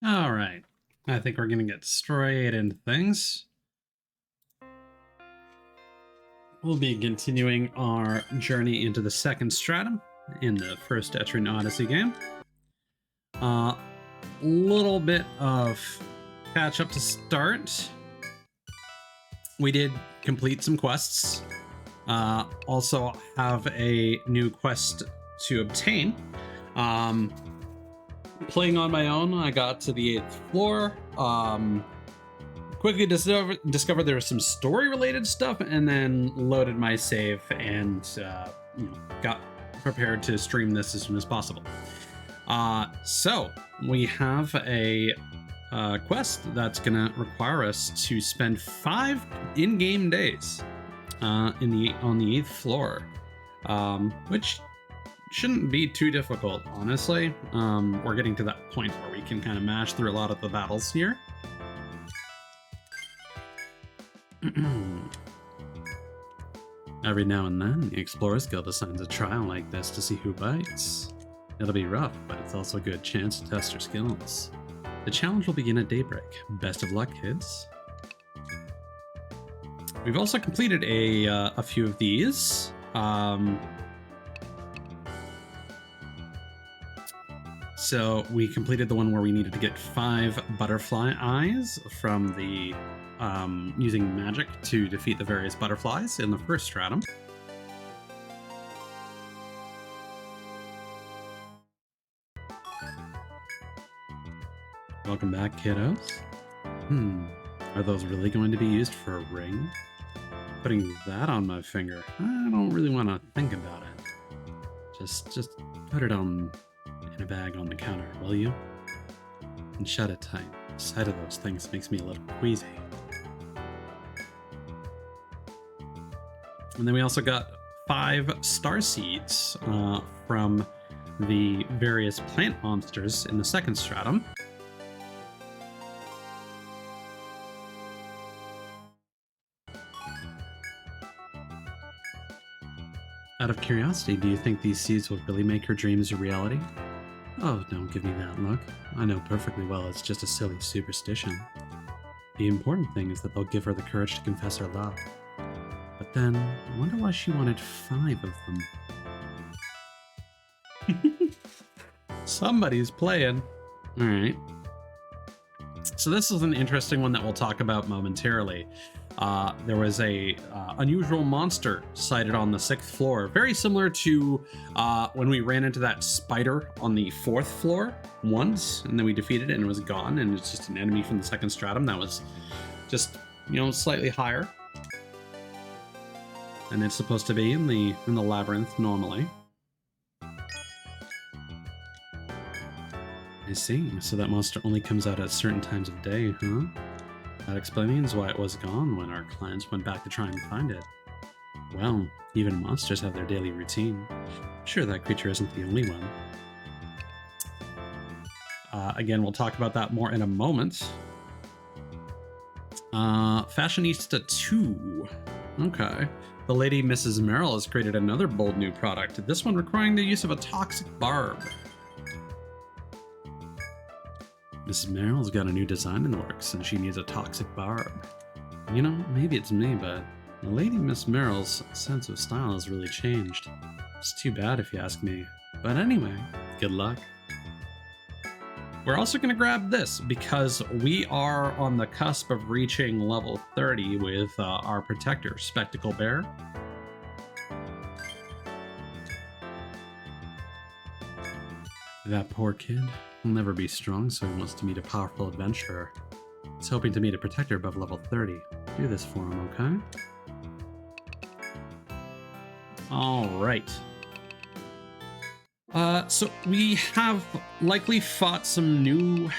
All right. I think we're going to get straight into things. We'll be continuing our journey into the second stratum in the first Etrian Odyssey game. Little bit of catch up to start. We did complete some quests. Also have a new quest to obtain. Playing on my own, I got to the 8th floor. Quickly discovered there was some story-related stuff, and then loaded my save and got prepared to stream this as soon as possible. So we have a quest that's gonna require us to spend 5 in-game days on the 8th floor, which shouldn't be too difficult, honestly. We're getting to that point where we can kind of mash through a lot of the battles here. Every now and then, the Explorers Guild assigns a trial like this to see who bites. It'll be rough, but it's also a good chance to test your skills. The challenge will begin at daybreak. Best of luck, kids. We've also completed a few of these. So we completed the one where we needed to get 5 butterfly eyes from the using magic to defeat the various butterflies in the first stratum. Welcome back, kiddos. Are those really going to be used for a ring? Putting that on my finger, I don't really want to think about it. Just put it on in a bag on the counter, will you? And shut it tight. The sight of those things makes me a little queasy. And then we also got 5 star seeds from the various plant monsters in the second stratum. Out of curiosity, do you think these seeds will really make her dreams a reality? Oh, don't give me that look. I know perfectly well it's just a silly superstition. The important thing is that they'll give her the courage to confess her love. But then, I wonder why she wanted 5 of them. Somebody's playing. Alright. So this is an interesting one that we'll talk about momentarily. There was a unusual monster sighted on the 6th floor, very similar to when we ran into that spider on the 4th floor once, and then we defeated it and it was gone, and it's just an enemy from the 2nd stratum that was just, slightly higher. And it's supposed to be in the labyrinth normally. I see. So that monster only comes out at certain times of day, huh? That explains why it was gone when our clients went back to try and find it. Well, even monsters have their daily routine. I'm sure that creature isn't the only one. Again, we'll talk about that more in a moment. Fashionista 2. Okay. The lady Mrs. Merrill has created another bold new product, this one requiring the use of a toxic barb. Mrs. Merrill's got a new design in the works, and she needs a toxic barb. Maybe it's me, but the lady Miss Merrill's sense of style has really changed. It's too bad if you ask me. But anyway, good luck. We're also going to grab this, because we are on the cusp of reaching level 30 with our protector, Spectacle Bear. That poor kid. He'll never be strong, so he wants to meet a powerful adventurer. He's hoping to meet a protector above level 30. Do this for him, okay? Alright. So we have likely fought some new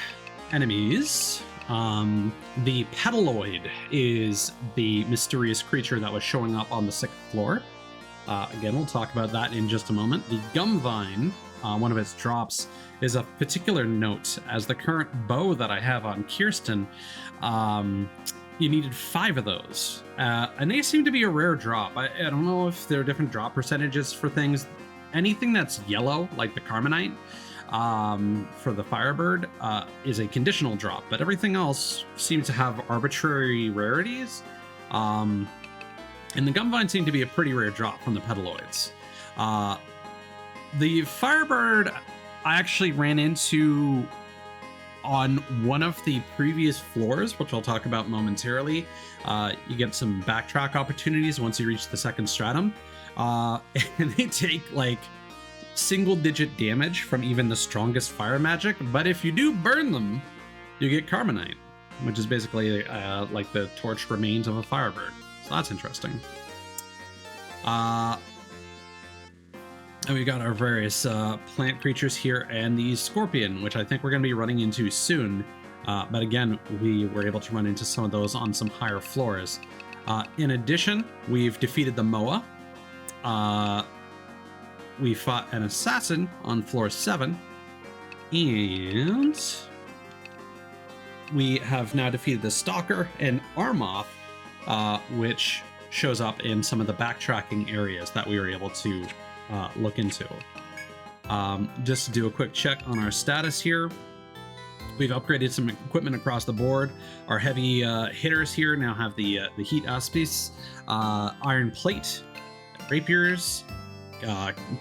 enemies. The Petaloid is the mysterious creature that was showing up on the 6th floor. Again, we'll talk about that in just a moment. The Gumvine, one of its drops, is a particular note, as the current bow that I have on Kirsten, you needed 5 of those. And they seem to be a rare drop. I don't know if there are different drop percentages for things. Anything that's yellow, like the Carmenite, for the Firebird is a conditional drop, but everything else seems to have arbitrary rarities. And the Gumvine seemed to be a pretty rare drop from the Petaloids. The Firebird I actually ran into on one of the previous floors, which I'll talk about momentarily. You get some backtrack opportunities once you reach the second stratum, and they take like single-digit damage from even the strongest fire magic, but if you do burn them, you get Carbonite, which is basically like the torched remains of a Firebird. So that's interesting. And we got our various plant creatures here and the Scorpion, which I think we're going to be running into soon. But again, we were able to run into some of those on some higher floors. In addition, we've defeated the Moa. We fought an Assassin on floor 7. And we have now defeated the Stalker and Armoth, which shows up in some of the backtracking areas that we were able to look into. Just to do a quick check on our status here, we've upgraded some equipment across the board. Our heavy hitters here now have the Heat Aspis, Iron Plate, Rapiers.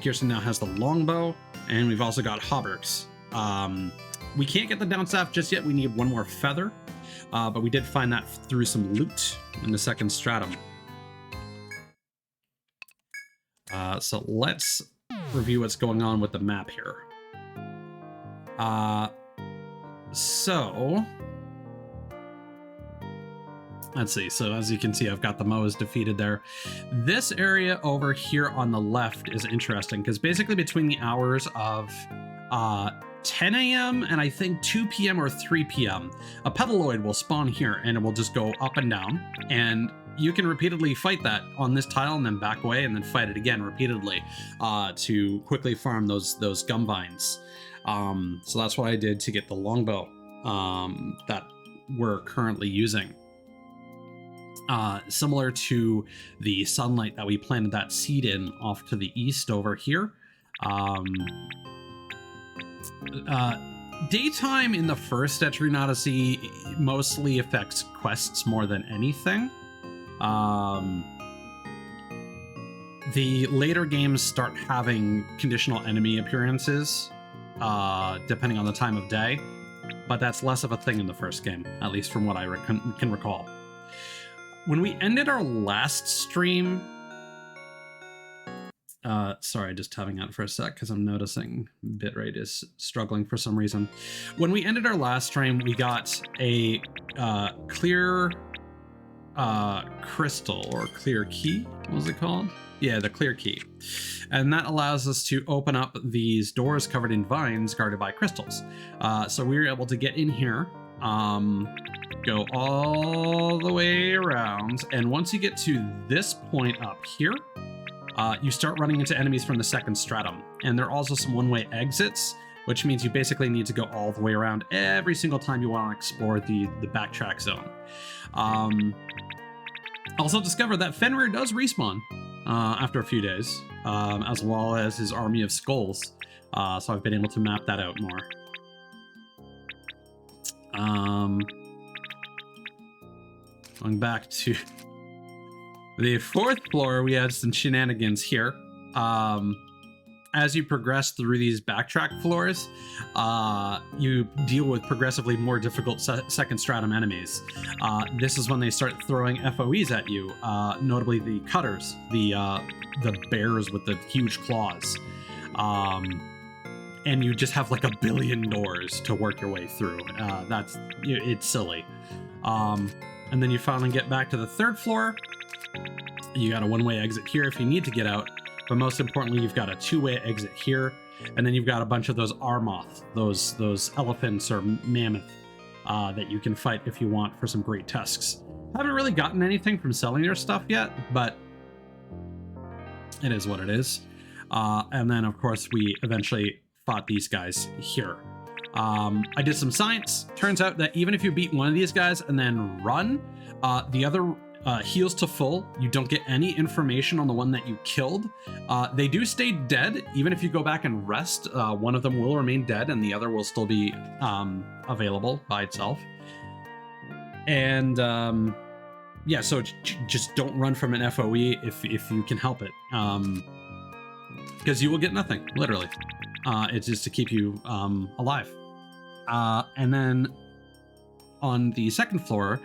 Kirsten now has the Longbow, and we've also got Hauberks. We can't get the Downstaff just yet. We need one more feather, but we did find that through some loot in the second stratum. So let's review what's going on with the map here. So let's see. So as you can see, I've got the Moas defeated there. This area over here on the left is interesting because basically between the hours of 10 a.m. and I think 2 p.m. or 3 p.m., a Petaloid will spawn here and it will just go up and down, and you can repeatedly fight that on this tile and then back away and then fight it again repeatedly to quickly farm those Gumvines. So that's what I did to get the Longbow that we're currently using. Similar to the Sunlight that we planted that seed in off to the east over here. Daytime in the first Etrian Odyssey mostly affects quests more than anything. The later games start having conditional enemy appearances, depending on the time of day, but that's less of a thing in the first game, at least from what I can recall. When we ended our last stream, sorry, just tapping out for a sec because I'm noticing bitrate is struggling for some reason. When we ended our last stream, we got a clear crystal or clear key. What was it called? Yeah, the clear key. And that allows us to open up these doors covered in vines guarded by crystals. So we were able to get in here, go all the way around, and once you get to this point up here, you start running into enemies from the second stratum. And there are also some one-way exits, which means you basically need to go all the way around every single time you want to explore the backtrack zone. Also discovered that Fenrir does respawn after a few days, as well as his army of skulls. So I've been able to map that out more. Going back to the fourth floor, we had some shenanigans here. As you progress through these backtrack floors, you deal with progressively more difficult second stratum enemies. This is when they start throwing FOEs at you, notably the cutters, the bears with the huge claws. And you just have like a billion doors to work your way through. It's silly. And then you finally get back to the third floor. You got a one-way exit here if you need to get out. But most importantly, you've got a two-way exit here, and then you've got a bunch of those Armoth, those elephants or mammoth that you can fight if you want for some great tusks. Haven't really gotten anything from selling their stuff yet, but it is what it is. And then, of course, we eventually fought these guys here. I did some science. Turns out that even if you beat one of these guys and then run, the other heals to full. You don't get any information on the one that you killed. They do stay dead. Even if you go back and rest, one of them will remain dead and the other will still be available by itself. And yeah, so just don't run from an FOE if you can help it. Because you will get nothing, literally. It's just to keep you alive. And then on the second floor,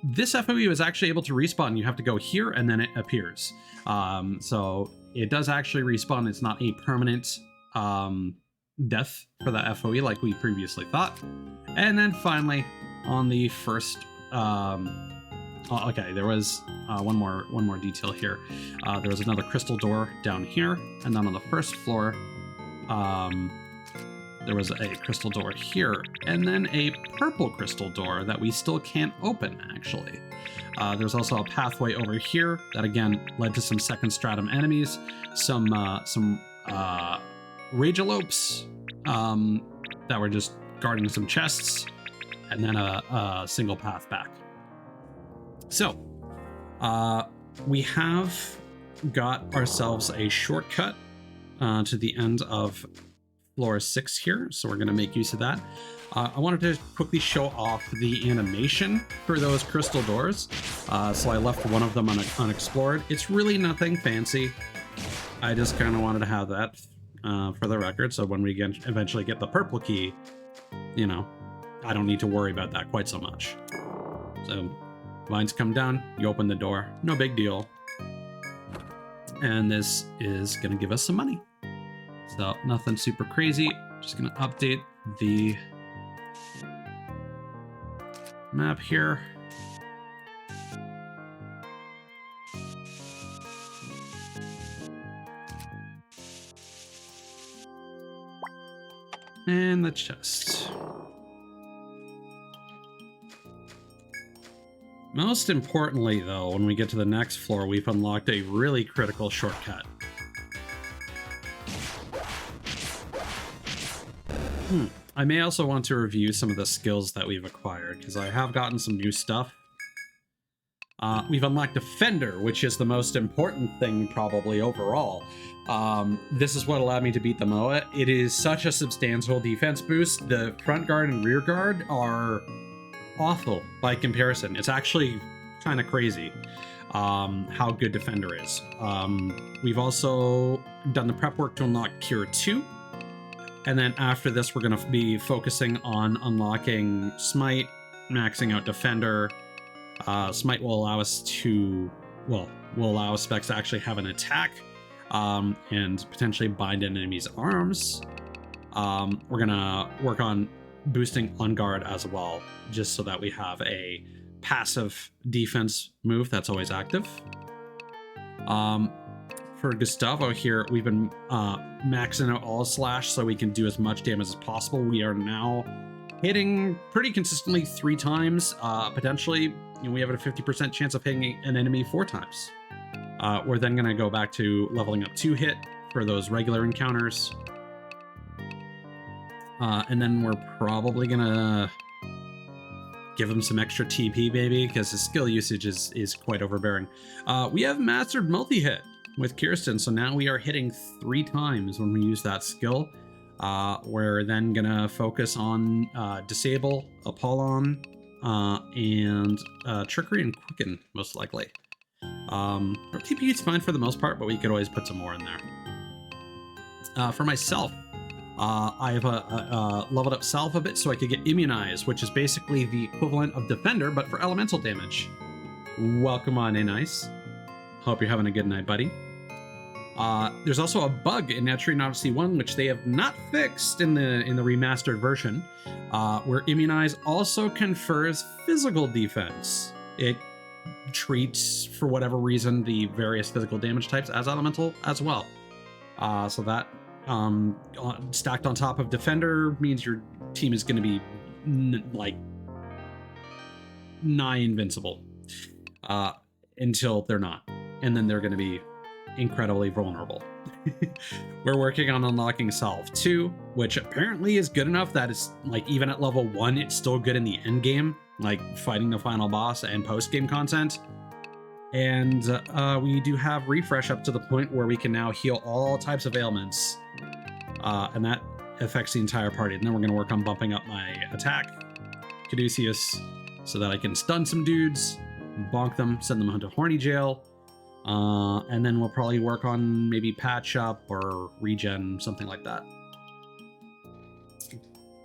this FOE is actually able to respawn. You have to go here and then it appears. So it does actually respawn. It's not a permanent death for the FOE like we previously thought. And then finally, on the first... okay, there was one more detail here. There was another crystal door down here, and then on the first floor, there was a crystal door here, and then a purple crystal door that we still can't open, actually. There's also a pathway over here that, again, led to some second stratum enemies, some Ragelopes that were just guarding some chests, and then a single path back. So, we have got ourselves a shortcut to the end of floor 6 here, so we're going to make use of that. I wanted to quickly show off the animation for those crystal doors, so I left one of them unexplored. It's really nothing fancy. I just kind of wanted to have that for the record, so when we eventually get the purple key, you know, I don't need to worry about that quite so much. So, vines come down, you open the door, no big deal. And this is going to give us some money. So nothing super crazy, just going to update the map here. And the chest. Most importantly, though, when we get to the next floor, we've unlocked a really critical shortcut. I may also want to review some of the skills that we've acquired, because I have gotten some new stuff. We've unlocked Defender, which is the most important thing probably overall. This is what allowed me to beat the MOA. It is such a substantial defense boost. The front guard and rear guard are awful by comparison. It's actually kind of crazy how good Defender is. We've also done the prep work to unlock Cure 2. And then after this, we're going to be focusing on unlocking Smite, maxing out Defender. Smite will allow us to, well, will allow specs to actually have an attack and potentially bind an enemy's arms. We're going to work on boosting On Guard as well, just so that we have a passive defense move that's always active. For Gustavo here, we've been maxing out all slash so we can do as much damage as possible. We are now hitting pretty consistently 3 times. Potentially, you know, we have a 50% chance of hitting an enemy 4 times. We're then going to go back to leveling up 2 hit for those regular encounters. And then we're probably going to give him some extra TP, baby, because his skill usage is quite overbearing. We have mastered multi-hit with Kirsten, so now we are hitting 3 times when we use that skill. We're then gonna focus on Disable, Apollon, and Trickery and Quicken, most likely. TP is fine for the most part, but we could always put some more in there. For myself, I have leveled up Salve a bit so I could get Immunize, which is basically the equivalent of Defender, but for elemental damage. Welcome on in, Ice. Hope you're having a good night, buddy. There's also a bug in Etrian Odyssey 1, which they have not fixed in the remastered version, where Immunize also confers physical defense. It treats, for whatever reason, the various physical damage types as elemental as well. So that stacked on top of Defender means your team is going to be like nigh invincible until they're not, and then they're going to be incredibly vulnerable. We're working on unlocking Salve 2, which apparently is good enough that it's like even at level 1 it's still good in the end game. like fighting the final boss and post-game content. And we do have refresh up to the point where we can now heal all types of ailments. And that affects the entire party. And then we're going to work on bumping up my attack, Caduceus, so that I can stun some dudes, bonk them, send them into horny jail. And then we'll probably work on maybe patch up or regen, something like that.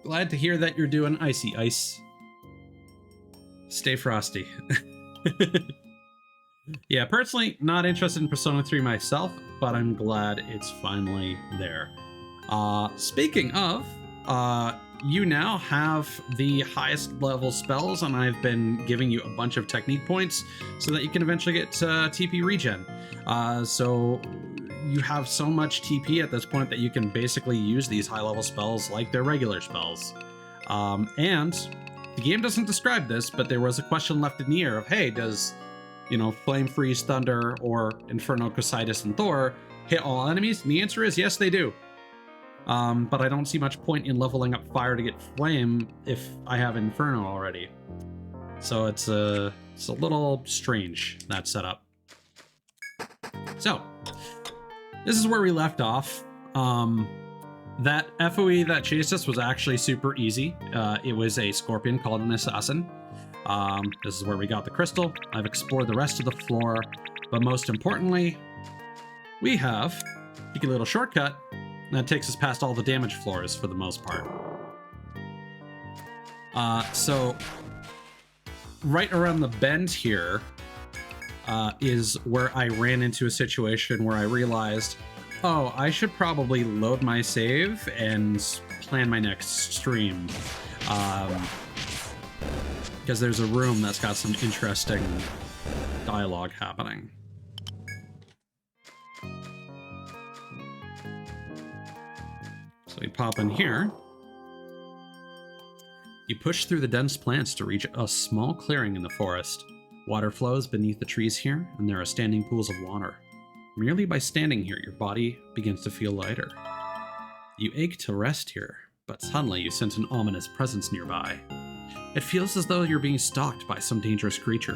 Glad to hear that you're doing icy ice. Stay frosty. Yeah, personally, not interested in Persona 3 myself, but I'm glad it's finally there. Speaking of, you now have the highest level spells, and I've been giving you a bunch of technique points so that you can eventually get TP regen. So you have so much TP at this point that you can basically use these high level spells like they're regular spells. And the game doesn't describe this, but there was a question left in the air of, hey, does, you know, Flame Freeze, Thunder, or Inferno, Crucitus, and Thor hit all enemies? And the answer is yes, they do. But I don't see much point in leveling up Fire to get Flame if I have Inferno already. So it's a little strange, that setup. So, this is where we left off. That FOE that chased us was actually super easy. It was a scorpion called an assassin. This is where we got the crystal. I've explored the rest of the floor, but most importantly, we have a cheeky little shortcut that takes us past all the damage floors for the most part. So right around the bend here is where I ran into a situation where I realized, oh, I should probably load my save and plan my next stream. Because there's a room that's got some interesting dialogue happening. So we pop in here. You push through the dense plants to reach a small clearing in the forest. Water flows beneath the trees here, and there are standing pools of water. Merely by standing here, your body begins to feel lighter. You ache to rest here, but suddenly you sense an ominous presence nearby. It feels as though you're being stalked by some dangerous creature.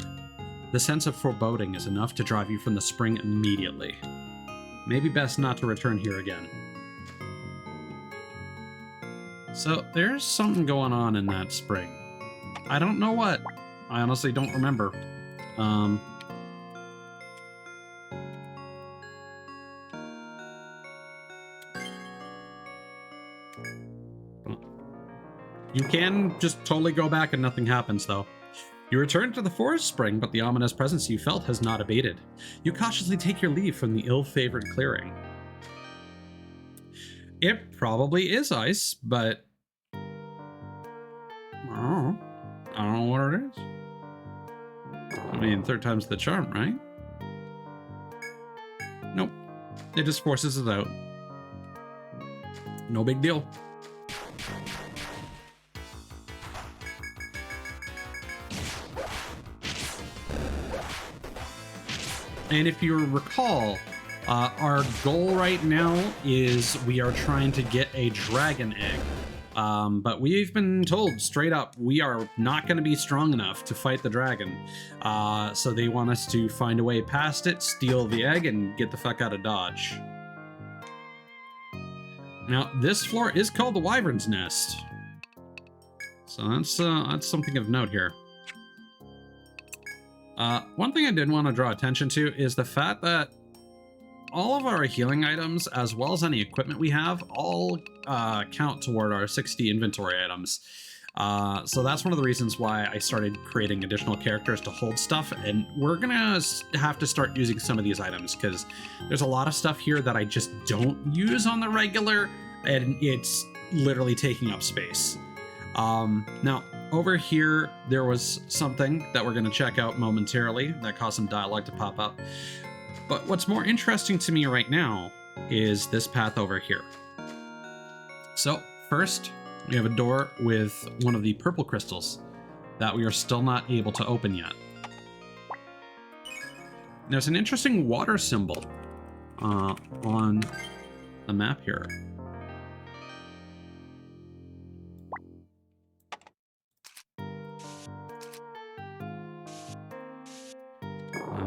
The sense of foreboding is enough to drive you from the spring immediately. Maybe best not to return here again. So there's something going on in that spring. I don't know what. I honestly don't remember. You can just totally go back and nothing happens, though. You return to the forest spring, but the ominous presence you felt has not abated. You cautiously take your leave from the ill-favored clearing. It probably is ice, but I don't know what it is. I mean, third time's the charm, right? Nope. It just forces it out. No big deal. And if you recall, our goal right now is we are trying to get a dragon egg. But we've been told straight up we are not going to be strong enough to fight the dragon. So they want us to find a way past it, steal the egg, and get the fuck out of Dodge. Now, this floor is called the Wyvern's Nest. So that's something of note here. One thing I did want to draw attention to is the fact that all of our healing items, as well as any equipment we have, all count toward our 60 inventory items. So that's one of the reasons why I started creating additional characters to hold stuff, and we're gonna have to start using some of these items, because there's a lot of stuff here that I just don't use on the regular, and it's literally taking up space. Now, over here, there was something that we're going to check out momentarily that caused some dialogue to pop up. But what's more interesting to me right now is this path over here. So, first, we have a door with one of the purple crystals that we are still not able to open yet. There's an interesting water symbol on the map here.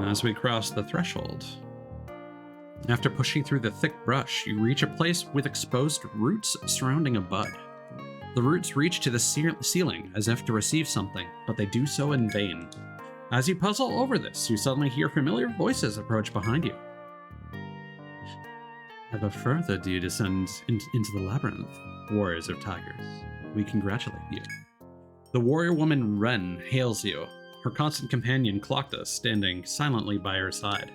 as we cross the threshold. After pushing through the thick brush, you reach a place with exposed roots surrounding a bud. The roots reach to the ceiling as if to receive something, but they do so in vain. As you puzzle over this, you suddenly hear familiar voices approach behind you. Ever further do you descend into the labyrinth, warriors of tigers. We congratulate you. The warrior woman Ren hails you, her constant companion Klokta standing silently by her side.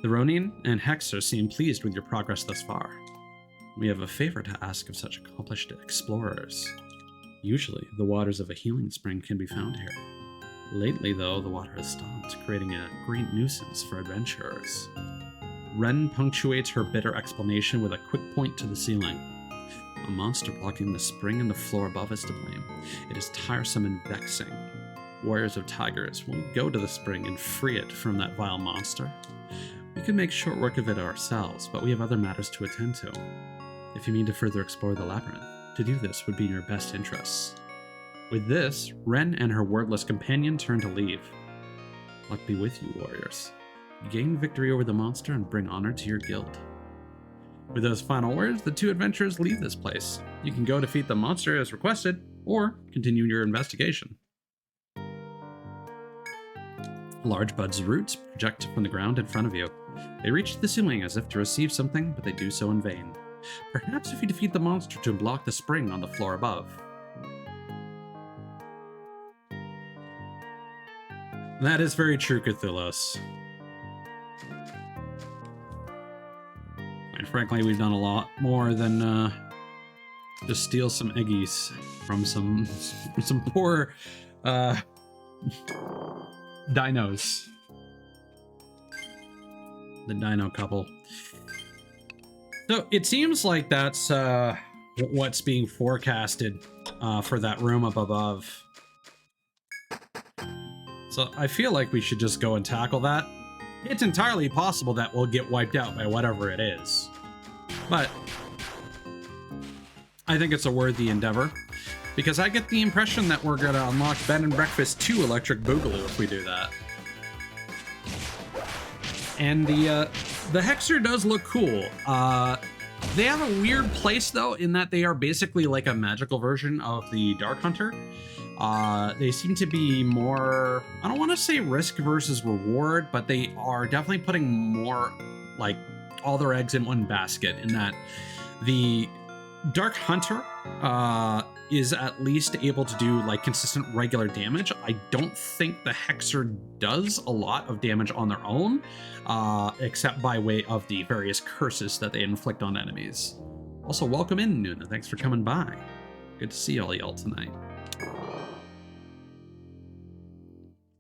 The Ronin and Hexer seem pleased with your progress thus far. We have a favor to ask of such accomplished explorers. Usually, the waters of a healing spring can be found here. Lately, though, the water has stopped, creating a great nuisance for adventurers. Ren punctuates her bitter explanation with a quick point to the ceiling. A monster blocking the spring and the floor above is to blame. It is tiresome and vexing. Warriors of tigers, will we go to the spring and free it from that vile monster? We could make short work of it ourselves, but we have other matters to attend to. If you mean to further explore the labyrinth, to do this would be in your best interests. With this, Ren and her wordless companion turn to leave. Luck be with you, warriors. Gain victory over the monster and bring honor to your guild. With those final words, the two adventurers leave this place. You can go defeat the monster as requested, or continue your investigation. Large buds' roots project from the ground in front of you. They reach the ceiling as if to receive something, but they do so in vain. Perhaps if you defeat the monster to block the spring on the floor above. That is very true, Cthulhu's. And frankly, we've done a lot more than just steal some eggies from some poor dinos. The dino couple. So it seems like that's what's being forecasted for that room up above. So I feel like we should just go and tackle that. It's entirely possible that we'll get wiped out by whatever it is. But I think it's a worthy endeavor, because I get the impression that we're going to unlock Bed and Breakfast 2 Electric Boogaloo if we do that. And the Hexer does look cool. They have a weird place, though, in that they are basically like a magical version of the Dark Hunter. They seem to be more, I don't want to say risk versus reward, but they are definitely putting more, like, all their eggs in one basket, in that the Dark Hunter is at least able to do, like, consistent regular damage. I don't think the Hexer does a lot of damage on their own, except by way of the various curses that they inflict on enemies. Also, welcome in, Nuna. Thanks for coming by. Good to see all y'all tonight.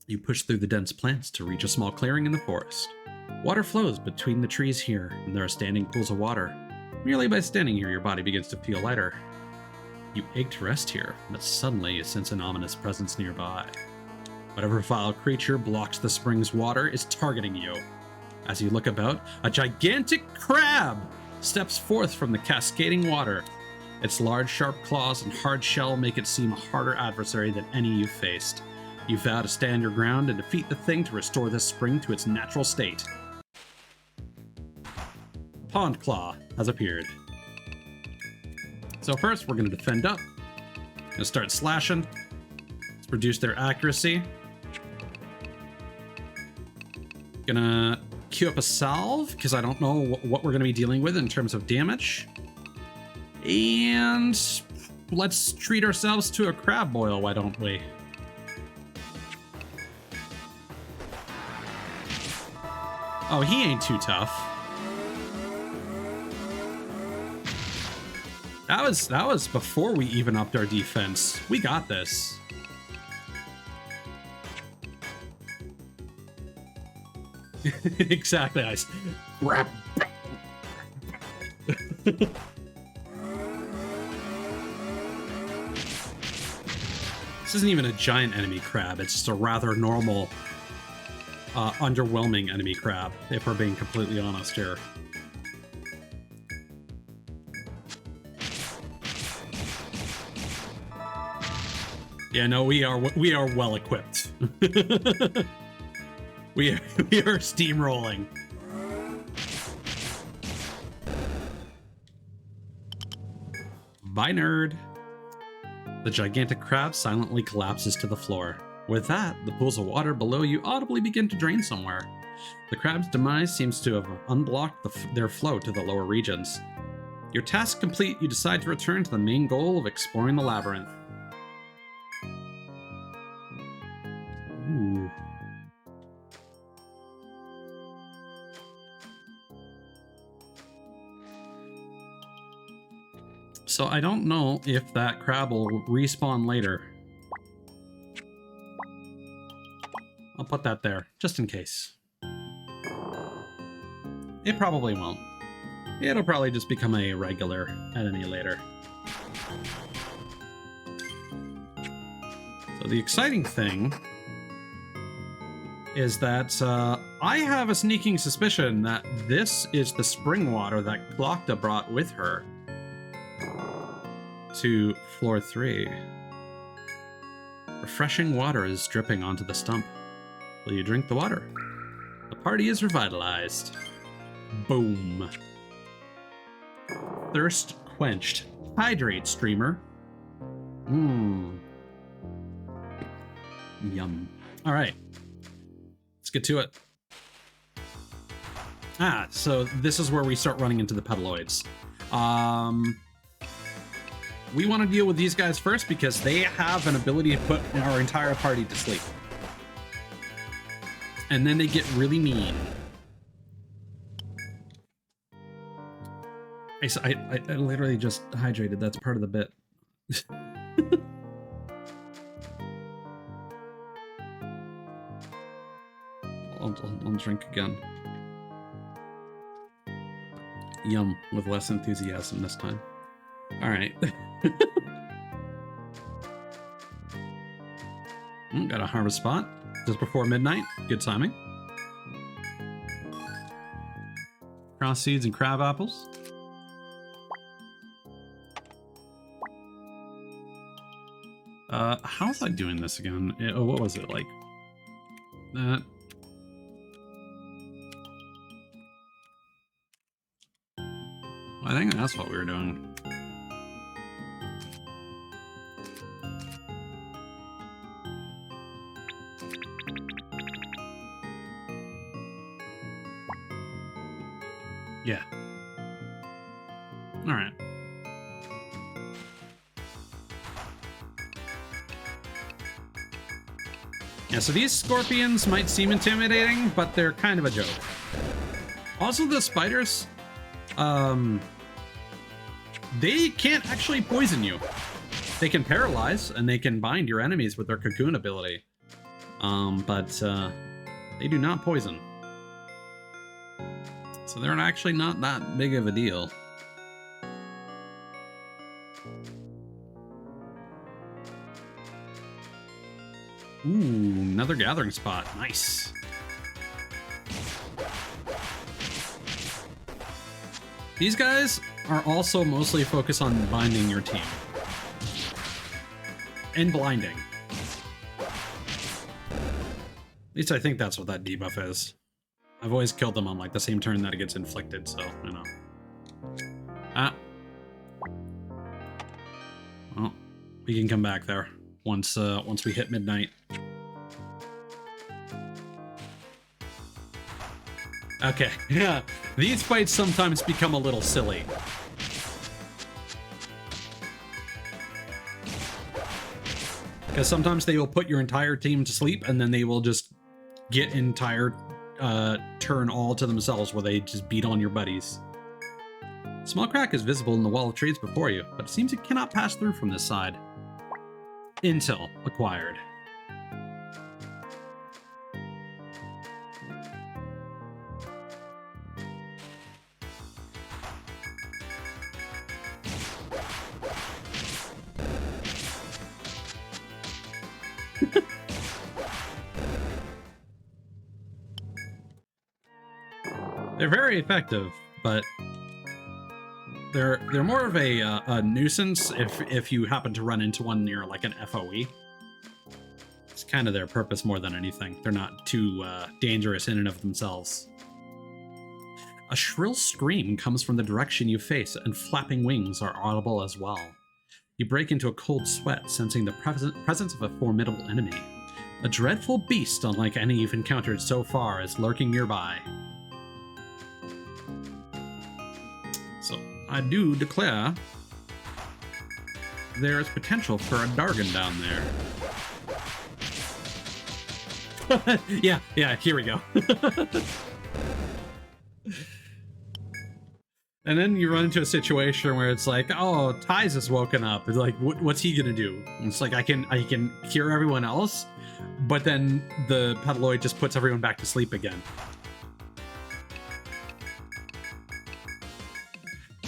You push through the dense plants to reach a small clearing in the forest. Water flows between the trees here, and there are standing pools of water. Merely by standing here, your body begins to feel lighter. You ache to rest here, but suddenly you sense an ominous presence nearby. Whatever foul creature blocks the spring's water is targeting you. As you look about, a gigantic crab steps forth from the cascading water. Its large, sharp claws and hard shell make it seem a harder adversary than any you've faced. You vow to stand your ground and defeat the thing to restore this spring to its natural state. Pond Claw has appeared. So first, we're going to defend up. Gonna start slashing. Let's reduce their accuracy. Gonna queue up a salve, because I don't know what we're going to be dealing with in terms of damage. And let's treat ourselves to a crab boil, why don't we? Oh, he ain't too tough. That was before we even upped our defense. We got this. Exactly. I grab. This isn't even a giant enemy crab. It's just a rather normal, underwhelming enemy crab, if we're being completely honest here. Yeah, no, we are well equipped. We are steamrolling. Bye, nerd. The gigantic crab silently collapses to the floor. With that, the pools of water below you audibly begin to drain somewhere. The crab's demise seems to have unblocked their flow to the lower regions. Your task complete, you decide to return to the main goal of exploring the labyrinth. Ooh. So I don't know if that crab will respawn later. I'll put that there, just in case. It probably won't. It'll probably just become a regular enemy later. So the exciting thing is that I have a sneaking suspicion that this is the spring water that Klokta brought with her to floor 3. Refreshing water is dripping onto the stump. Will you drink the water? The party is revitalized. Boom. Thirst quenched. Hydrate, streamer. Mmm. Yum. All right. Let's get to it. So this is where we start running into the pedaloids. We want to deal with these guys first because they have an ability to put our entire party to sleep. And then they get really mean. I literally just hydrated. That's part of the bit. I'll drink again. Yum, with less enthusiasm this time. All right. Got a harvest spot just before midnight. Good timing. Cross seeds and crab apples. How was I doing this again? Oh, what was it like? That. I think that's what we were doing. Yeah. All right. Yeah, so these scorpions might seem intimidating, but they're kind of a joke. Also, the spiders, they can't actually poison you. They can paralyze, and they can bind your enemies with their cocoon ability. But they do not poison. So they're actually not that big of a deal. Ooh, another gathering spot. Nice. These guys are also mostly focused on binding your team. And blinding. At least I think that's what that debuff is. I've always killed them on like the same turn that it gets inflicted, so, you know. Well, we can come back there once we hit midnight. Okay, yeah, these fights sometimes become a little silly. Because sometimes they will put your entire team to sleep, and then they will just get entire turn all to themselves where they just beat on your buddies. A small crack is visible in the wall of trees before you, but it seems it cannot pass through from this side. Intel acquired. They're very effective, but they're more of a nuisance if you happen to run into one near like an FOE. kind of their purpose more than anything. They're not too dangerous in and of themselves. A shrill scream comes from the direction you face, and flapping wings are audible as well. You break into a cold sweat, sensing the presence of a formidable enemy. A dreadful beast unlike any you've encountered so far is lurking nearby. So, I do declare there is potential for a Dargon down there. yeah, here we go. And then you run into a situation where it's like, oh, Ty's is woken up. It's like, what's he gonna do? And it's like, I can cure everyone else, but then the Pedaloid just puts everyone back to sleep again.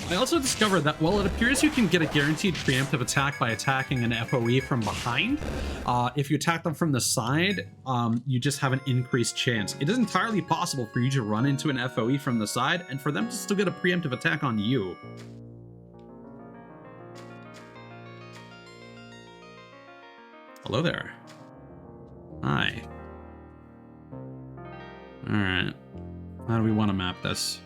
I also discovered that while it appears you can get a guaranteed preemptive attack by attacking an FOE from behind, if you attack them from the side, you just have an increased chance. It is entirely possible for you to run into an FOE from the side and for them to still get a preemptive attack on you. Hello there. Hi. Alright. How do we want to map this?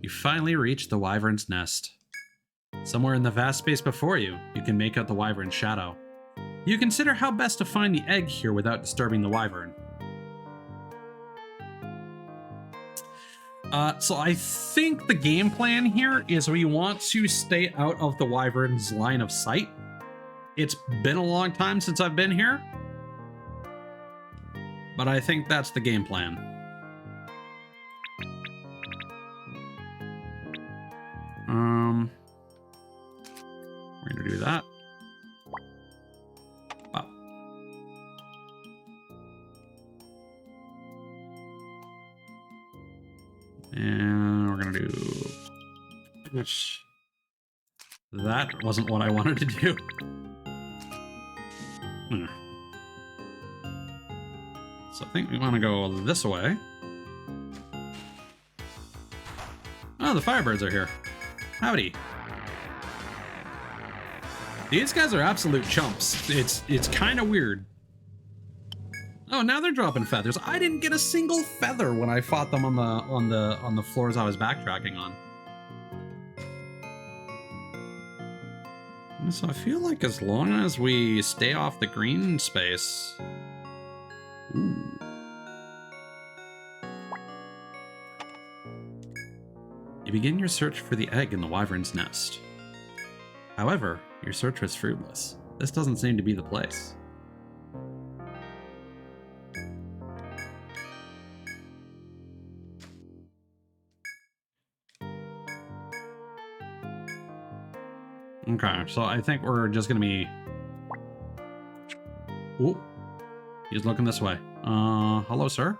You finally reach the Wyvern's nest. Somewhere in the vast space before you, you can make out the Wyvern's shadow. You consider how best to find the egg here without disturbing the Wyvern. So I think the game plan here is we want to stay out of the Wyvern's line of sight. It's been a long time since I've been here, but I think that's the game plan. We're gonna do that. Wow. And we're gonna do... That wasn't what I wanted to do. So I think we want to go this way. Oh, the Firebirds are here. Howdy. These guys are absolute chumps. It's kind of weird. Oh, now they're dropping feathers. I didn't get a single feather when I fought them on the floors I was backtracking on. So I feel like as long as we stay off the green space. Ooh. You begin your search for the egg in the Wyvern's nest. However, your search was fruitless. This doesn't seem to be the place. Okay, so I think we're just gonna be... Ooh, he's looking this way. Hello, sir?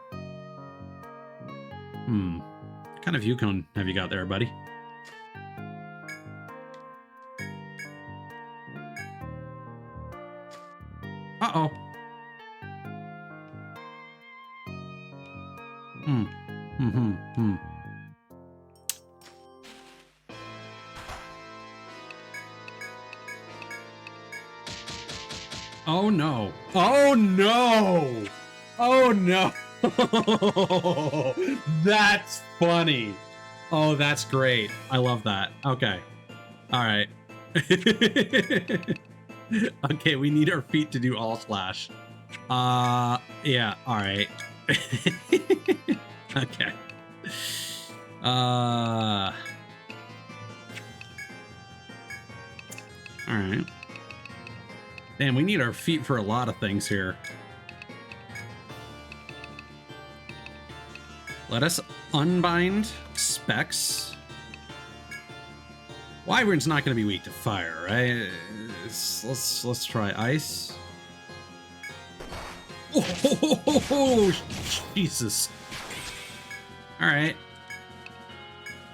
What kind of Yukon have you got there, buddy? Uh-oh. Oh no. Oh no! Oh no! That's funny. Oh, that's great. I love that. Okay. Alright. Okay, we need our feet to do all slash. Yeah, alright. Okay. Alright. Damn, we need our feet for a lot of things here. Let us unbind Specs. Wyvern's not going to be weak to fire, right? Let's try ice. Oh, Jesus! All right,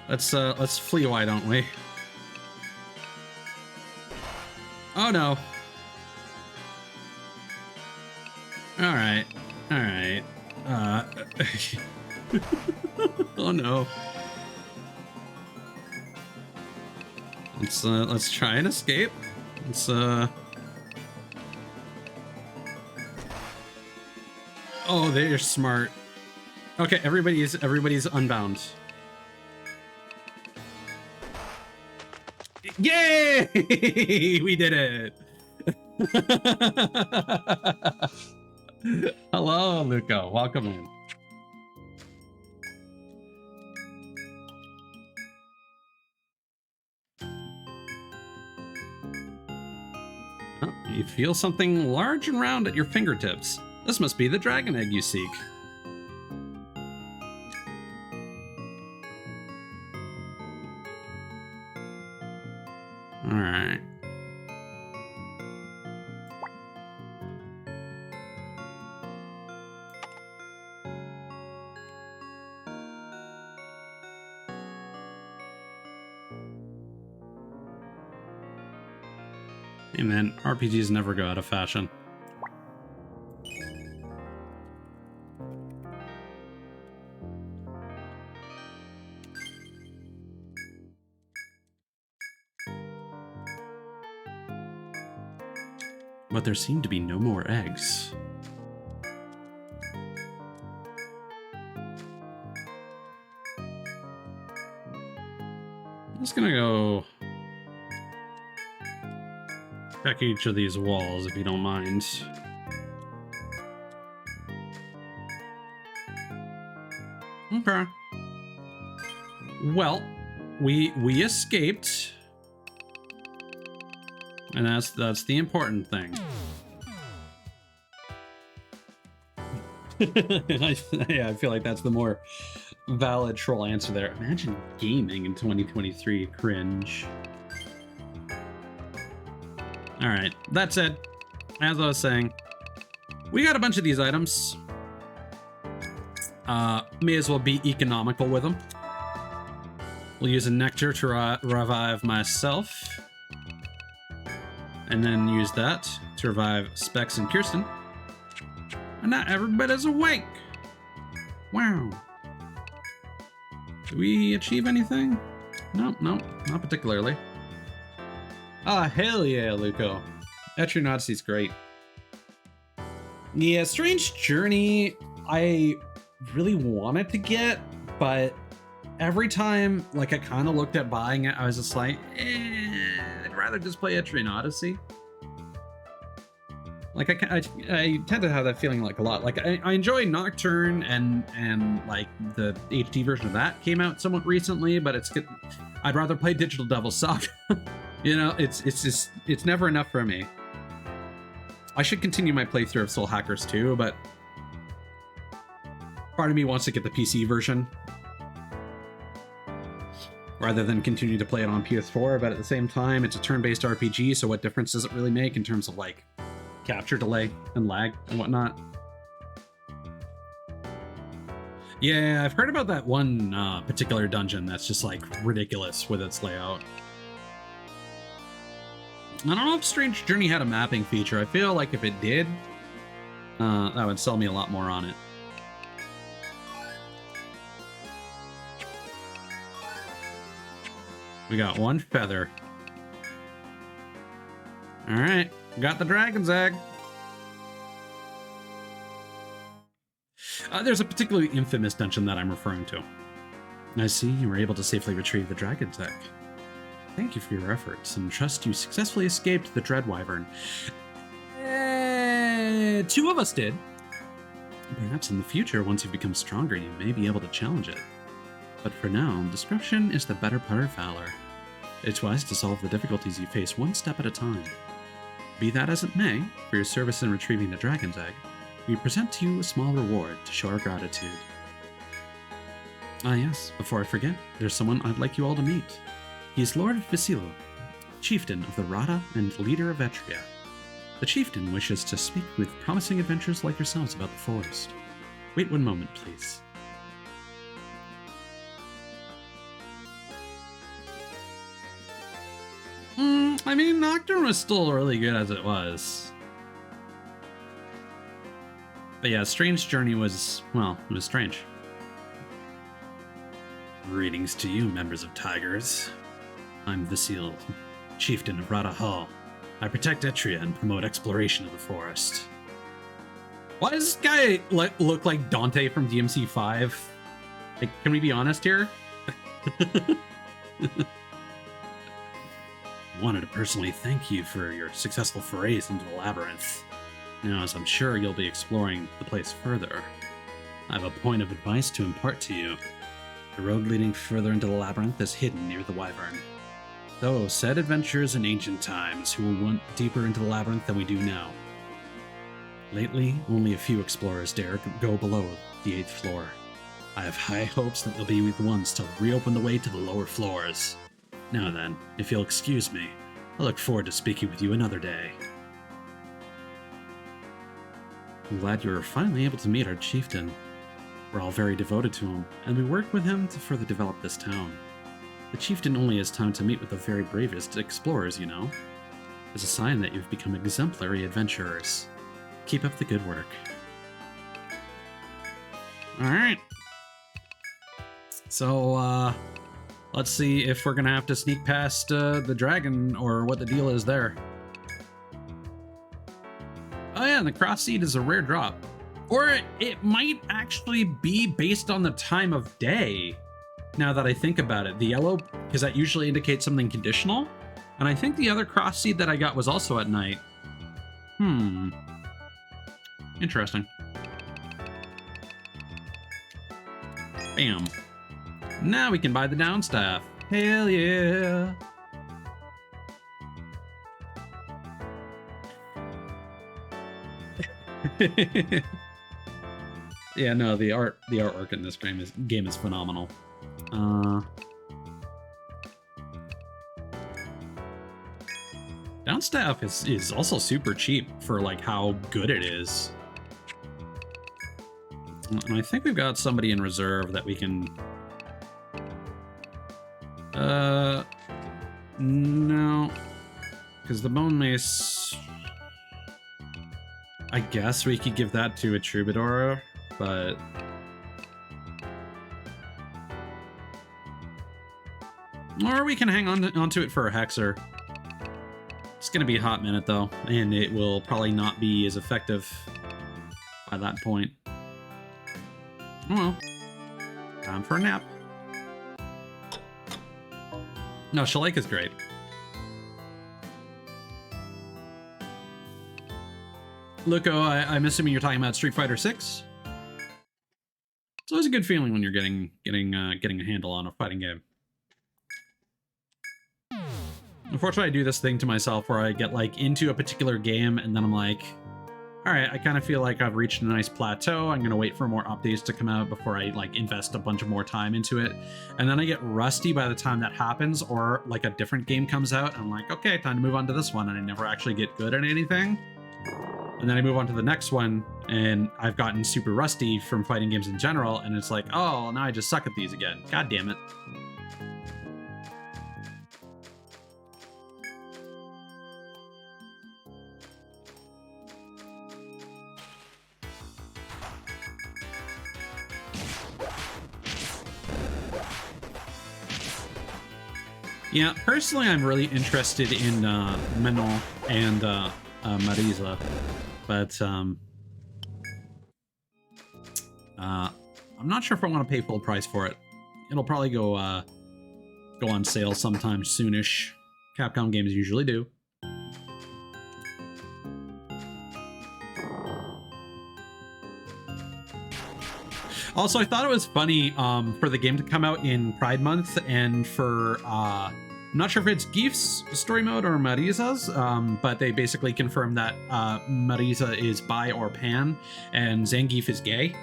let's flee. Why don't we? Oh no! All right, all right. Oh no! Let's try and escape. Let's Oh, they're smart. Okay, everybody's unbound. Yay! We did it. Hello, Luco. Welcome in. Oh, you feel something large and round at your fingertips. This must be the dragon egg you seek. All right. Hey man, RPGs never go out of fashion. But there seem to be no more eggs. I'm just gonna go check each of these walls if you don't mind. Okay. Well, we escaped. And that's the important thing. Yeah, I feel like that's the more valid troll answer there. Imagine gaming in 2023. Cringe. All right, that's it. As I was saying, we got a bunch of these items. May as well be economical with them. We'll use a nectar to revive myself. And then use that to revive Specs and Kirsten. And now everybody's awake. Wow. Did we achieve anything? Nope, not particularly. Ah, hell yeah, Luco. Etrian Odyssey's great. Yeah, Strange Journey, I really wanted to get, but every time, like, I kind of looked at buying it, I was just like, I'd rather just play Etrian Odyssey. Like, I tend to have that feeling, like, a lot. Like, I enjoy Nocturne, and like, the HD version of that came out somewhat recently, but it's good. I'd rather play Digital Devil Saga. You know, it's never enough for me. I should continue my playthrough of Soul Hackers 2, but part of me wants to get the PC version rather than continue to play it on PS4, but at the same time, it's a turn-based RPG, so what difference does it really make in terms of, like, capture delay and lag and whatnot? Yeah, I've heard about that one particular dungeon that's just, like, ridiculous with its layout. I don't know if Strange Journey had a mapping feature. I feel like if it did, that would sell me a lot more on it. We got one feather. All right, got the dragon's egg. There's a particularly infamous dungeon that I'm referring to. I see you were able to safely retrieve the dragon's egg. Thank you for your efforts, and trust you successfully escaped the Dread Wyvern. Two of us did. Perhaps in the future, once you become stronger, you may be able to challenge it. But for now, discretion is the better part of valor. It's wise to solve the difficulties you face one step at a time. Be that as it may, for your service in retrieving the dragon's egg, we present to you a small reward to show our gratitude. Ah yes, before I forget, there's someone I'd like you all to meet. He is Lord Visilo, chieftain of the Rada and leader of Etria. The chieftain wishes to speak with promising adventurers like yourselves about the forest. Wait one moment, please. I mean, Nocturne was still really good as it was. But yeah, Strange Journey was, well, it was strange. Greetings to you, members of Tigers. I'm Visil, chieftain of Rada Hall. I protect Etria and promote exploration of the forest. Why does this guy look like Dante from DMC5? Like, can we be honest here? Wanted to personally thank you for your successful forays into the labyrinth. Now, as I'm sure you'll be exploring the place further, I have a point of advice to impart to you. The road leading further into the labyrinth is hidden near the Wyvern. Though said adventurers in ancient times who went deeper into the labyrinth than we do now. Lately, only a few explorers dare go below the 8th floor. I have high hopes that they'll be the ones to reopen the way to the lower floors. Now then, if you'll excuse me, I look forward to speaking with you another day. I'm glad you were finally able to meet our chieftain. We're all very devoted to him, and we worked with him to further develop this town. The chieftain only has time to meet with the very bravest explorers, you know. It's a sign that you've become exemplary adventurers. Keep up the good work. Alright. So, let's see if we're gonna have to sneak past the dragon or what the deal is there. Oh yeah, and the cross seed is a rare drop. Or it might actually be based on the time of day, now that I think about it. The yellow, because that usually indicates something conditional. And I think the other cross seed that I got was also at night. Interesting. Bam. Now we can buy the down staff. Hell yeah. Yeah, no, the artwork in this game is phenomenal. Down staff is also super cheap for like how good it is. And I think we've got somebody in reserve that we can... No. Because the bone mace... I guess we could give that to a troubadour, but... Or we can hang onto it for a hexer. It's gonna be a hot minute though, and it will probably not be as effective by that point. Oh well. Time for a nap. No, Shalika's great. Luco, I'm assuming you're talking about Street Fighter 6? It's always a good feeling when you're getting a handle on a fighting game. Unfortunately, I do this thing to myself where I get like into a particular game and then I'm like, all right, I kind of feel like I've reached a nice plateau. I'm gonna wait for more updates to come out before I like invest a bunch of more time into it. And then I get rusty by the time that happens, or like a different game comes out and I'm like, okay, time to move on to this one, and I never actually get good at anything. And then I move on to the next one and I've gotten super rusty from fighting games in general, and it's like, oh, now I just suck at these again. God damn it. Yeah, personally, I'm really interested in Manon and Marisa, but I'm not sure if I want to pay full price for it. It'll probably go on sale sometime soonish. Capcom games usually do. Also, I thought it was funny for the game to come out in Pride Month, and for I'm not sure if it's Geef's story mode or Marisa's, but they basically confirmed that Marisa is bi or pan, and Zangief is gay.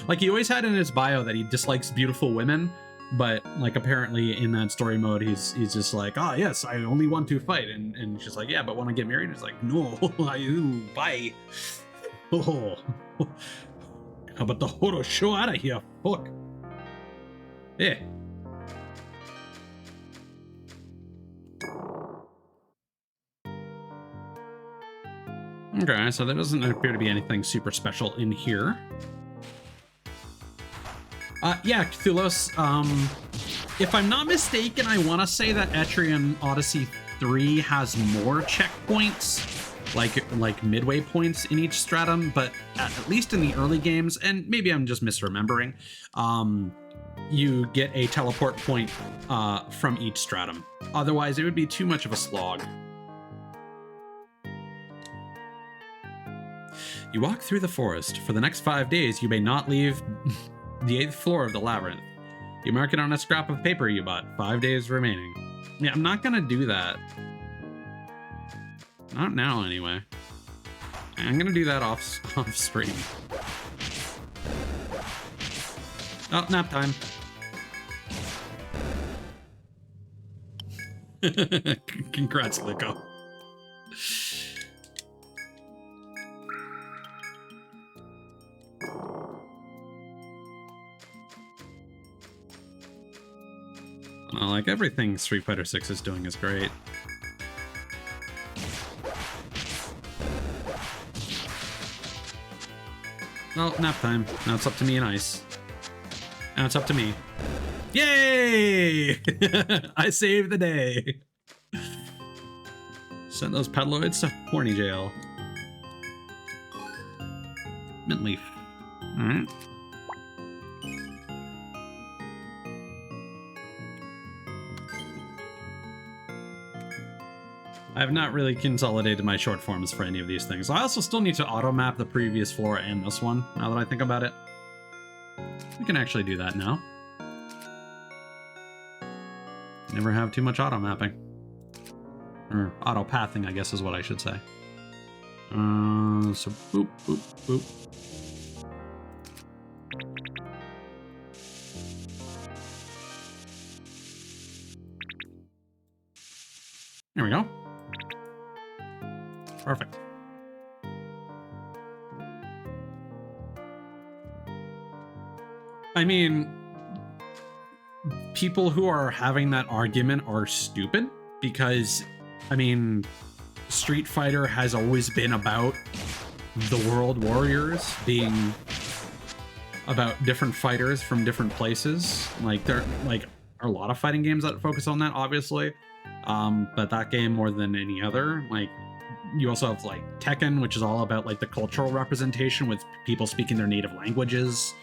Like, he always had in his bio that he dislikes beautiful women, but like apparently in that story mode he's just like, ah, yes, I only want to fight, and she's like, yeah, but when I get married, it's like, no, bye. Oh. How about the Horo show out of here? Fuck. Yeah. Okay, so there doesn't appear to be anything super special in here. Yeah, Cthulhu's, if I'm not mistaken, I want to say that Etrian Odyssey 3 has more checkpoints like midway points in each stratum, but at least in the early games, and maybe I'm just misremembering, you get a teleport point from each stratum. Otherwise, it would be too much of a slog. You walk through the forest. For the next 5 days, you may not leave the 8th floor of the labyrinth. You mark it on a scrap of paper you bought. 5 days remaining. Yeah, I'm not gonna do that. Not now, anyway. I'm gonna do that off stream. Oh, nap time. Congrats, Lico. Well, like everything Street Fighter 6 is doing is great. Well, nap time. Now it's up to me and Ice. Now it's up to me. Yay! I saved the day. Send those pedaloids to horny jail. Mint leaf. Alright. I have not really consolidated my short forms for any of these things. I also still need to auto map the previous floor and this one, now that I think about it. We can actually do that now. Never have too much auto mapping. Or auto pathing, I guess is what I should say. So boop, boop, boop. There we go. Perfect. I mean, people who are having that argument are stupid because, I mean, Street Fighter has always been about the World Warriors being about different fighters from different places. Like, there are a lot of fighting games that focus on that, obviously. But that game more than any other, like, you also have like Tekken, which is all about like the cultural representation with people speaking their native languages.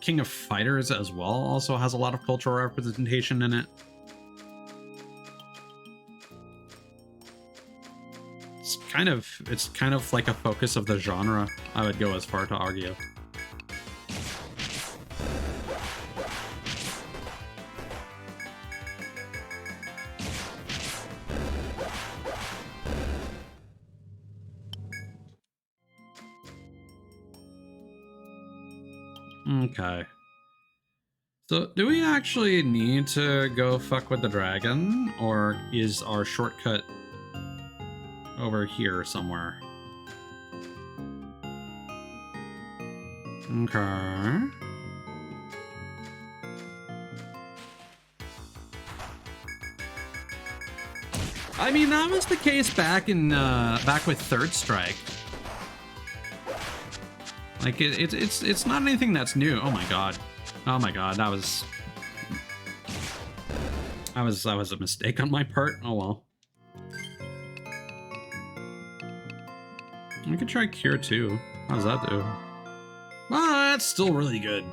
King of Fighters as well also has a lot of cultural representation in it. It's kind of like a focus of the genre, I would go as far to argue. Okay. So, do we actually need to go fuck with the dragon? Or is our shortcut over here somewhere? Okay. I mean, that was the case back in back with Third Strike. Like it's not anything that's new. Oh my god. Oh my god, that was a mistake on my part. Oh well. I could try Cure too. How does that do? Ah, that's still really good.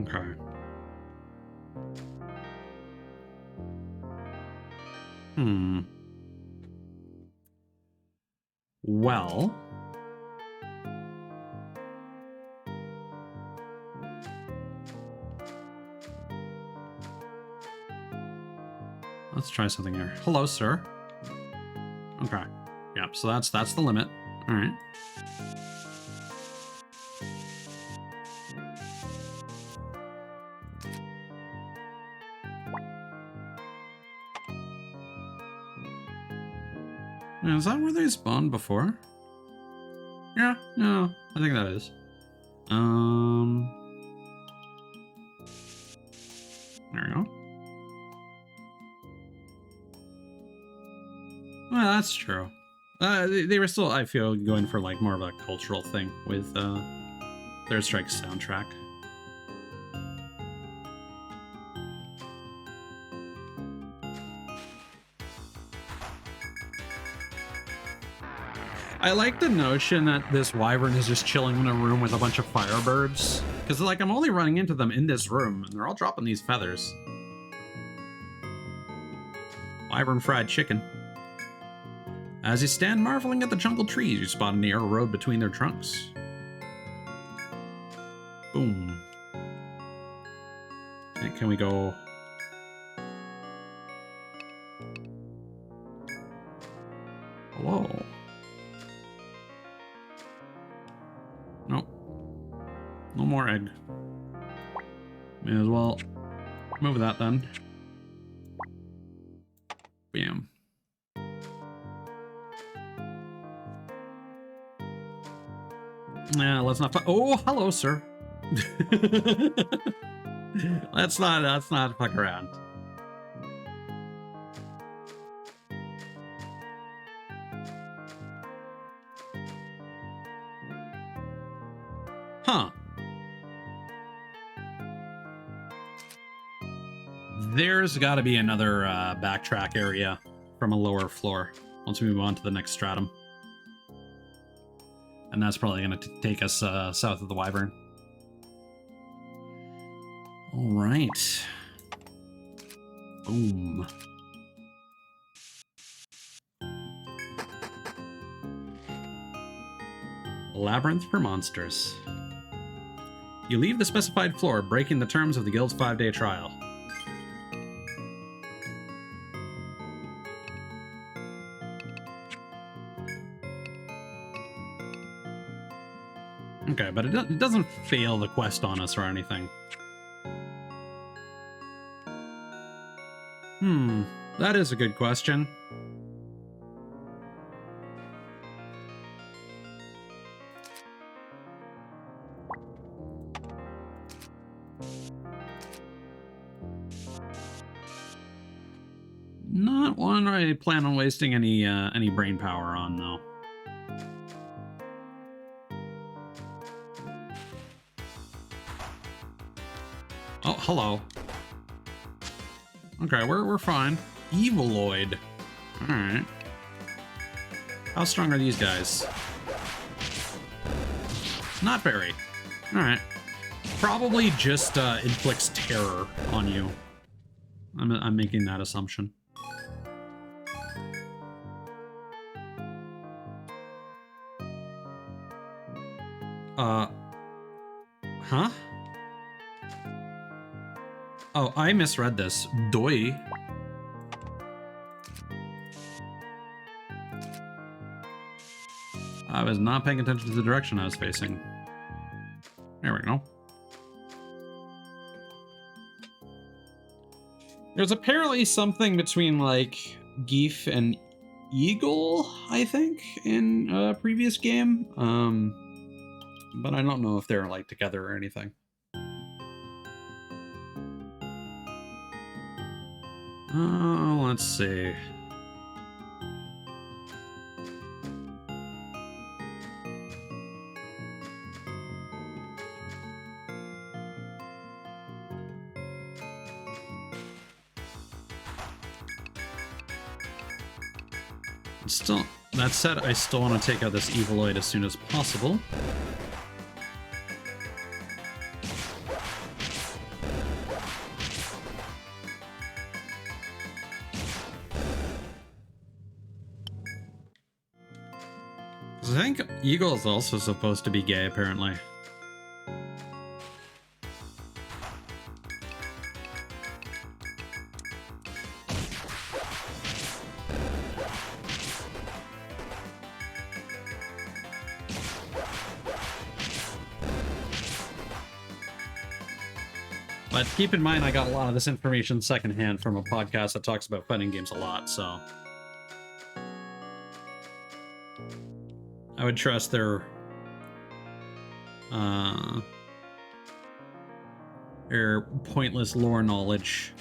Okay. Well. Let's try something here. Hello, sir. Okay. Yep, so that's the limit. All right. Is that where they spawned before? Yeah, no, I think that is. There we go. Well, that's true. They were still, I feel, going for like more of a cultural thing with Third Strike's soundtrack. I like the notion that this wyvern is just chilling in a room with a bunch of firebirds. Because, like, I'm only running into them in this room, and they're all dropping these feathers. Wyvern fried chicken. As you stand marveling at the jungle trees, you spot a narrow road between their trunks. Boom. And can we go... Hello? Nope. No more egg. May as well move that then. Bam. Yeah, let's not. Oh, hello, sir. Let's not fuck around. Huh. There's got to be another backtrack area from a lower floor once we move on to the next stratum. And that's probably going to take us south of the Wyvern. All right. Boom. Labyrinth for monsters. You leave the specified floor, breaking the terms of the guild's 5-day trial. Okay, but it doesn't fail the quest on us or anything. That is a good question. Not one I plan on wasting any brain power on, though. Oh, hello. Okay, we're fine. Eviloid. Alright. How strong are these guys? Not very. Alright. Probably just inflicts terror on you. I'm making that assumption. Huh? Oh, I misread this. Doi. I was not paying attention to the direction I was facing. There we go. There's apparently something between, like, Geef and Eagle, I think, in a previous game. But I don't know if they're, like, together or anything. Oh, let's see. Still, that said, I still want to take out this Eviloid as soon as possible. I think Eagle is also supposed to be gay, apparently. But keep in mind, I got a lot of this information secondhand from a podcast that talks about fighting games a lot, so... I would trust their pointless lore knowledge.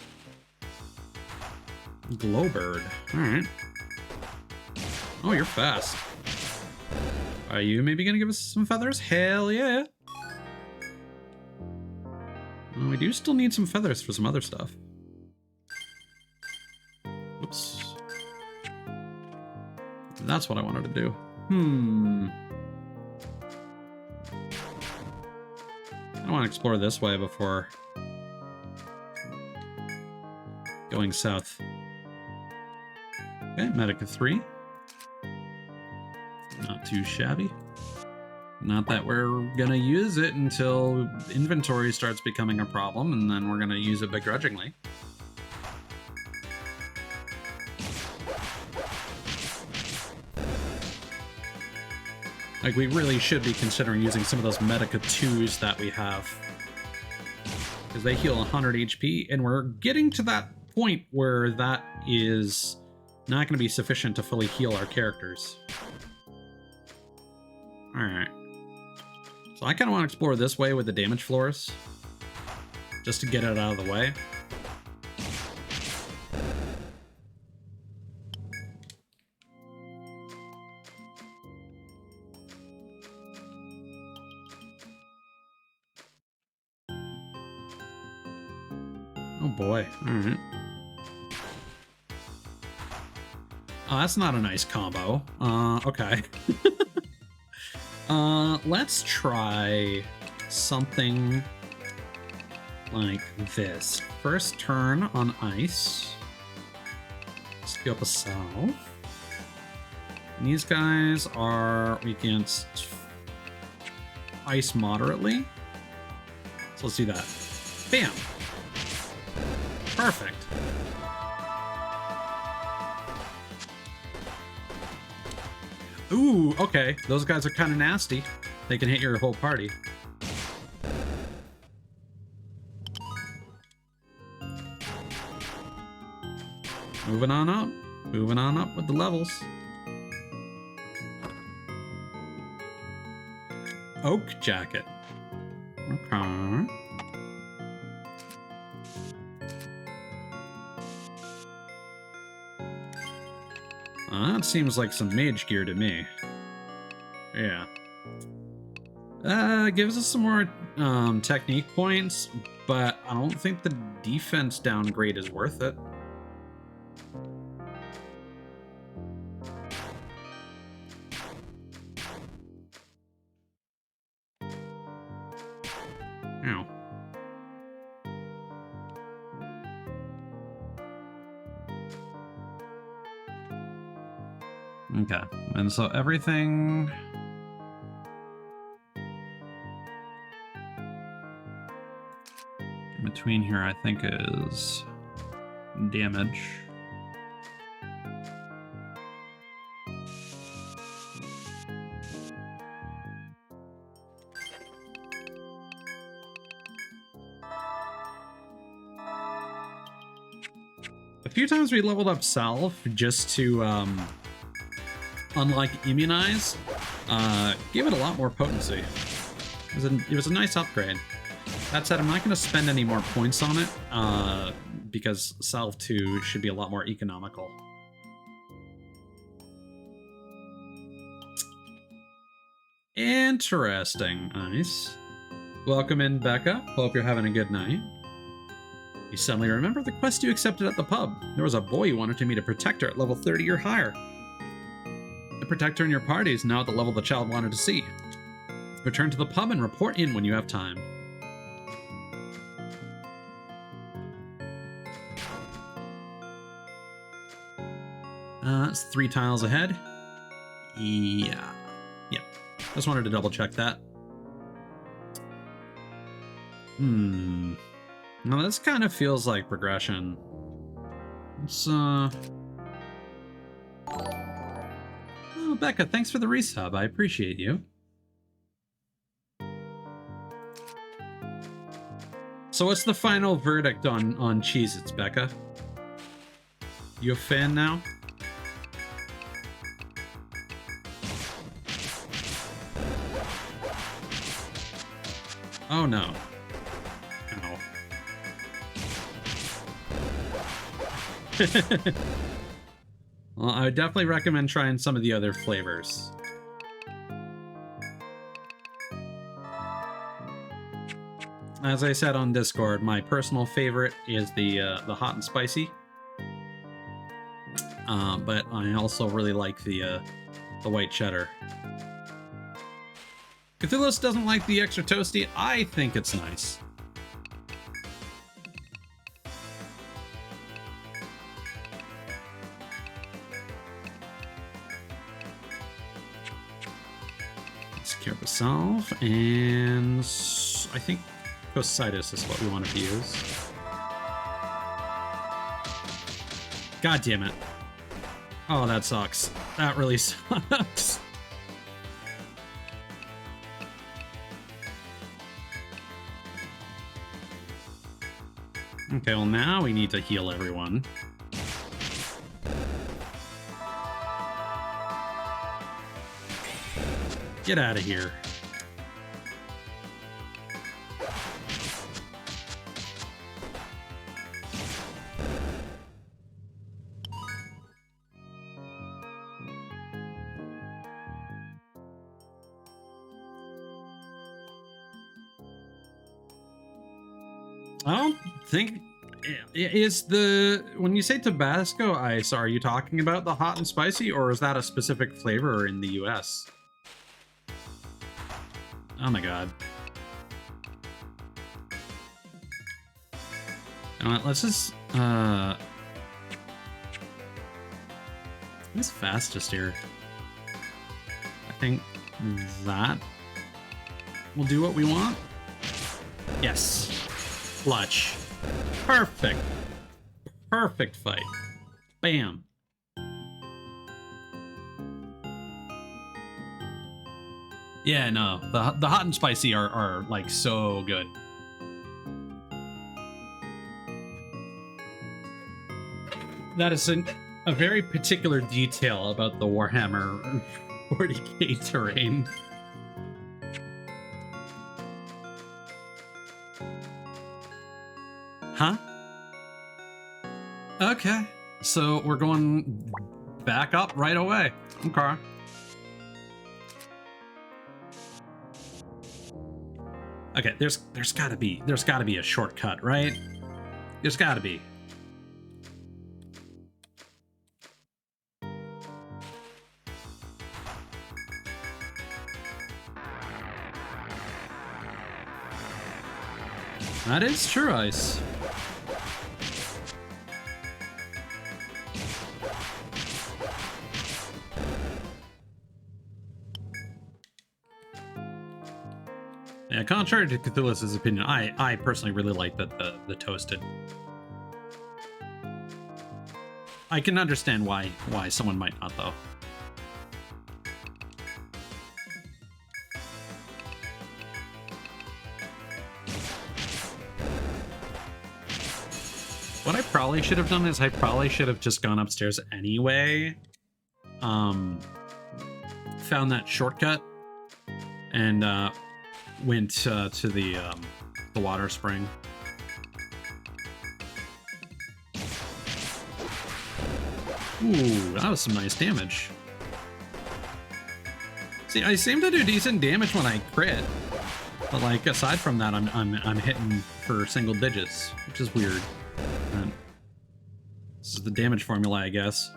Glowbird. Alright. Oh, you're fast. Are you maybe gonna give us some feathers? Hell yeah. Oh, we do still need some feathers for some other stuff. Oops. That's what I wanted to do. I want to explore this way before going south. Okay, Medica 3. Not too shabby. Not that we're gonna use it until inventory starts becoming a problem, and then we're gonna use it begrudgingly. Like, we really should be considering using some of those Medica 2s that we have. Because they heal 100 HP, and we're getting to that point where that is not going to be sufficient to fully heal our characters. Alright. So I kind of want to explore this way with the damage floors. Just to get it out of the way. Oh boy, alright. Oh, that's not a nice combo. Okay. Let's try something like this. First turn on ice. Let's go up a south. And these guys are against ice moderately. So let's do that. Bam! Perfect. Ooh, okay. Those guys are kind of nasty. They can hit your whole party. Moving on up. Moving on up with the levels. Oak jacket. Okay. That seems like some mage gear to me. Yeah. Gives us some more technique points, but I don't think the defense downgrade is worth it. Ow. Okay, and so everything... in between here, I think, is damage. A few times we leveled up Salve just to, unlike Immunize, gave it a lot more potency. It was a nice upgrade. That said, I'm not going to spend any more points on it, because Salve 2 should be a lot more economical. Interesting. Nice. Welcome in, Becca. Hope you're having a good night. You suddenly remember the quest you accepted at the pub. There was a boy you wanted to meet a protector at level 30 or higher. The protector in your party is now at the level the child wanted to see. Return to the pub and report in when you have time. That's 3 tiles ahead. Yeah. Yep. Just wanted to double check that. Now this kind of feels like progression. Let's, Oh, Becca, thanks for the resub. I appreciate you. So what's the final verdict on Cheez-Its, Becca? You a fan now? Oh no. Ow. Well, I would definitely recommend trying some of the other flavors. As I said on Discord, my personal favorite is the hot and spicy. But I also really like the white cheddar. Cthulhu's doesn't like the extra toasty. I think it's nice. Let's careful solve, and I think Cositis is what we wanted to use. God damn it. Oh, that sucks. That really sucks. Okay, well now we need to heal everyone. Get out of here. I don't think is when you say Tabasco ice, are you talking about the hot and spicy, or is that a specific flavor in the US? Oh my god. Let's just what's fastest here? I think that will do what we want. Yes. Clutch. Perfect. Perfect fight. Bam. Yeah, no. The hot and spicy are like so good. That is a very particular detail about the Warhammer 40k terrain. Huh? Okay. So we're going back up right away. Okay. Okay, there's gotta be a shortcut, right? There's gotta be. That is true, Ice. Yeah, contrary to Cthulhu's opinion, I personally really like the toasted. I can understand why someone might not, though. What I probably should have done is I probably should have just gone upstairs anyway. Found that shortcut and went to the water spring. Ooh, that was some nice damage. See, I seem to do decent damage when I crit, but like aside from that, I'm hitting for single digits, which is weird. This is the damage formula, I guess.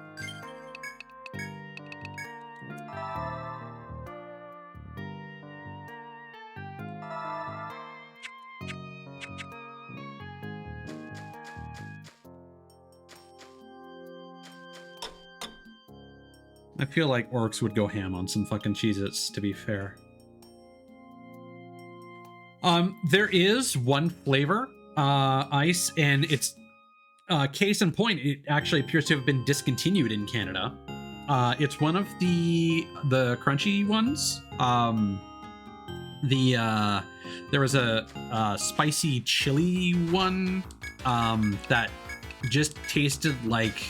I feel like orcs would go ham on some fucking Cheez-Its, to be fair. There is one flavor, ice, and it's case in point, it actually appears to have been discontinued in Canada. It's one of the crunchy ones. There was a spicy chili one that just tasted like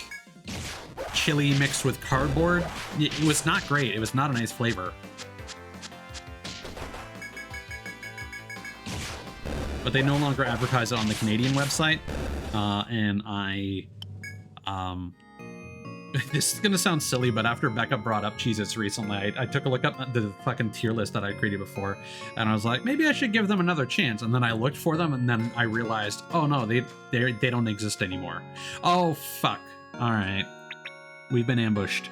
chili mixed with cardboard. It was not great. It was not a nice flavor. But they no longer advertise it on the Canadian website, and I This is gonna sound silly, but after Becca brought up Cheez-Its recently, I took a look up the fucking tier list that I created before, and I was like, maybe I should give them another chance. And then I looked for them, and then I realized, oh no, they don't exist anymore. Oh fuck! All right, we've been ambushed.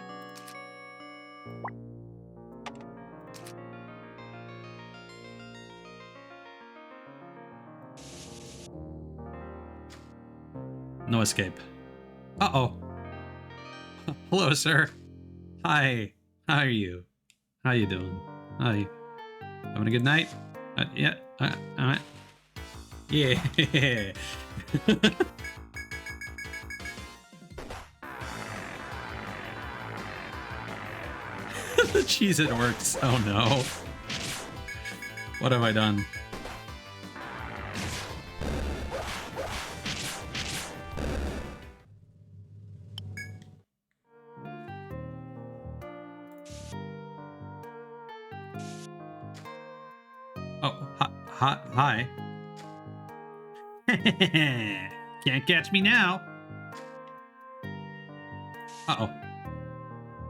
No escape. Uh-oh. Hello, sir. Hi. How are you? How you doing? Hi. Having a good night? Yeah. Yeah. The Cheez-It works. Oh no. What have I done? Oh, hi. Can't catch me now. Uh-oh.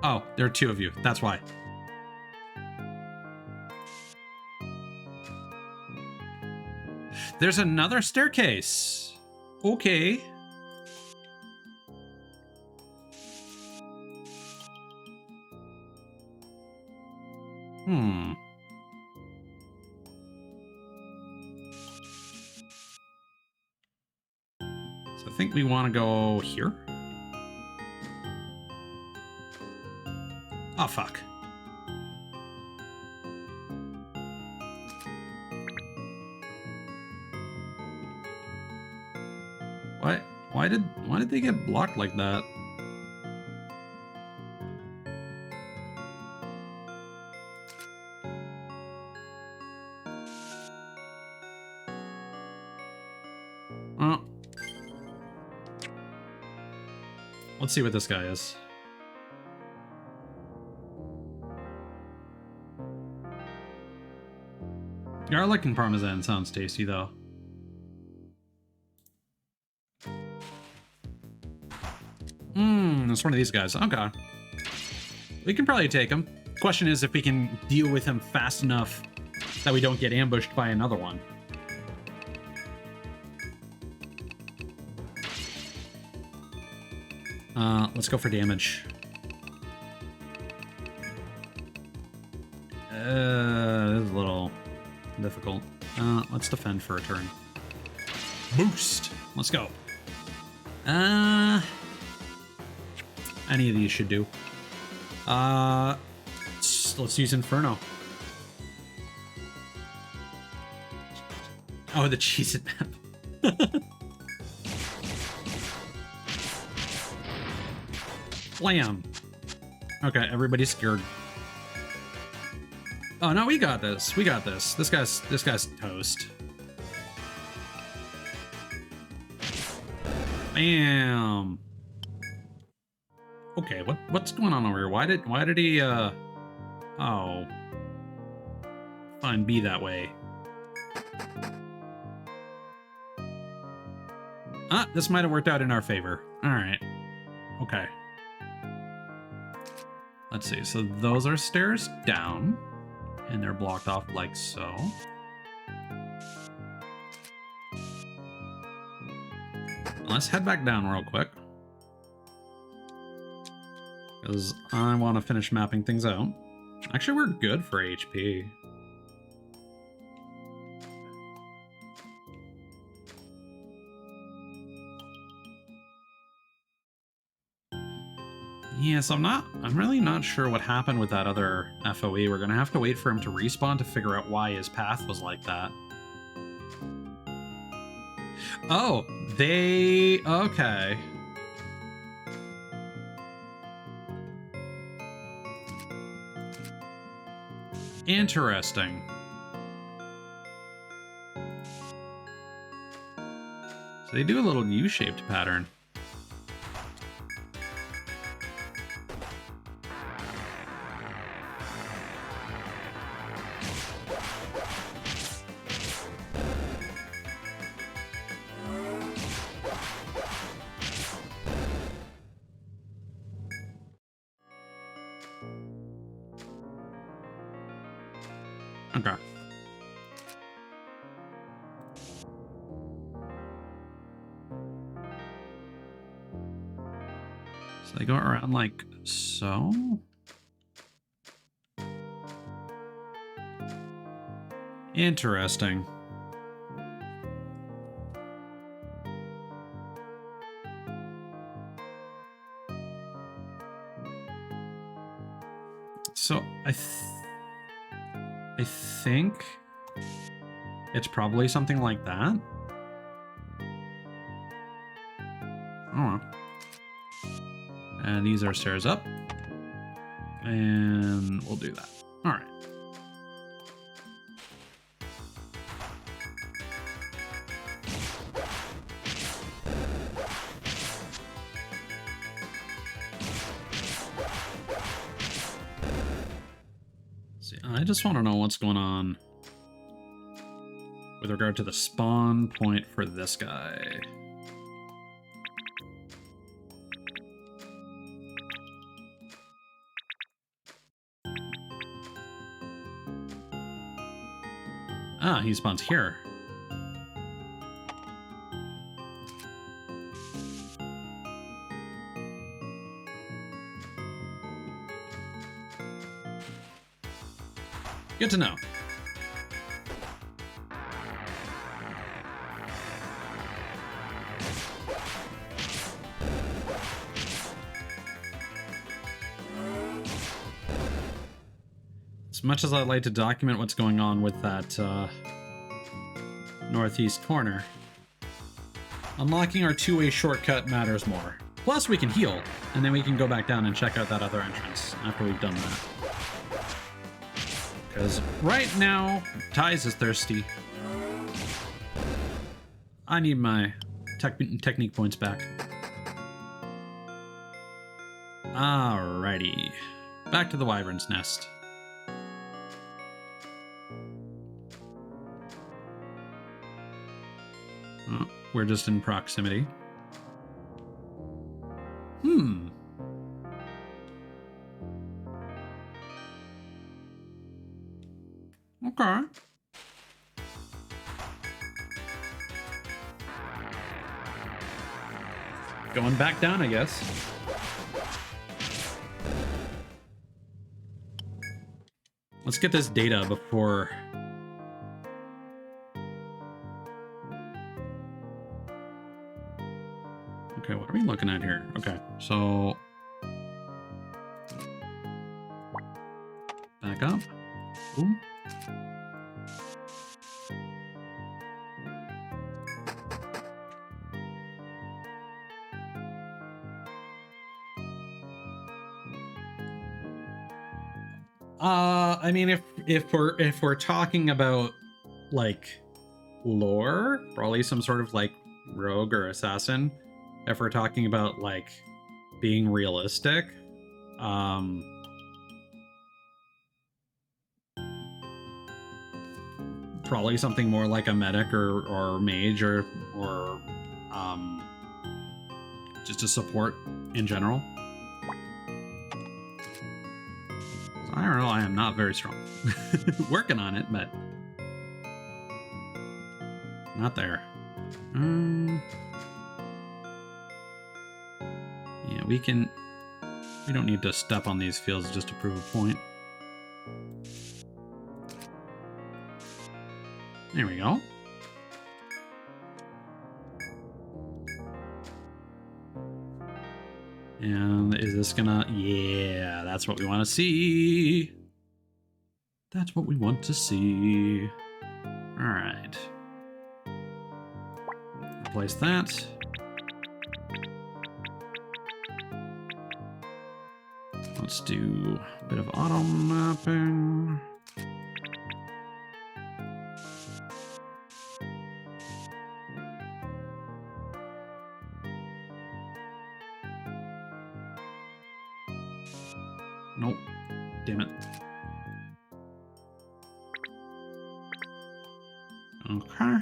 Oh, there are two of you. That's why. There's another staircase. Okay. So I think we want to go here. Oh, fuck. Why did they get blocked like that? Well, let's see what this guy is. Garlic and parmesan sounds tasty, though. It's one of these guys. Okay. We can probably take him. Question is if we can deal with him fast enough that we don't get ambushed by another one. Let's go for damage. This is a little difficult. Let's defend for a turn. Boost. Let's go. Any of these should do. Let's use Inferno. Oh, the Cheez-It map. Blam. Okay, everybody's scared. Oh no, we got this. We got this. This guy's toast. Bam. Okay, what's going on over here? Why did he oh. Fine, be that way. This might have worked out in our favor. Alright. Okay. Let's see, so those are stairs down, and they're blocked off like so. Let's head back down real quick, because I want to finish mapping things out. Actually, we're good for HP. Yeah, so I'm really not sure what happened with that other FOE. We're gonna have to wait for him to respawn to figure out why his path was like that. Oh, okay. Interesting. So they do a little U-shaped pattern. Okay. So they go around like so. Interesting. So I think it's probably something like that. I don't know. And these are stairs up. And we'll do that. All right. See, I just want to know what's going on with regard to the spawn point for this guy. Ah, he spawns here. Good to know. As much as I'd like to document what's going on with that northeast corner, unlocking our two-way shortcut matters more. Plus, we can heal, and then we can go back down and check out that other entrance after we've done that. Because right now, Ties is thirsty. I need my technique points back. Alrighty. Back to the Wyvern's Nest. Oh, we're just in proximity. Okay. Going back down, I guess. Let's get this data before... Okay, what are we looking at here? Okay, so... Back up. Boom. I mean, if we're talking about like lore, probably some sort of like rogue or assassin. If we're talking about like being realistic, probably something more like a medic or mage or just a support in general. I don't know, I am not very strong. Working on it, but not there. Yeah, we don't need to step on these fields just to prove a point. There we go. And is this gonna... Yeah, that's what we want to see. That's what we want to see. All right. Replace that. Let's do a bit of auto mapping. Nope. Damn it. Okay.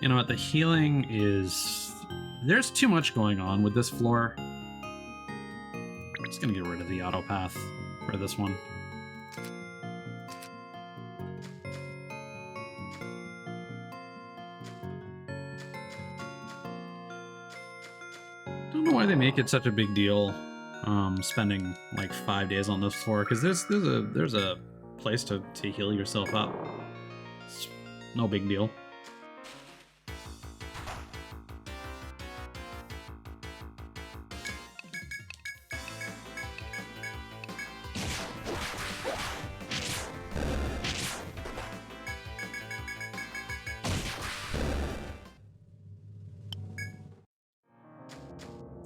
You know what? The healing is... There's too much going on with this floor. I'm just gonna get rid of the auto path for this one. I don't know why they make it such a big deal, spending like 5 days on this floor, because there's a place to heal yourself up. It's no big deal.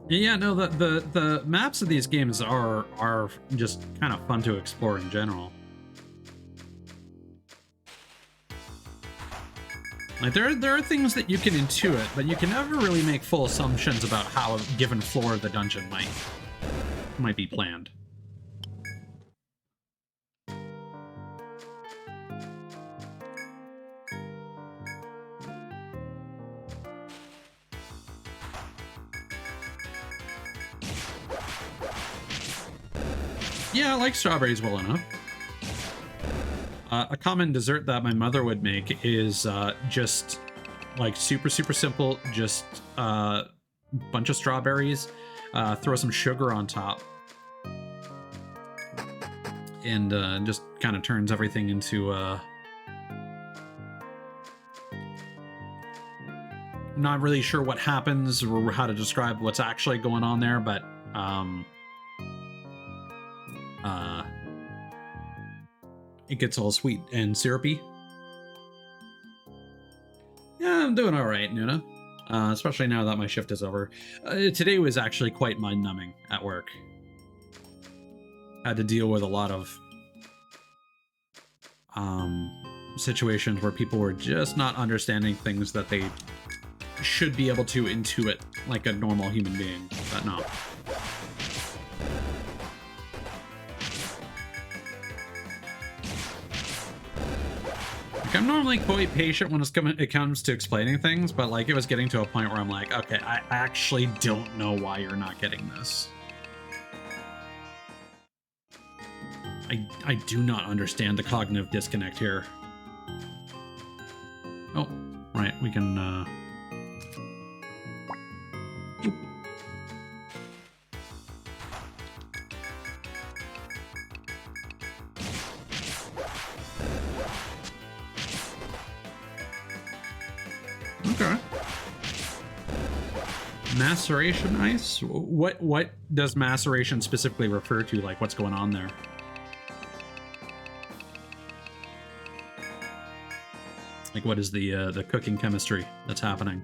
Yeah, no, the maps of these games are just kind of fun to explore in general. Like there are things that you can intuit, but you can never really make full assumptions about how a given floor of the dungeon might be planned. Yeah, I like strawberries well enough. A common dessert that my mother would make is just like super simple, just bunch of strawberries, throw some sugar on top, and just kind of turns everything into not really sure what happens or how to describe what's actually going on there, but it gets all sweet and syrupy. Yeah, I'm doing all right, Nuna. Especially now that my shift is over. Today was actually quite mind-numbing at work. Had to deal with a lot of situations where people were just not understanding things that they should be able to intuit like a normal human being, but no. I'm normally quite patient when it comes to explaining things, but like it was getting to a point where I'm like, okay, I actually don't know why you're not getting this. I do not understand the cognitive disconnect here. Oh, right, we can Okay. Maceration ice? What does maceration specifically refer to? Like, what's going on there? Like, what is the cooking chemistry that's happening?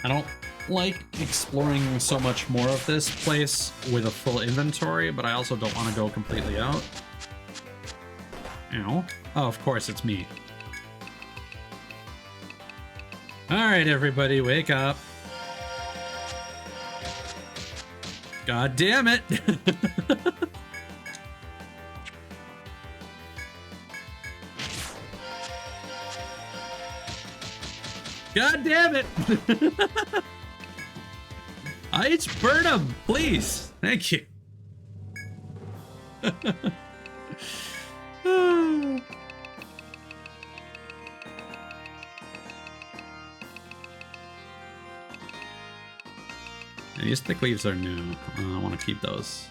I don't like exploring so much more of this place with a full inventory, but I also don't want to go completely out. Ow. Oh, of course, it's me. Alright, everybody, wake up. God damn it! God damn it! It's Burnham, please. Thank you. These thick leaves are new. I want to keep those.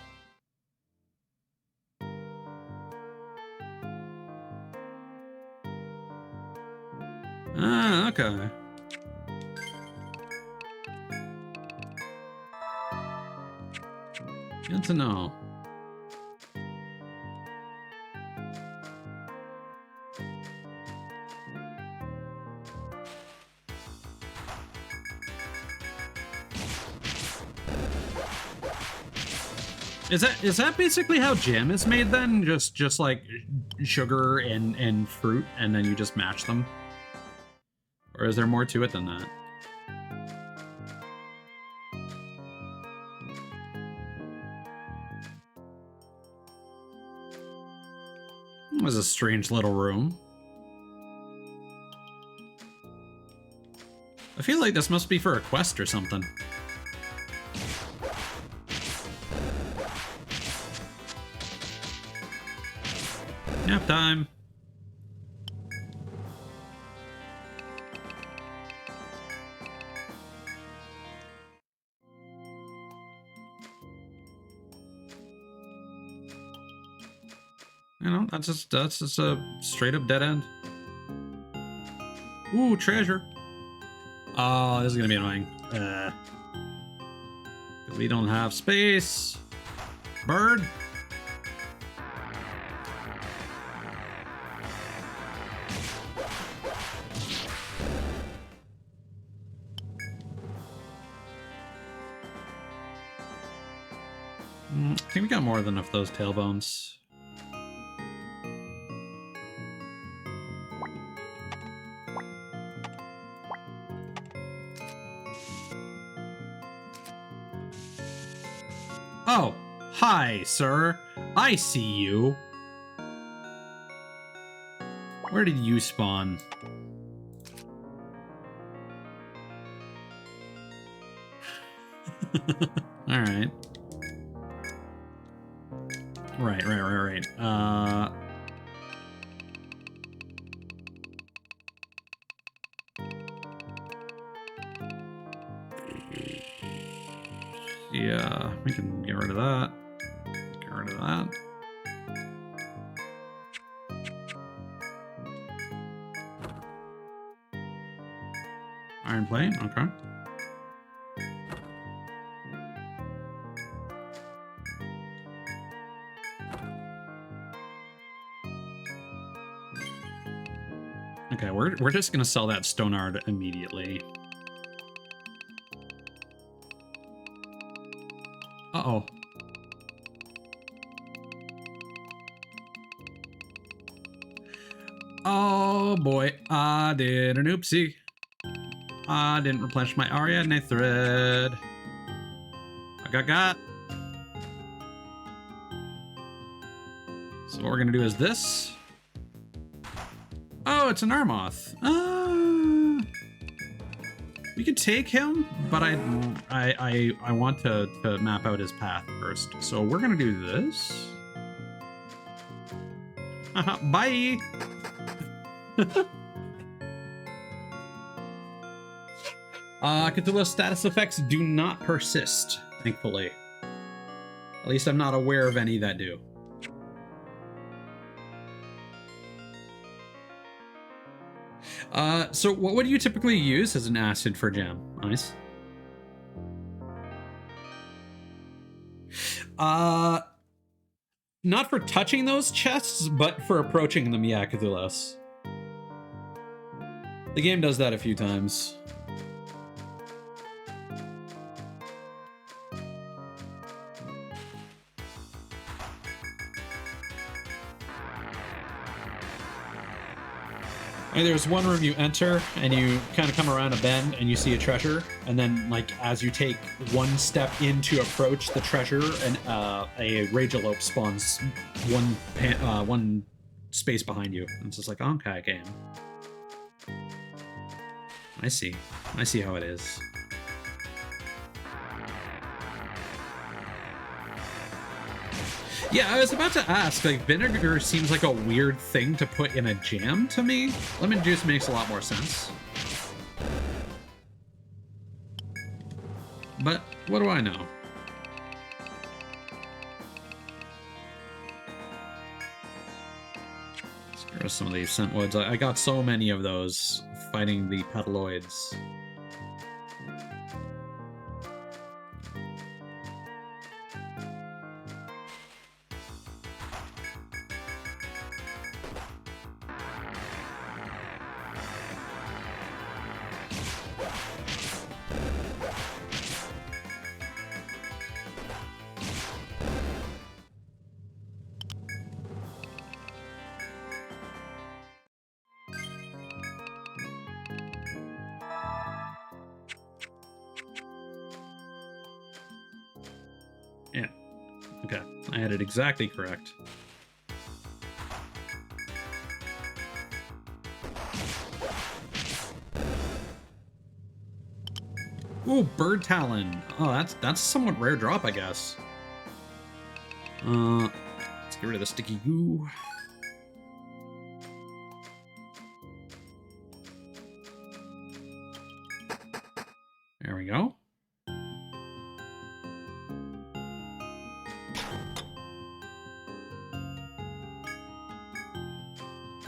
Ah, okay. Good to know. Is that basically how jam is made then? Just like sugar and fruit, and then you just mash them? Or is there more to it than that? It was a strange little room. I feel like this must be for a quest or something. Nap time. You know, that's just a straight up dead end. Ooh, treasure. Oh, this is gonna be annoying. We don't have space. Bird. I think we got more than enough of those tailbones. Oh, hi, sir. I see you. Where did you spawn? All right. Right. Yeah, we can get rid of that. Get rid of that. Iron plate, okay. Okay, we're just gonna sell that stone art immediately. Uh-oh. Oh boy, I did an oopsie. I didn't replenish my Ariadne thread. I got. So what we're gonna do is this. Oh, it's an Armoth. We could take him, but I want to map out his path first. So we're gonna do this. Bye. Cthulhu's status effects do not persist, thankfully. At least I'm not aware of any that do. So what would you typically use as an acid for jam? Nice. Not for touching those chests, but for approaching them, yeah, Cthulhu's. The game does that a few times. And there's one room you enter and you kind of come around a bend and you see a treasure, and then like as you take one step in to approach the treasure, and a Ragealope spawns one space behind you. And it's just like, okay, game. I see how it is. Yeah, I was about to ask, like, vinegar seems like a weird thing to put in a jam to me. Lemon juice makes a lot more sense. But what do I know? Let's get rid of some of these scentwoods. I got so many of those fighting the petaloids. Yeah. Okay. I had it exactly correct. Ooh, bird talon. Oh, that's a somewhat rare drop, I guess. Let's get rid of the sticky goo. There we go.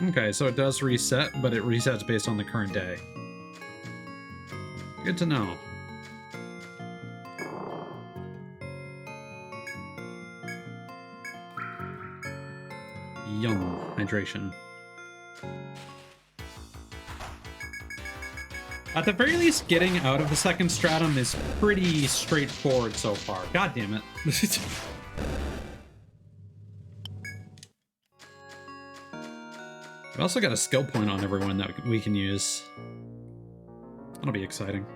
Okay, so it does reset, but it resets based on the current day. Good to know. Yum. Hydration. At the very least, getting out of the second stratum is pretty straightforward so far. God damn it. We also got a skill point on everyone that we can use. That'll be exciting.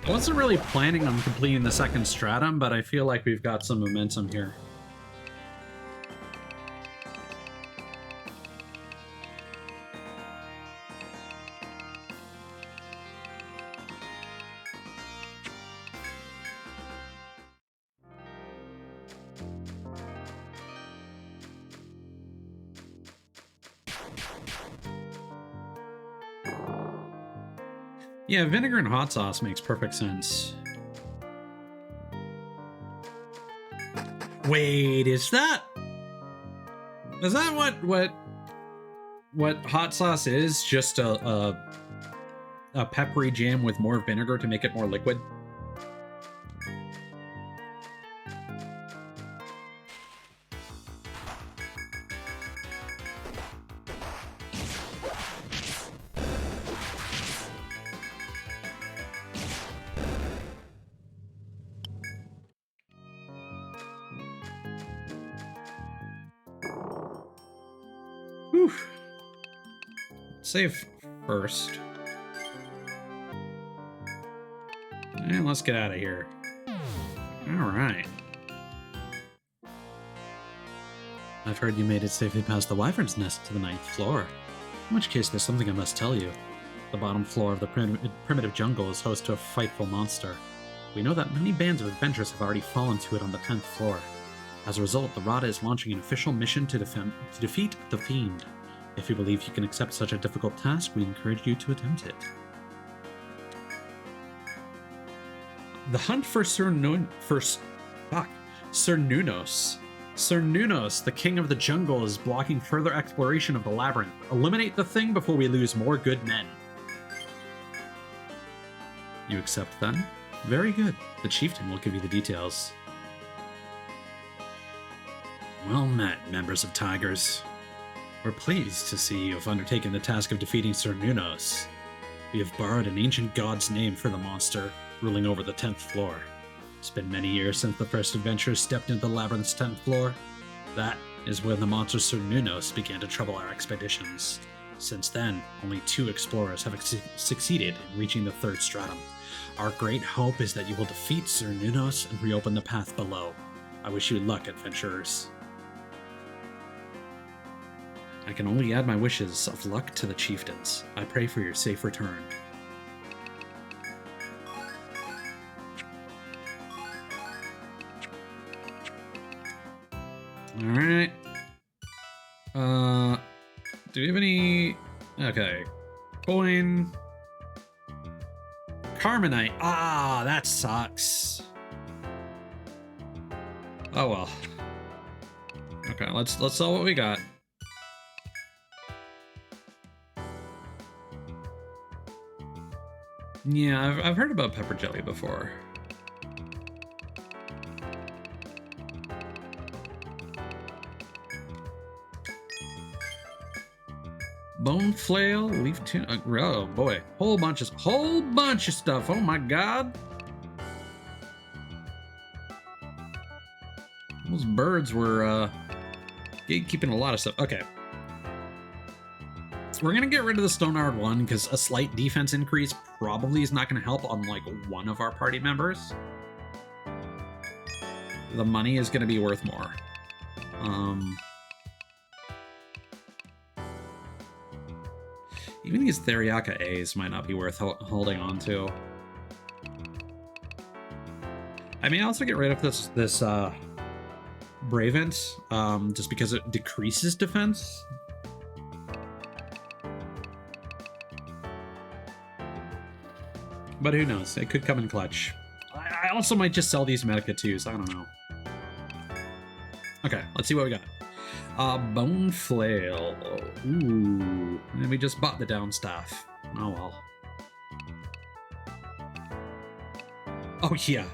I wasn't really planning on completing the second stratum, but I feel like we've got some momentum here. Yeah, vinegar and hot sauce makes perfect sense. Wait, is that what hot sauce is? Just a peppery jam with more vinegar to make it more liquid? Whew. Save first. And let's get out of here. Alright. I've heard you made it safely past the wyvern's nest to the 9th floor. In which case, there's something I must tell you. The bottom floor of the primitive jungle is host to a frightful monster. We know that many bands of adventurers have already fallen to it on the 10th floor. As a result, the Rada is launching an official mission to defeat the Fiend. If you believe you can accept such a difficult task, we encourage you to attempt it. The hunt for Sir Nunos. Sir Nunos, the king of the jungle, is blocking further exploration of the labyrinth. Eliminate the thing before we lose more good men. You accept then? Very good. The chieftain will give you the details. Well met, members of Tigers. We're pleased to see you have undertaken the task of defeating Sir Nunos. We have borrowed an ancient god's name for the monster, ruling over the 10th floor. It's been many years since the first adventurers stepped into the labyrinth's 10th floor. That is when the monster Sir Nunos began to trouble our expeditions. Since then, only 2 explorers have succeeded in reaching the 3rd stratum. Our great hope is that you will defeat Sir Nunos and reopen the path below. I wish you luck, adventurers. I can only add my wishes of luck to the chieftains. I pray for your safe return. Alright. Do we have any... Okay. Coin. Carmenite. Ah, that sucks. Oh well. Okay, let's sell what we got. Yeah, I've heard about pepper jelly before. Bone flail, leaf tuna. Oh boy, whole bunch of stuff. Oh my god. Those birds were keeping a lot of stuff. Okay. We're going to get rid of the Stone-Hard one because a slight defense increase probably is not going to help on like one of our party members. The money is going to be worth more. Even these Theriaca A's might not be worth holding on to. I may also get rid of this Bravent, just because it decreases defense. But who knows? It could come in clutch. I also might just sell these Medica 2s. I don't know. Okay, let's see what we got. Bone Flail. Ooh. And we just bought the down staff. Oh well. Oh yeah.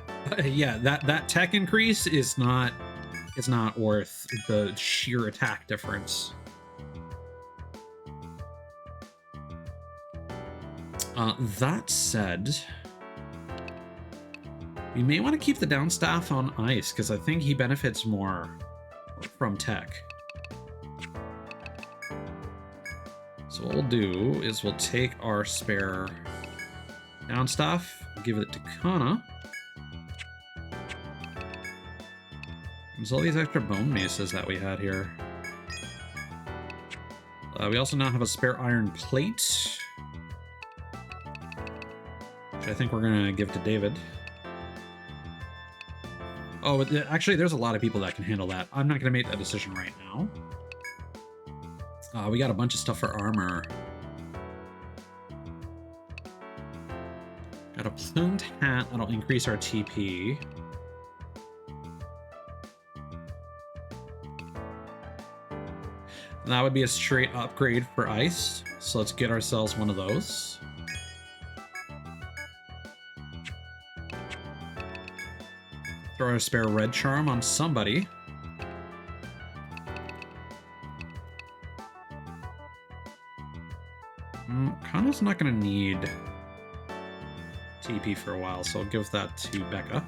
Yeah, that tech increase is not worth the sheer attack difference. That said, we may want to keep the down staff on ice because I think he benefits more from tech. So what we'll do is we'll take our spare down staff, give it to Kana. There's all these extra bone maces that we had here. We also now have a spare iron plate, which I think we're gonna give to David. Oh, actually, there's a lot of people that can handle that. I'm not gonna make that decision right now. We got a bunch of stuff for armor. Got a plumed hat that'll increase our TP. That would be a straight upgrade for ice. So let's get ourselves one of those. Throw a spare red charm on somebody. Kana's not going to need TP for a while, so I'll give that to Becca.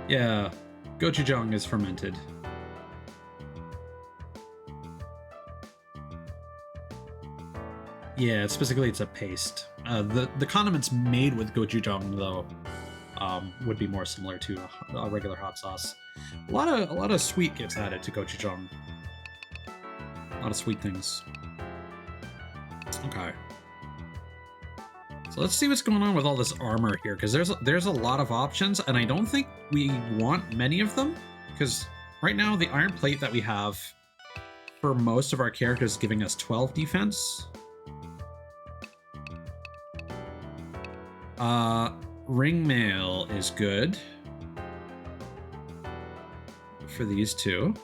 Yeah, gochujang is fermented. Yeah, specifically it's a paste. The condiments made with gochujang, though, would be more similar to a regular hot sauce. A lot of sweet gets added to gochujang. A lot of sweet things. Okay. So let's see what's going on with all this armor here, because there's a lot of options, and I don't think we want many of them, because right now the iron plate that we have for most of our characters is giving us 12 defense. Ring mail is good for these two,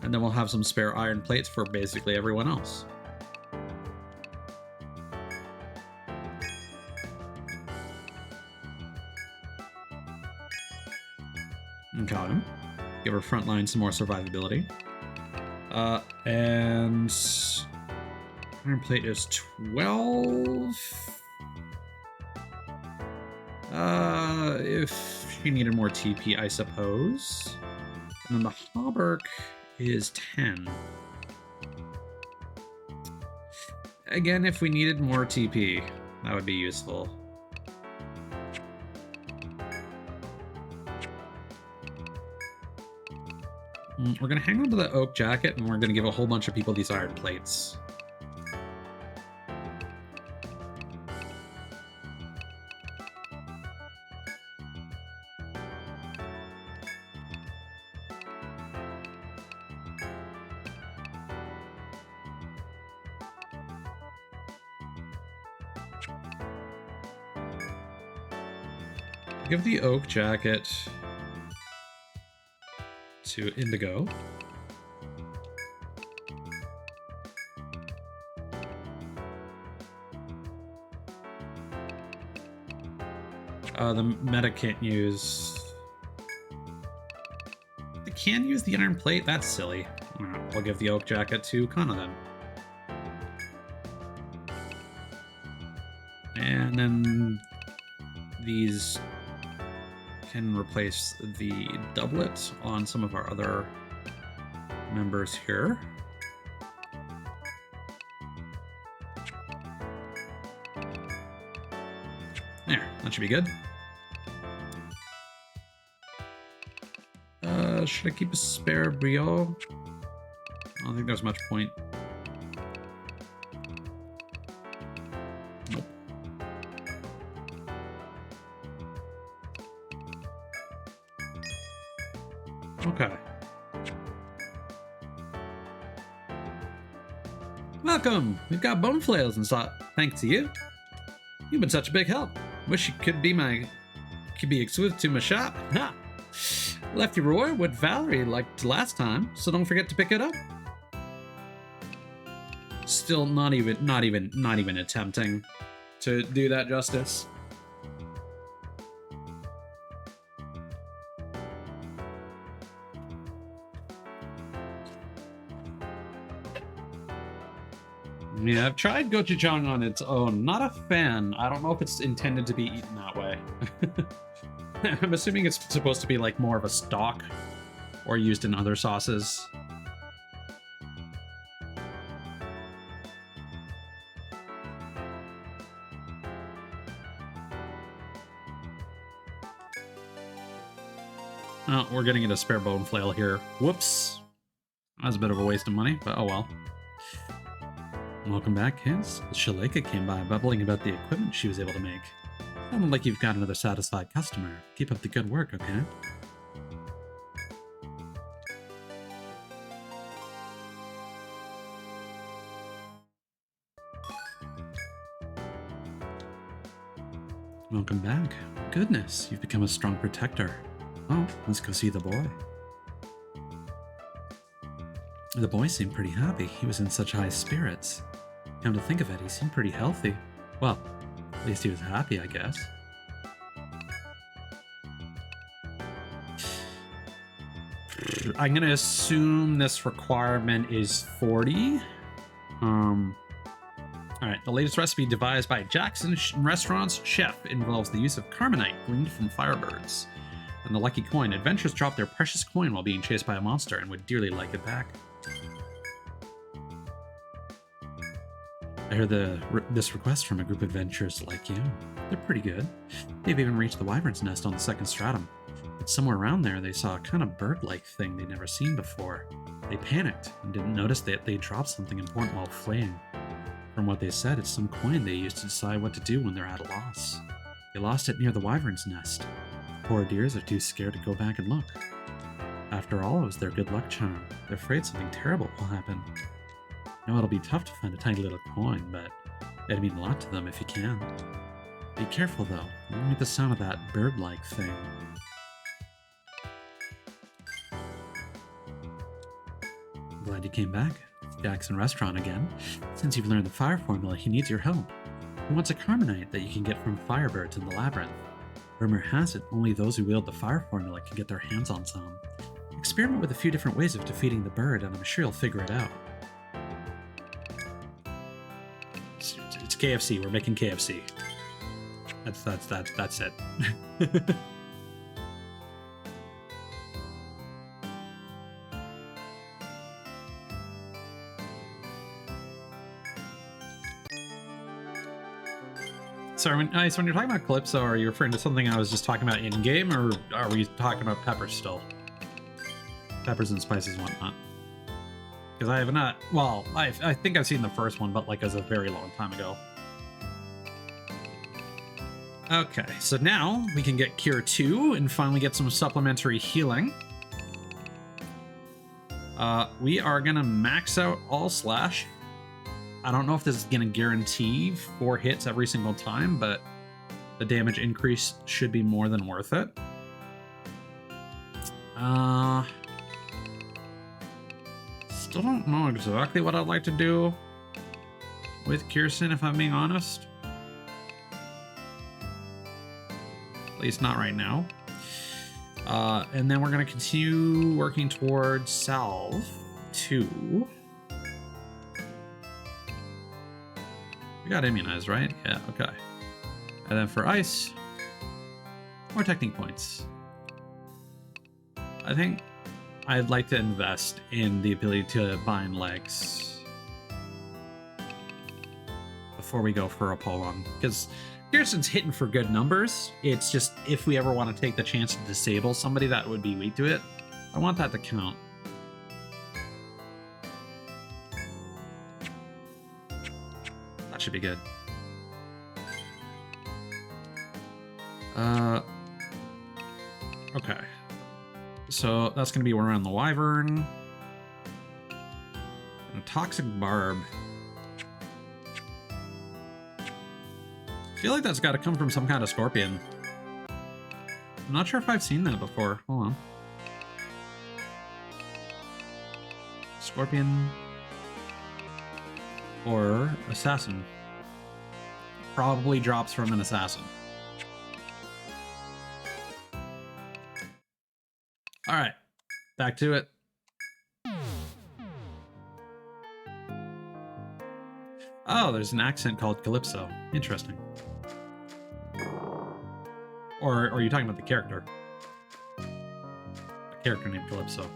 and then we'll have some spare iron plates for basically everyone else. Okay. Give our front line some more survivability. And iron plate is 12. If she needed more TP, I suppose. And then the hauberk is 10. Again, if we needed more TP, that would be useful. We're going to hang on to the oak jacket, and we're going to give a whole bunch of people these iron plates. Give the oak jacket to Indigo. The meta can't use... They can use the iron plate? That's silly. Alright, we'll give the oak jacket to Kana then. And then these can replace the doublet on some of our other members here. There, that should be good. Should I keep a spare brio? I don't think there's much point. Nope. Okay. Welcome! We've got bone flails and such. Thanks to you. You've been such a big help. Wish you could be exclusive to my shop. Ha! Left your reward with Valerie like last time, so don't forget to pick it up. Still not even attempting to do that justice. Yeah, I've tried gochujang on its own. Not a fan. I don't know if it's intended to be eaten that way. I'm assuming it's supposed to be like more of a stock or used in other sauces. Oh, we're getting a spare bone flail here. Whoops. That was a bit of a waste of money, but oh well. Welcome back, kids. Shaleka came by, bubbling about the equipment she was able to make. Sounded like you've got another satisfied customer. Keep up the good work, okay? Welcome back. Goodness, you've become a strong protector. Oh, let's go see the boy. The boy seemed pretty happy. He was in such high spirits. Come to think of it, he seemed pretty healthy. Well, at least he was happy, I guess. I'm gonna assume this requirement is 40. Alright, the latest recipe devised by Jackson Restaurant's chef involves the use of carbonite gleaned from firebirds. And the lucky coin. Adventurers drop their precious coin while being chased by a monster and would dearly like it back. I heard this request from a group of adventurers like you. They're pretty good. They've even reached the wyvern's nest on the second stratum. But somewhere around there, they saw a kind of bird-like thing they'd never seen before. They panicked and didn't notice that they dropped something important while fleeing. From what they said, it's some coin they used to decide what to do when they're at a loss. They lost it near the wyvern's nest. Poor dears are too scared to go back and look. After all, it was their good luck charm. They're afraid something terrible will happen. Now it'll be tough to find a tiny little coin, but it'd mean a lot to them if you can. Be careful though, you won't make the sound of that bird-like thing. Glad you came back. It's Jackson Restaurant again. Since you've learned the fire formula, he needs your help. He wants a carbonite that you can get from firebirds in the labyrinth. Rumor has it, only those who wield the fire formula can get their hands on some. Experiment with a few different ways of defeating the bird, and I'm sure you'll figure it out. It's KFC. We're making KFC. That's it. Sorry, when you're talking about Calypso, are you referring to something I was just talking about in-game, or are we talking about peppers still? Peppers and spices and whatnot. Because I have not... Well, I think I've seen the first one, but like as a very long time ago. Okay, so now we can get Cure 2 and finally get some supplementary healing. We are going to max out all slash. I don't know if this is going to guarantee 4 hits every single time, but the damage increase should be more than worth it. Still don't know exactly what I'd like to do with Kirsten, if I'm being honest. At least not right now. And then we're going to continue working towards Salve 2. We got immunized, right? Yeah, okay. And then for ice, more technique points. I think I'd like to invest in the ability to bind legs before we go for a pole run, because Pearson's hitting for good numbers. It's just if we ever want to take the chance to disable somebody that would be weak to it, I want that to count. That should be good. Okay. So that's going to be around the Wyvern. And a Toxic Barb. I feel like that's got to come from some kind of scorpion. I'm not sure if I've seen that before. Hold on. Scorpion. Or assassin. Probably drops from an assassin. All right, back to it. Oh, there's an accent called Calypso. Interesting. Or are you talking about the character? A character named Calypso.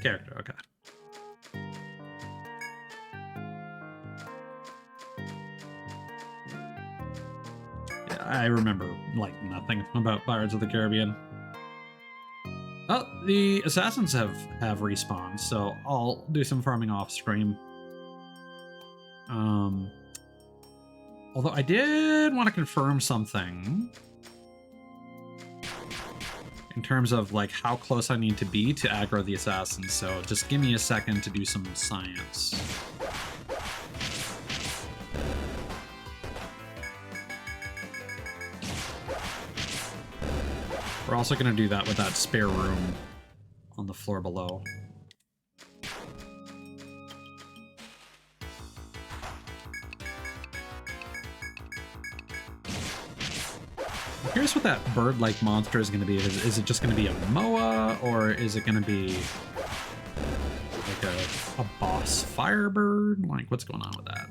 Character, okay. I remember, like, nothing about Pirates of the Caribbean. Oh, the assassins have respawned, so I'll do some farming off stream. Although I did want to confirm something in terms of, like, how close I need to be to aggro the assassins, so just give me a second to do some science. We're also going to do that with that spare room on the floor below. I'm curious what that bird-like monster is going to be. Is it just going to be a Moa, or is it going to be like a boss firebird? Like, what's going on with that?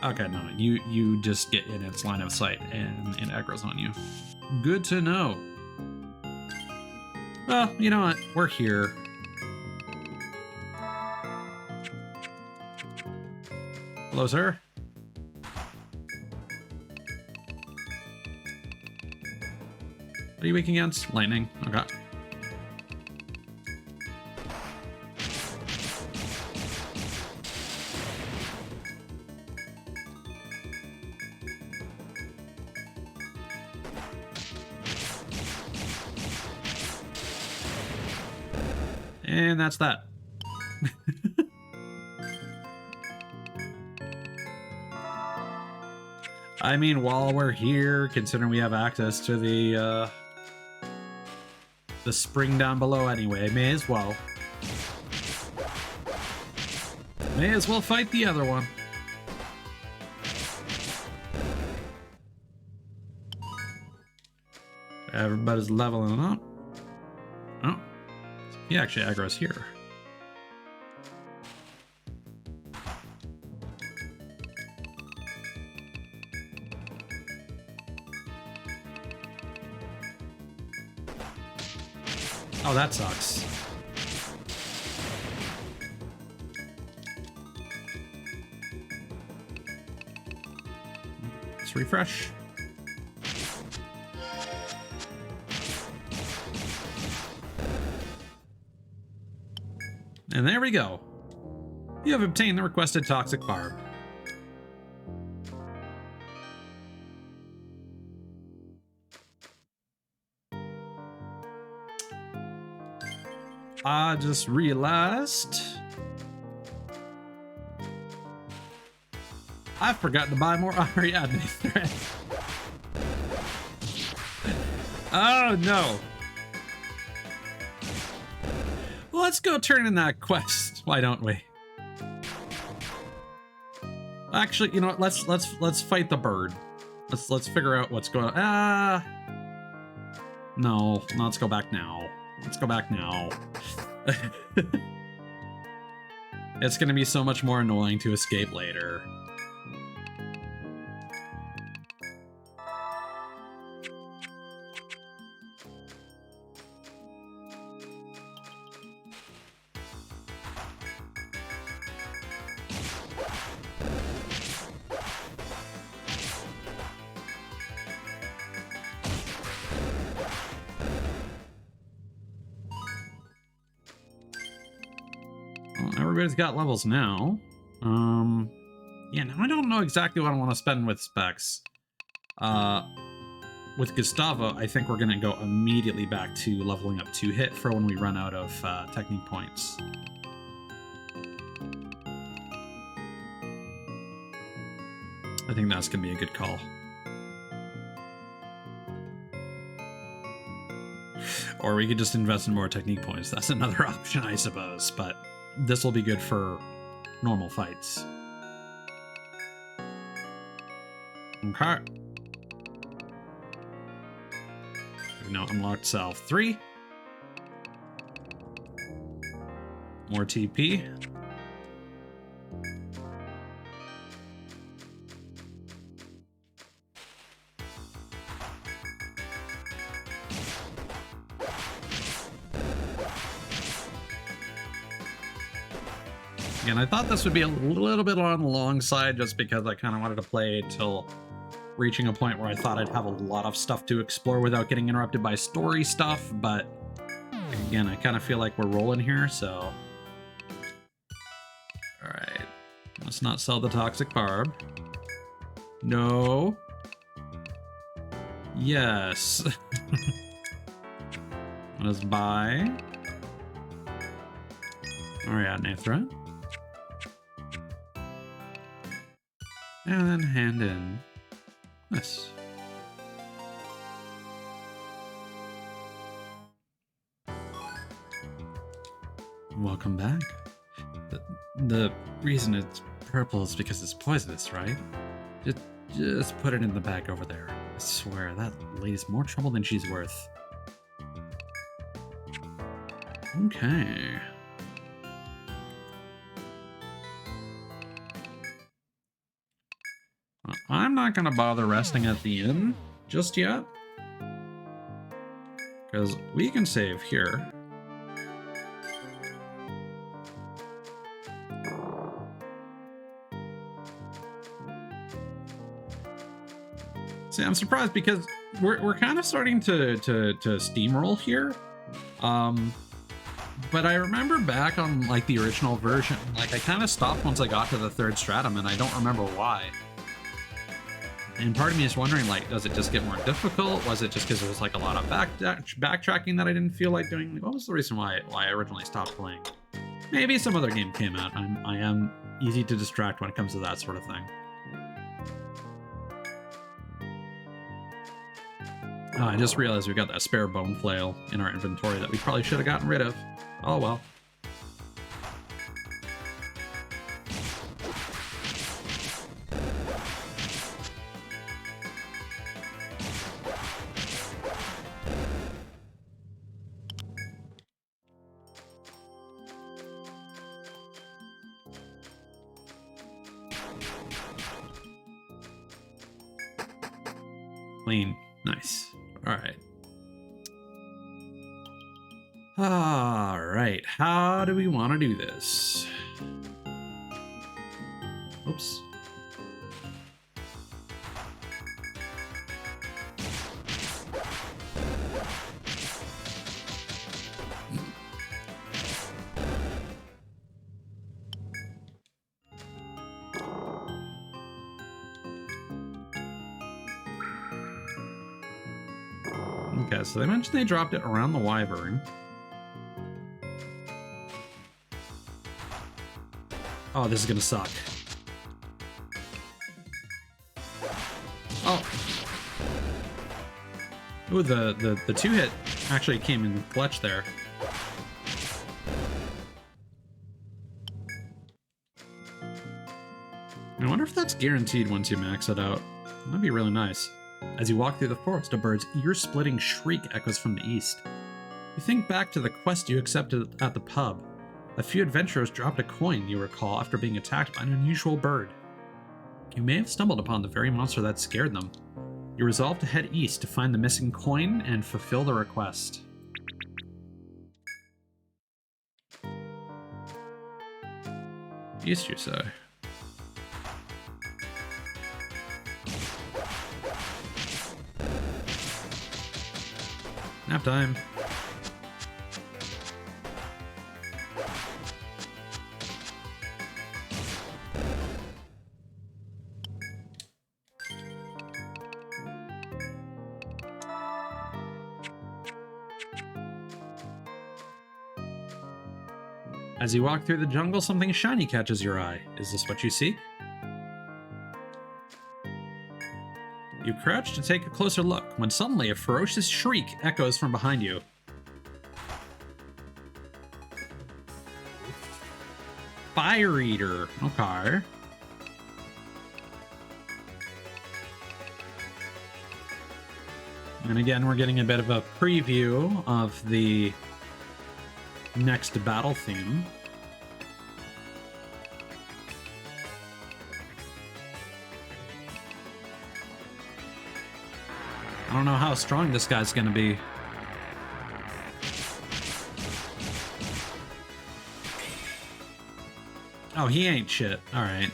Okay, no, you just get in its line of sight and it aggro's on you. Good to know. Well, you know what? We're here. Hello, sir. What are you weak against? Lightning. Okay. And that's that. I mean, while we're here, considering we have access to the spring down below anyway, may as well. May as well fight the other one. Everybody's leveling up. Oh. He actually aggro's here. Oh, that sucks. Let's refresh. And there we go. You have obtained the requested Toxic Barb. I just realized I forgot to buy more Ariadne thread. Oh no. Let's go turn in that quest. Why don't we? Actually, you know what? Let's fight the bird. Let's figure out what's going on. No, let's go back now. Let's go back now. It's gonna be so much more annoying to escape later. Everybody's got levels now. Yeah, now I don't know exactly what I want to spend with Specs. With Gustavo, I think we're gonna go immediately back to leveling up 2-hit for when we run out of technique points. I think that's gonna be a good call. Or we could just invest in more technique points. That's another option, I suppose, but this will be good for normal fights. Okay. We've now unlocked Salve 3. More TP. Again, I thought this would be a little bit on the long side just because I kind of wanted to play till reaching a point where I thought I'd have a lot of stuff to explore without getting interrupted by story stuff, but again, I kind of feel like we're rolling here, so... Alright. Let's not sell the toxic barb. No. Yes. Let's buy. Ariadnethra. And then hand in this. Welcome back. The reason it's purple is because it's poisonous, right? Just put it in the bag over there. I swear, that lady's more trouble than she's worth. Okay. I'm not gonna bother resting at the inn just yet, because we can save here. See, I'm surprised because we're kind of starting to steamroll here. But I remember back on like the original version, like I kind of stopped once I got to the 3rd stratum, and I don't remember why. And part of me is wondering, like, does it just get more difficult? Was it just because it was like a lot of backtracking that I didn't feel like doing? What was the reason why I originally stopped playing? Maybe some other game came out. I am easy to distract when it comes to that sort of thing. Oh, I just realized we got that spare bone flail in our inventory that we probably should have gotten rid of. Oh well. Clean. Nice. Alright. Alright. How do we want to do this? Oops. Okay, so they mentioned they dropped it around the Wyvern. Oh, this is gonna suck. Oh. Ooh, the 2-hit actually came in clutch there. I wonder if that's guaranteed once you max it out. That'd be really nice. As you walk through the forest, a bird's ear-splitting shriek echoes from the east. You think back to the quest you accepted at the pub. A few adventurers dropped a coin, you recall, after being attacked by an unusual bird. You may have stumbled upon the very monster that scared them. You resolve to head east to find the missing coin and fulfill the request. East, you say? Nap time. As you walk through the jungle, something shiny catches your eye. Is this what you seek? You crouch to take a closer look, when suddenly a ferocious shriek echoes from behind you. Fire Eater. Okay. And again, we're getting a bit of a preview of the next battle theme. I don't know how strong this guy's gonna be. Oh, he ain't shit. All right.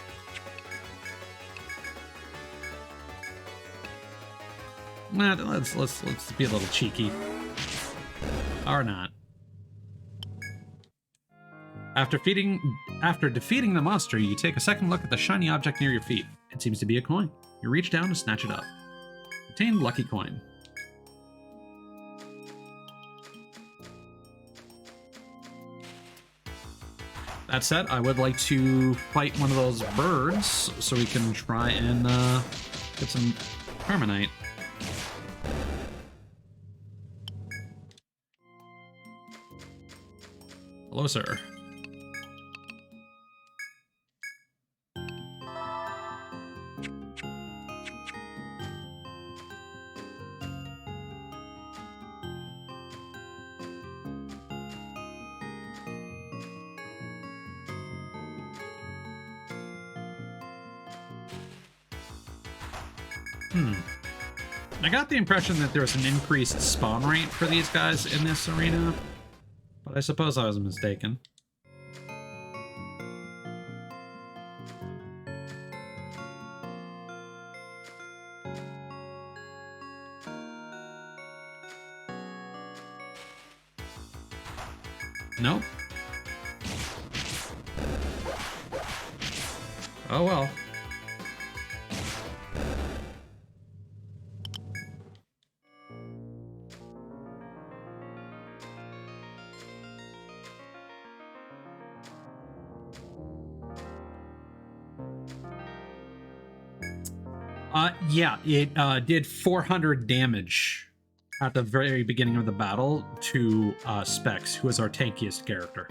Nah, let's be a little cheeky. Or not. After defeating the monster, you take a second look at the shiny object near your feet. It seems to be a coin. You reach down to snatch it up. Obtained lucky coin. That said, I would like to fight one of those birds so we can try and get some Permanite. Hello, sir. I got the impression that there was an increased spawn rate for these guys in this arena, but I suppose I was mistaken. Nope. Oh well. Yeah, it did 400 damage at the very beginning of the battle to Specs, who is our tankiest character.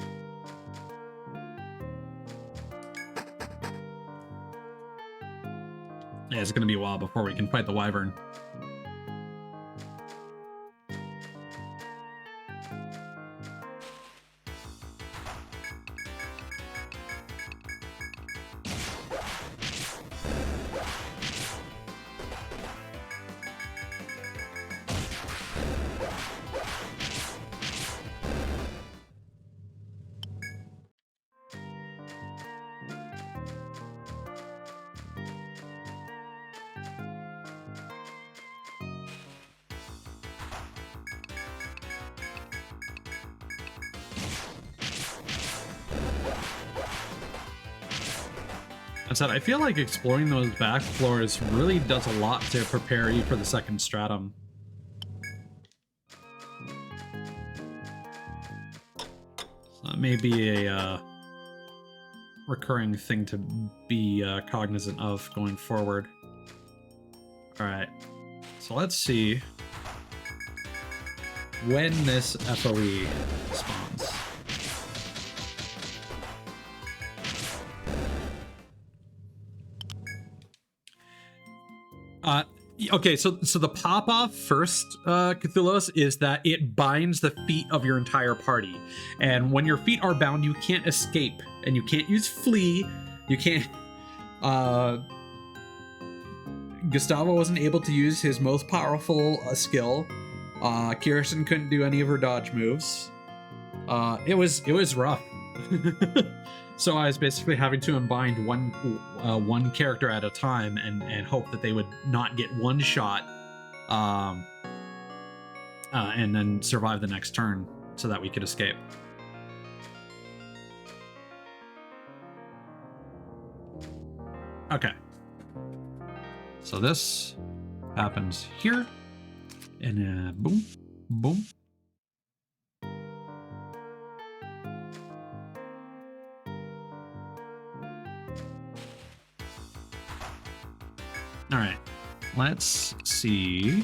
Yeah, it's gonna be a while before we can fight the Wyvern. I said, I feel like exploring those back floors really does a lot to prepare you for the second stratum. So that may be a recurring thing to be cognizant of going forward. Alright, so let's see when this FOE spawns. Okay, so the pop-off first, Cthulhu's, is that it binds the feet of your entire party. And when your feet are bound, you can't escape. And you can't use flee. You can't... Gustavo wasn't able to use his most powerful skill. Kirsten couldn't do any of her dodge moves. It was rough. So I was basically having to unbind one character at a time and hope that they would not get one shot, and then survive the next turn so that we could escape. Okay. So this happens here, and boom, boom. All right, let's see.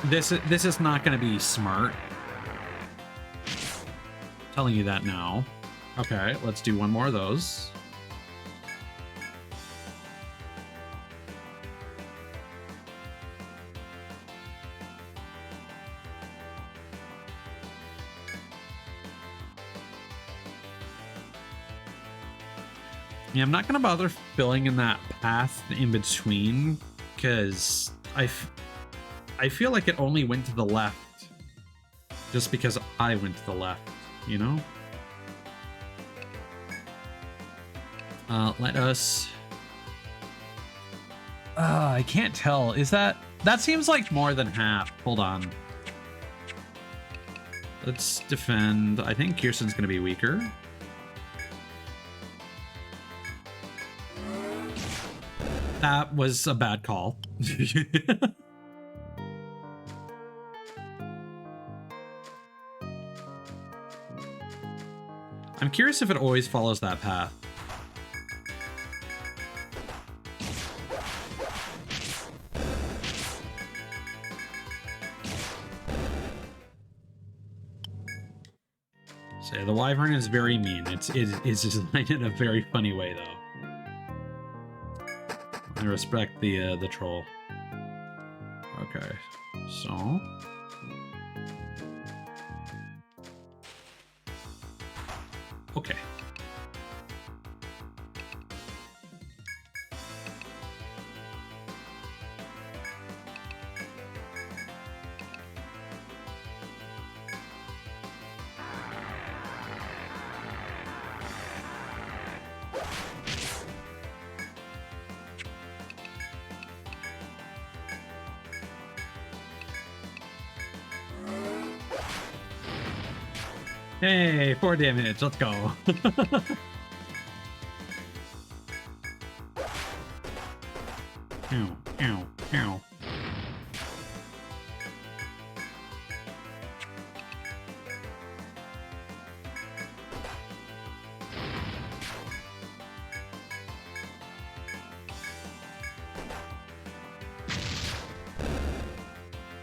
This is not going to be smart. I'm telling you that now. Okay, let's do one more of those. Yeah, I'm not going to bother filling in that path in between, because I feel like it only went to the left just because I went to the left, you know? Let us... I can't tell. Is that... That seems like more than half. Hold on. Let's defend. I think Kirsten's going to be weaker. That was a bad call. I'm curious if it always follows that path. So the wyvern is very mean. It's designed in a very funny way, though. I respect the troll. Okay, so okay. Hey, 4 damage. Let's go. Ow, ow, ow.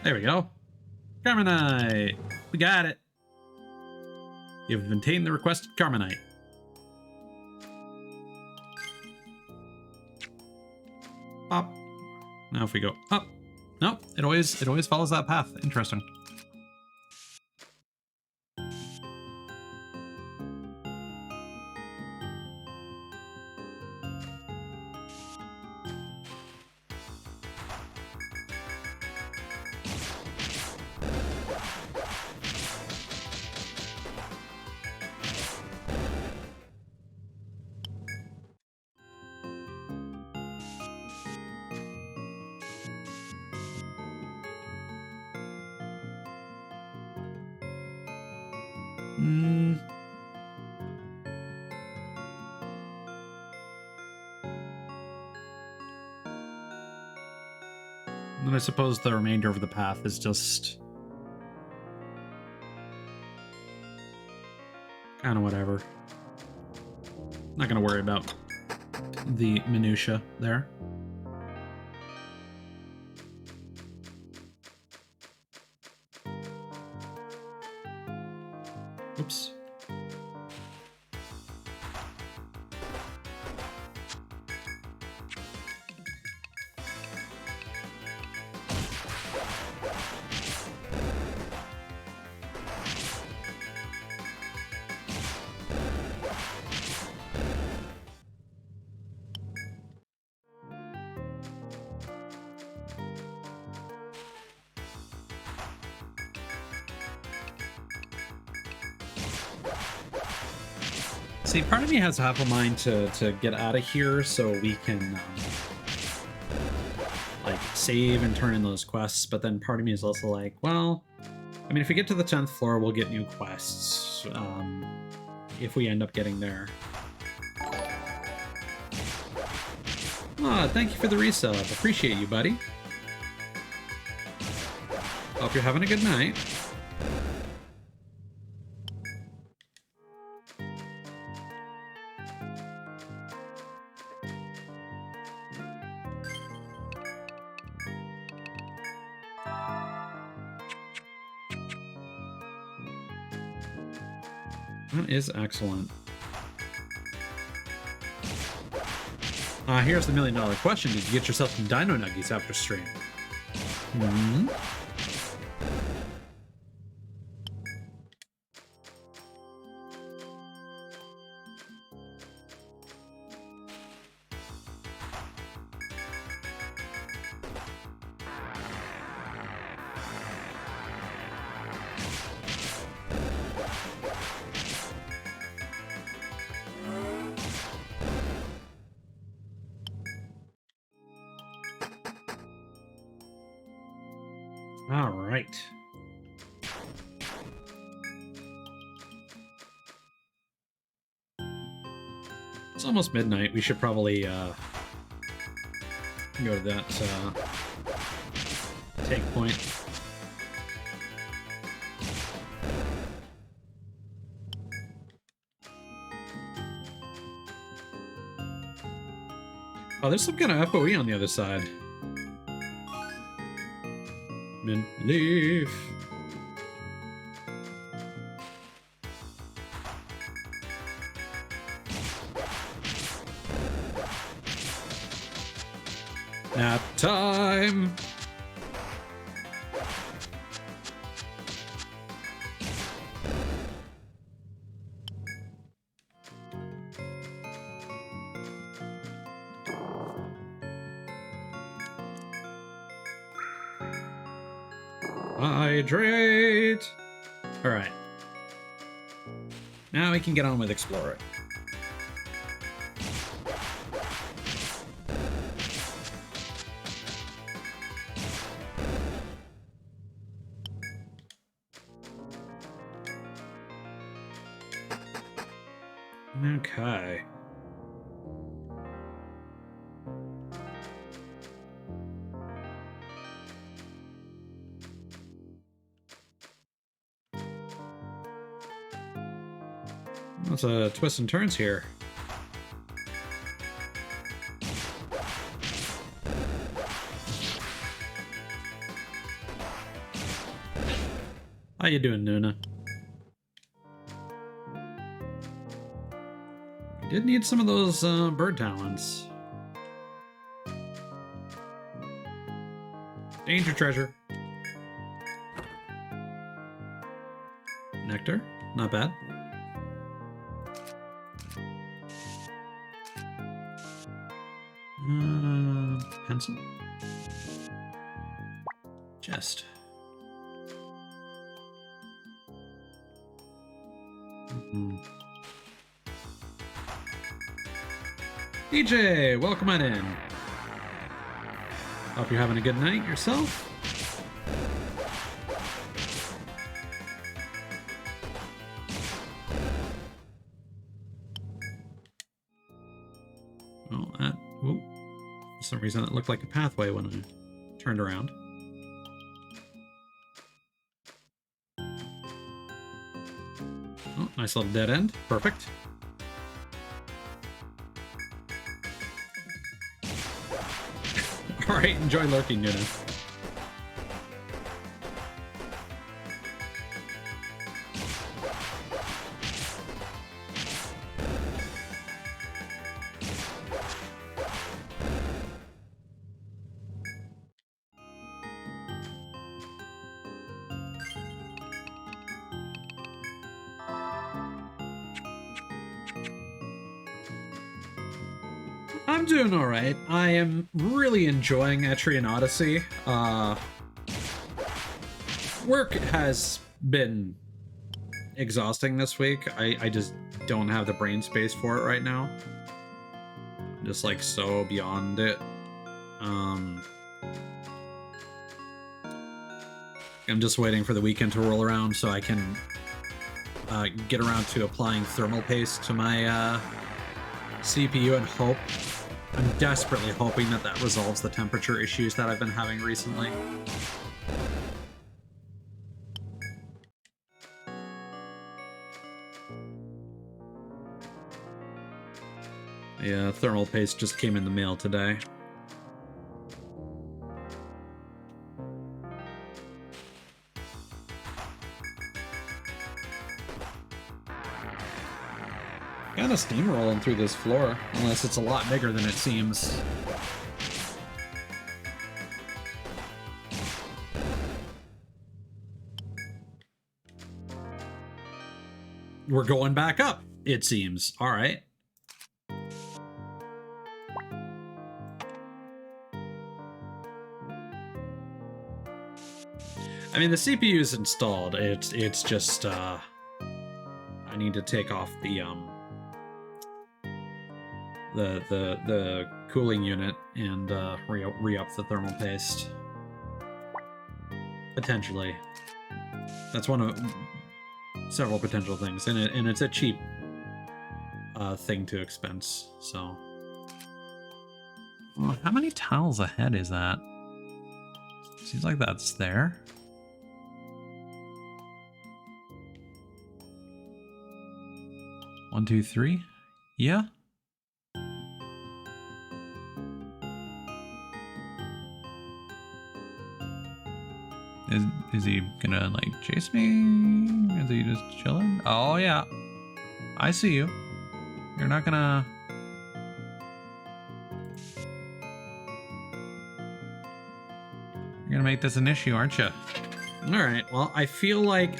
There we go. Carmenite. We got it. You've obtained the requested Carmenite. Up. Now if we go up. Nope, it always follows that path. Interesting. And I suppose the remainder of the path is just kind of whatever. Not gonna worry about the minutia there. Oops. See, part of me has half a mind to get out of here so we can like save and turn in those quests, but then part of me is also like, well, I mean, if we get to the 10th floor, we'll get new quests if we end up getting there. Ah, thank you for the resub. Appreciate you, buddy. Hope you're having a good night. That is excellent. Here's the $1 million question. Did you get yourself some Dino Nuggies after stream? Hmm? All right. It's almost midnight. We should probably go to that take point. Oh, there's some kind of FOE on the other side. Mint leaf. Nap time. Hydrate. All right. Now we can get on with exploring. Okay. Lots of twists and turns here. How you doing, Nuna? I did need some of those bird talents. Danger treasure. Nectar, not bad. Pencil. Chest. DJ, welcome on in. Hope you're having a good night yourself. Well, that... Ooh. For some reason, it looked like a pathway when I turned around. Oh, nice little dead end. Perfect. All right, enjoy lurking, Nuna. I'm doing all right. I am really enjoying Etrian Odyssey. Work has been exhausting this week. I just don't have the brain space for it right now. I'm just like so beyond it. I'm just waiting for the weekend to roll around so I can get around to applying thermal paste to my CPU and hope. I'm desperately hoping that that resolves the temperature issues that I've been having recently. Yeah, thermal paste just came in the mail today. Kind of steamrolling through this floor, unless it's a lot bigger than it seems. We're going back up, it seems. All right. I mean, the CPU is installed. It's just I need to take off the cooling unit and re-up the thermal paste. Potentially. That's one of several potential things, and it's a cheap thing to expense. So, well, how many tiles ahead is that? Seems like that's there. One, two, three. Yeah. Is he gonna like chase me? Is he just chilling? Oh yeah. I see you. You're not gonna... You're gonna make this an issue, aren't you? Alright, well, I feel like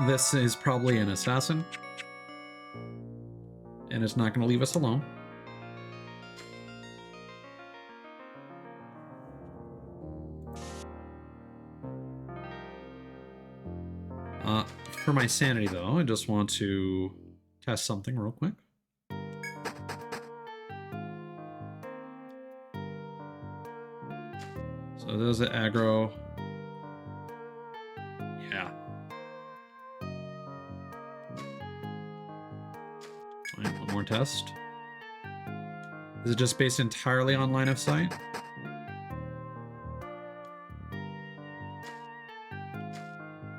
this is probably an assassin. And it's not gonna leave us alone. For my sanity, though, I just want to test something real quick. So there's the aggro. Yeah. Fine, one more test. Is it just based entirely on line of sight?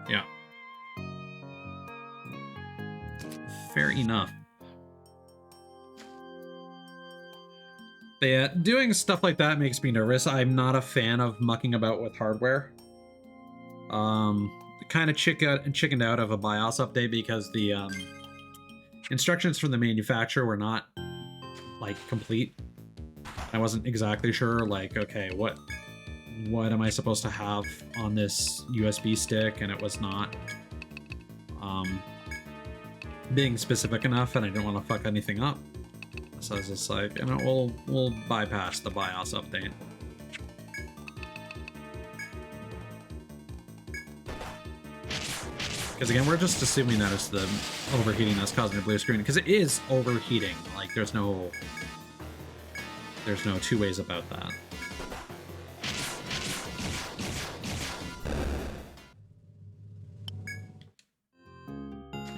Yeah. Fair enough. But yeah, doing stuff like that makes me nervous. I'm not a fan of mucking about with hardware. Kind of chickened out of a BIOS update because the instructions from the manufacturer were not like complete. I wasn't exactly sure, like, okay, what am I supposed to have on this USB stick, and it was not being specific enough, and I didn't want to fuck anything up. So I was just like, you know, we'll bypass the BIOS update. Because again, we're just assuming that it's the overheating that's causing the blue screen, because it is overheating. Like, there's no two ways about that.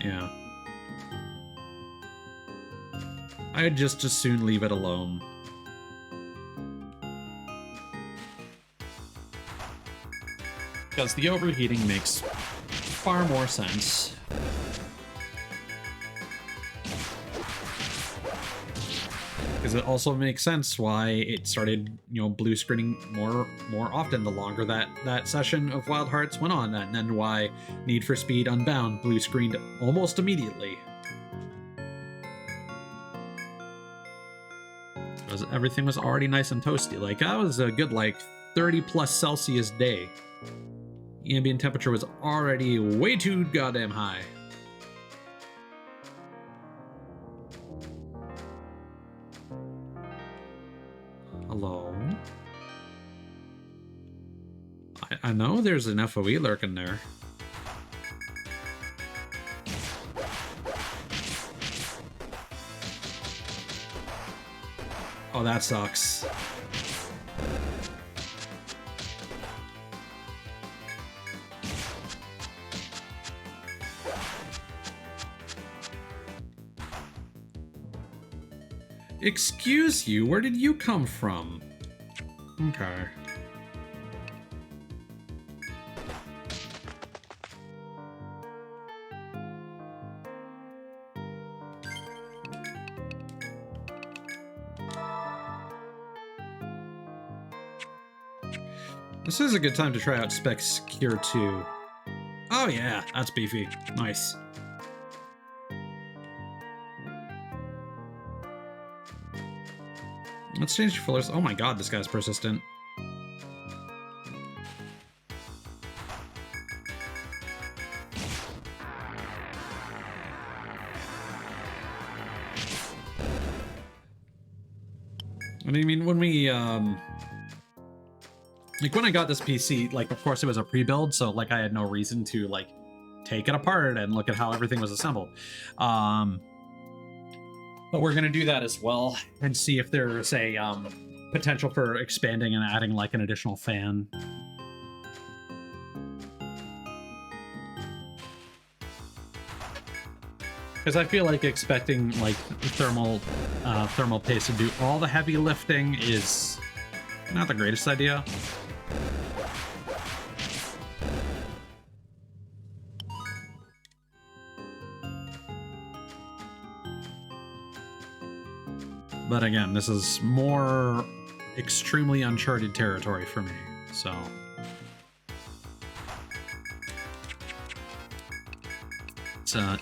Yeah. I'd just as soon leave it alone. Because the overheating makes far more sense. Because it also makes sense why it started, you know, blue screening more often the longer that session of Wild Hearts went on, and then why Need for Speed Unbound blue screened almost immediately. Because everything was already nice and toasty. Like, that was a good, like, 30 plus Celsius day. Ambient temperature was already way too goddamn high. Hello? I know there's an FOE lurking there. Oh, that sucks. Excuse you, where did you come from? Okay. This is a good time to try out Specs Cure 2. Oh yeah, that's beefy. Nice. Let's change fillers. Oh my god, this guy's persistent. I mean, when we, like, when I got this PC, like, of course it was a pre-build, so, like, I had no reason to, like, take it apart and look at how everything was assembled. But we're gonna do that as well and see if there's a, potential for expanding and adding, like, an additional fan. Because I feel like expecting, like, thermal paste to do all the heavy lifting is not the greatest idea. But again, this is more extremely uncharted territory for me, so...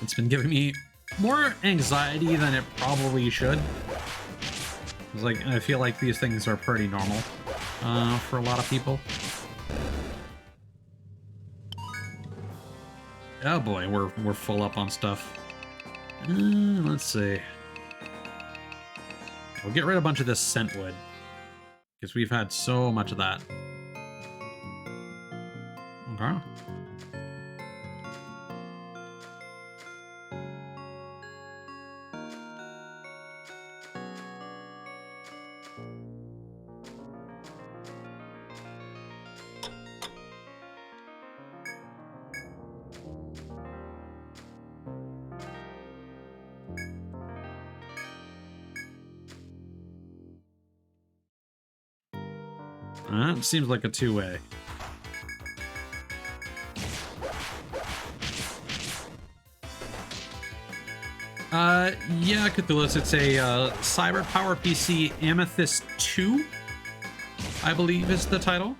It's been giving me more anxiety than it probably should. It's like, I feel like these things are pretty normal for a lot of people. Oh boy, we're full up on stuff. Let's see. We'll get rid of a bunch of this scentwood, because we've had so much of that. Okay. It seems like a two-way. Yeah, Cthulhu, it's a Cyber Power PC Amethyst 2, I believe is the title.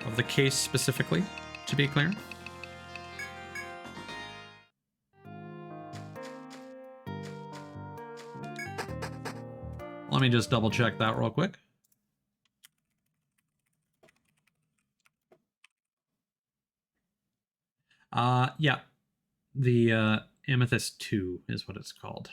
Of the case specifically, to be clear. Let me just double check that real quick. Yeah, the Amethyst 2 is what it's called.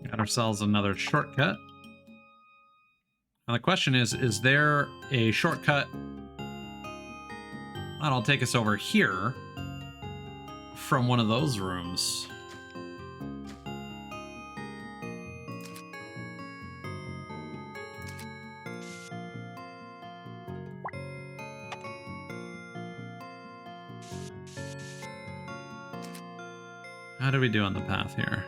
Got ourselves another shortcut. Now the question is there a shortcut that'll take us over here from one of those rooms? How do we do on the path here?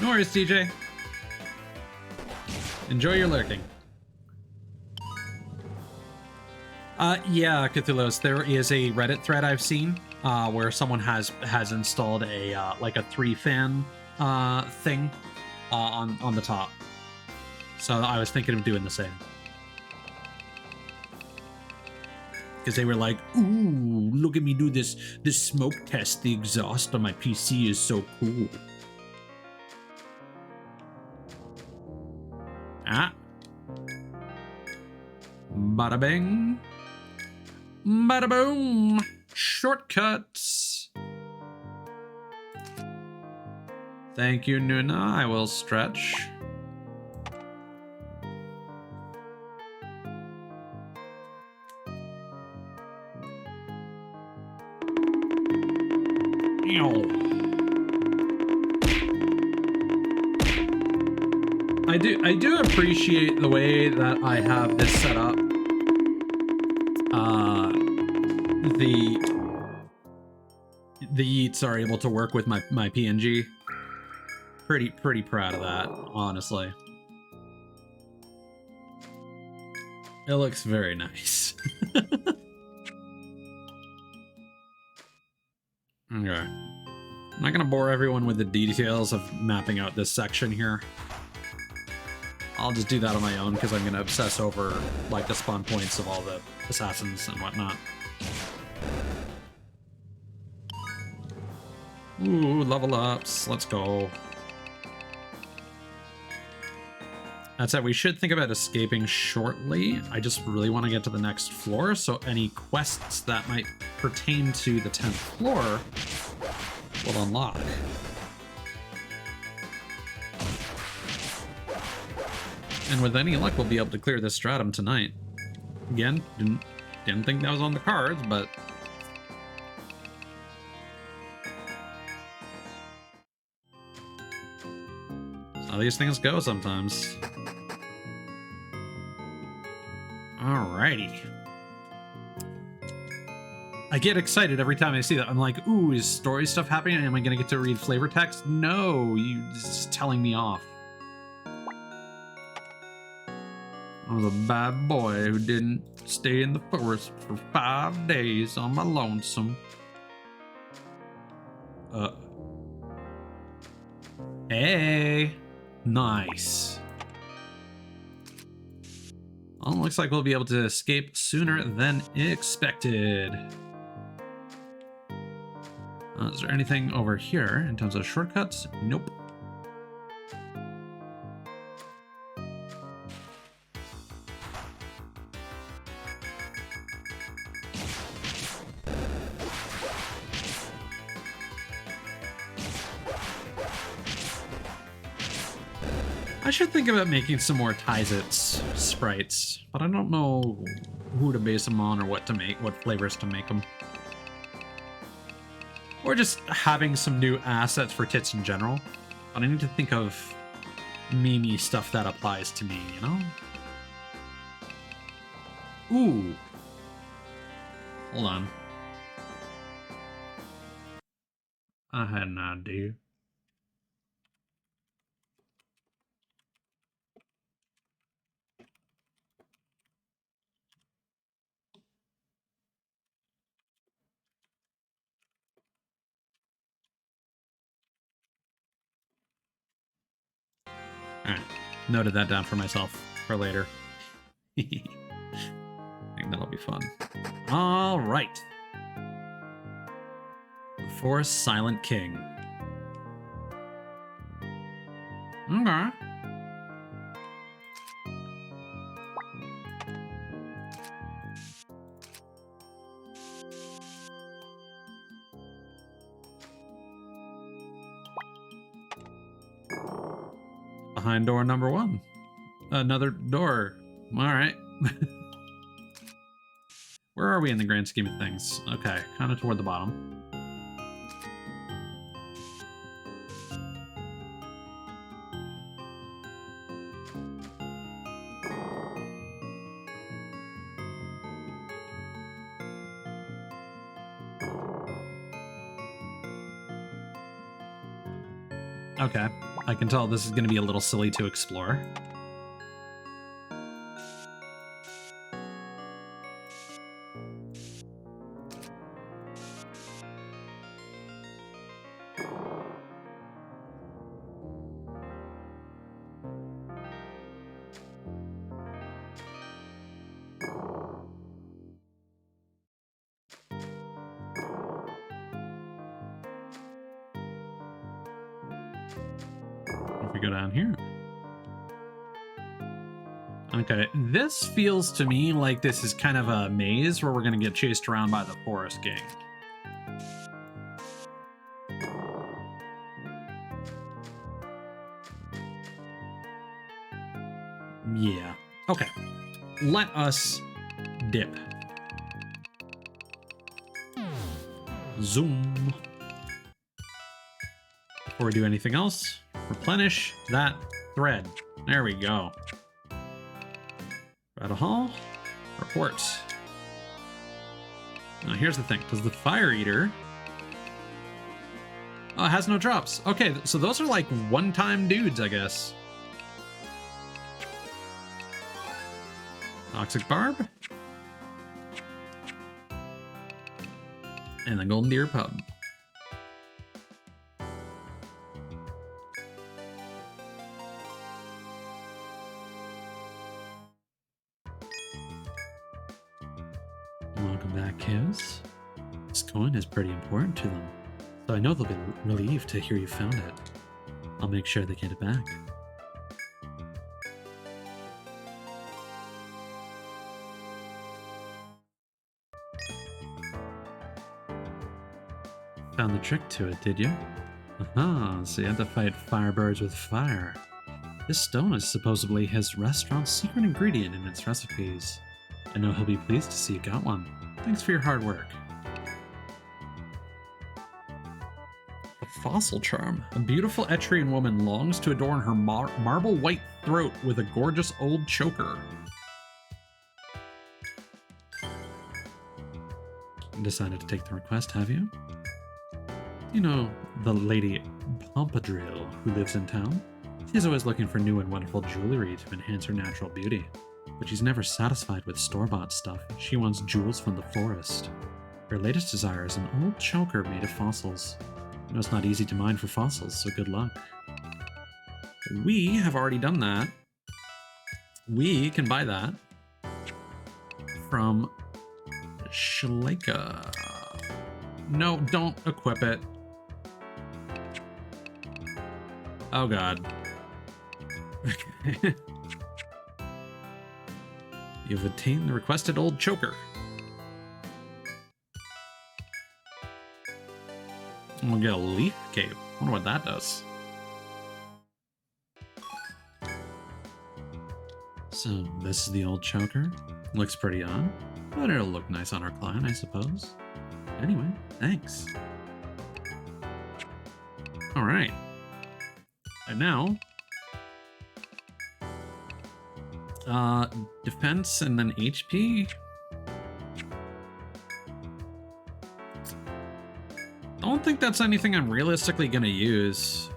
No worries, TJ. Enjoy your lurking. Yeah, Cthulhu's, there is a Reddit thread I've seen where someone has installed a like a 3-fan thing on the top. So I was thinking of doing the same. because they were like, ooh, look at me do this smoke test. The exhaust on my PC is so cool. Ah. Bada bing. Bada boom. Shortcuts. Thank you, Nuna. I will stretch. I do appreciate the way that I have this set up. The Yeets are able to work with my PNG. Pretty proud of that, honestly. It looks very nice. Okay. I'm not gonna bore everyone with the details of mapping out this section here. I'll just do that on my own because I'm gonna obsess over like the spawn points of all the assassins and whatnot. Ooh, level ups. Let's go. That said, we should think about escaping shortly. I just really want to get to the next floor, so any quests that might pertain to the 10th floor will unlock. And with any luck, we'll be able to clear this stratum tonight. Again, didn't think that was on the cards, but... That's how these things go sometimes. Alrighty. I get excited every time I see that. I'm like, ooh, is story stuff happening? Am I gonna get to read flavor text? No, you're just telling me off. I was a bad boy who didn't stay in the forest for 5 days on my lonesome. Hey. Nice. Well, looks like we'll be able to escape sooner than expected. Is there anything over here in terms of shortcuts? Nope. I should think about making some more Tyzits sprites, but I don't know who to base them on or what flavors to make them. Or just having some new assets for tits in general. But I need to think of Mimi stuff that applies to me, you know? Ooh. Hold on. I had an idea. Alright, noted that down for myself for later. I think that'll be fun. Alright. The Forest Silent King. Okay. Behind door number 1. Another door. Alright. Where are we in the grand scheme of things? Okay, kind of toward the bottom. Okay, I can tell this is going to be a little silly to explore. we go down here. Okay, this feels to me like this is kind of a maze where we're going to get chased around by the forest gang. Yeah. Okay. Let us dip. Zoom. Before we do anything else, replenish that thread. There we go. Battle Hall. Report. Now here's the thing. Does the Fire Eater... Oh, it has no drops. Okay, so those are like one-time dudes, I guess. Toxic Barb. And the Golden Deer Pub. Welcome back, kids. This coin is pretty important to them, so I know they'll be relieved to hear you found it. I'll make sure they get it back. Found the trick to it, did you? Aha, so you had to fight firebirds with fire. This stone is supposedly his restaurant's secret ingredient in its recipes. I know he'll be pleased to see you got one. Thanks for your hard work. A fossil charm. A beautiful Etrian woman longs to adorn her marble white throat with a gorgeous old choker. Decided to take the request, have you? You know the Lady Pompadrille who lives in town? She's always looking for new and wonderful jewelry to enhance her natural beauty. But she's never satisfied with store-bought stuff. She wants jewels from the forest. Her latest desire is an old choker made of fossils. I know it's not easy to mine for fossils, so good luck. We have already done that. We can buy that from Shaleka. No, don't equip it. Oh god. Okay. You've obtained the requested old choker. And we'll get a leaf cape. Wonder what that does. So this is the old choker. Looks pretty odd, but it'll look nice on our client, I suppose. Anyway, thanks. All right. And now, defense and then HP. Don't think that's anything I'm realistically gonna use.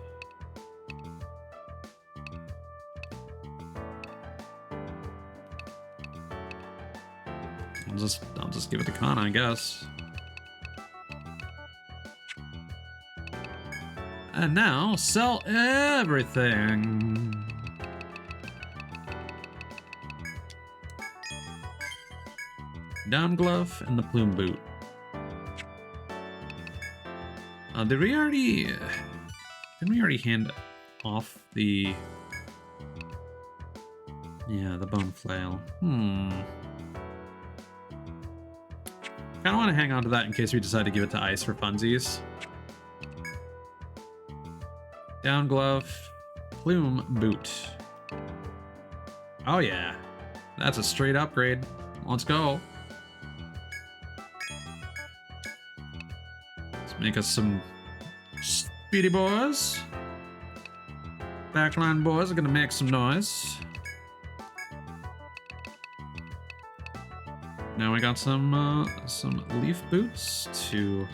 I'll just give it to Kana, I guess. And now, sell everything. Down glove and the plume boot. Didn't we already hand off the... Yeah, the bone flail. Kinda want to hang on to that in case we decide to give it to Ice for funsies. Down glove, plume boot. Oh yeah, that's a straight upgrade. Let's go. Let's make us some speedy boys. Backline boys are gonna make some noise. Now we got some leaf boots to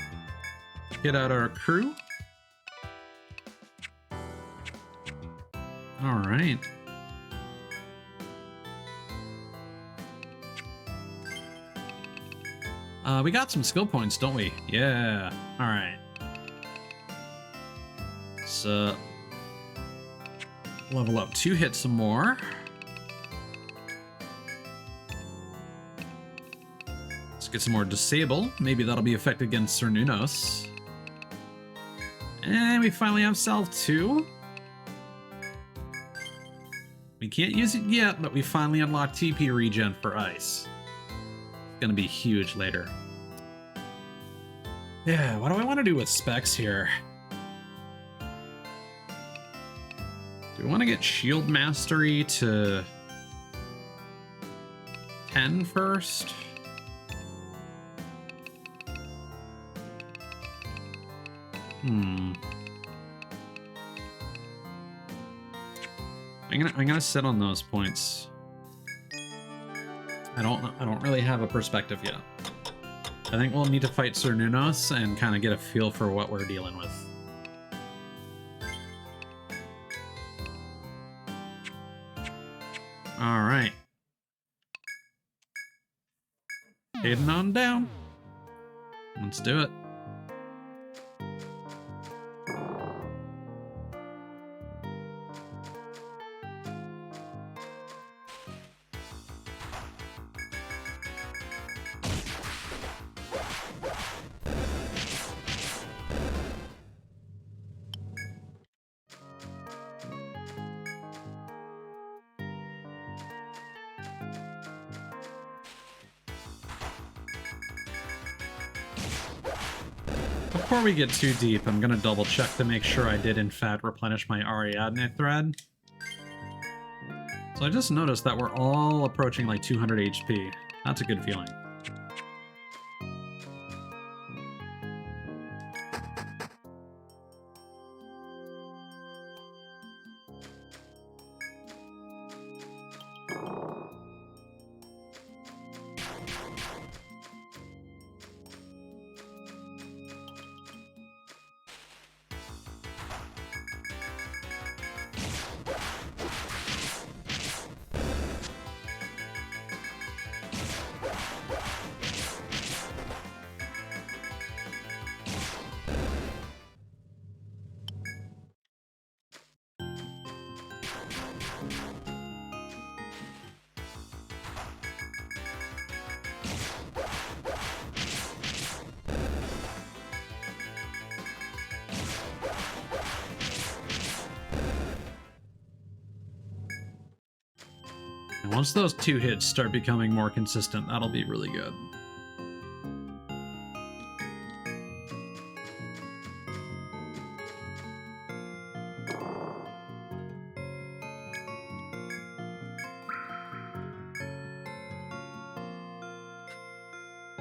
get out our crew. All right. We got some skill points, don't we? Yeah. All right. So level up 2 hit some more. Let's get some more disable. Maybe that'll be effective against Cernunos. And we finally have Self 2. We can't use it yet, but we finally unlocked TP regen for ice. It's gonna be huge later. Yeah, what do I want to do with specs here? Do we want to get shield mastery to 10 first? I'm gonna sit on those points. I don't really have a perspective yet. I think we'll need to fight Sir Nunos and kind of get a feel for what we're dealing with. All right. Heading on down. Let's do it. Before we get too deep, I'm gonna double check to make sure I did in fact replenish my Ariadne thread. So I just noticed that we're all approaching like 200 HP. That's a good feeling. And once those 2 hits start becoming more consistent, that'll be really good.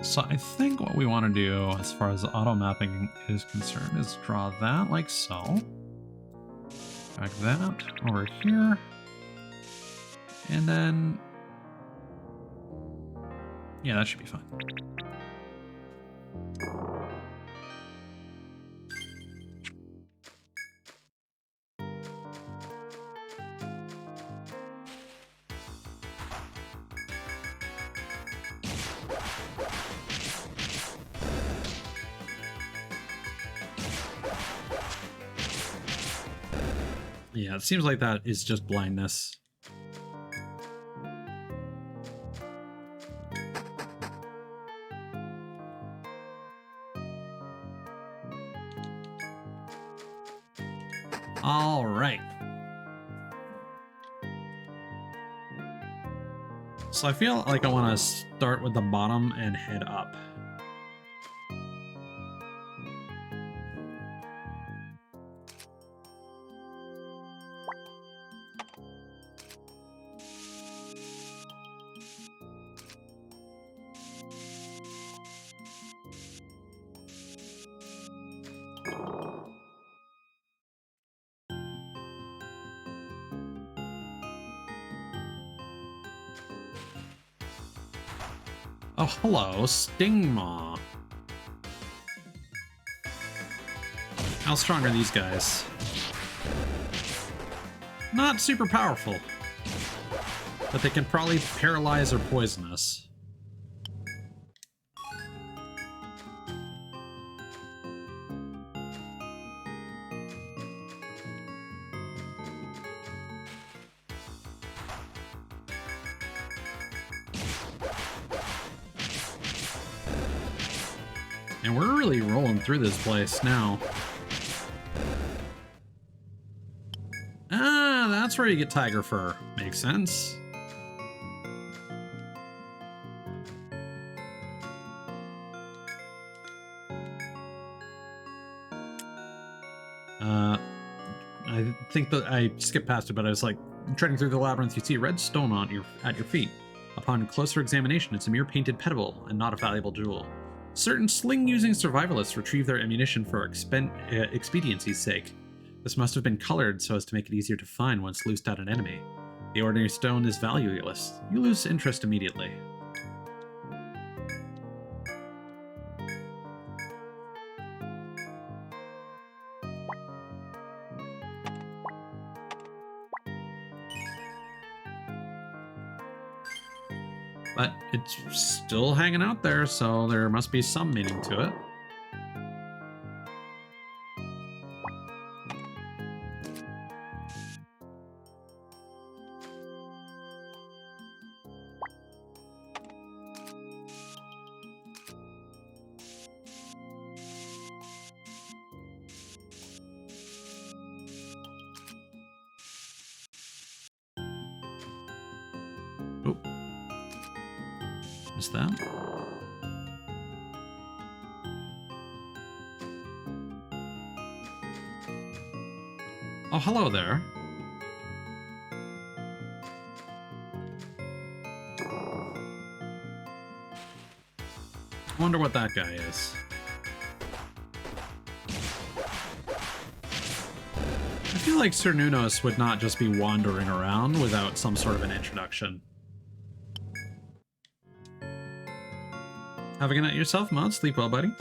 So I think what we want to do as far as auto mapping is concerned is draw that like so. Drag that over here. And then, yeah, that should be fine. Yeah, it seems like that is just blindness. All right. So I feel like I want to start with the bottom and head up. Oh, hello, Stingmaw. How strong are these guys? Not super powerful, but they can probably paralyze or poison us. And we're really rolling through this place now. Ah, that's that's where you get tiger fur. Makes sense. I think that I skipped past it, but I was like, treading through the labyrinth, you see a red stone at your feet. Upon closer examination, it's a mere painted pebble and not a valuable jewel. Certain sling-using survivalists retrieve their ammunition for expediency's sake. This must have been colored so as to make it easier to find once loosed at an enemy. The ordinary stone is valueless. You lose interest immediately. But it's still hanging out there, so there must be some meaning to it. Oh. What's that? Oh, hello there. I wonder what that guy is. I feel like Sir Nunos would not just be wandering around without some sort of an introduction. Have a good night yourself, Mod. Sleep well, buddy.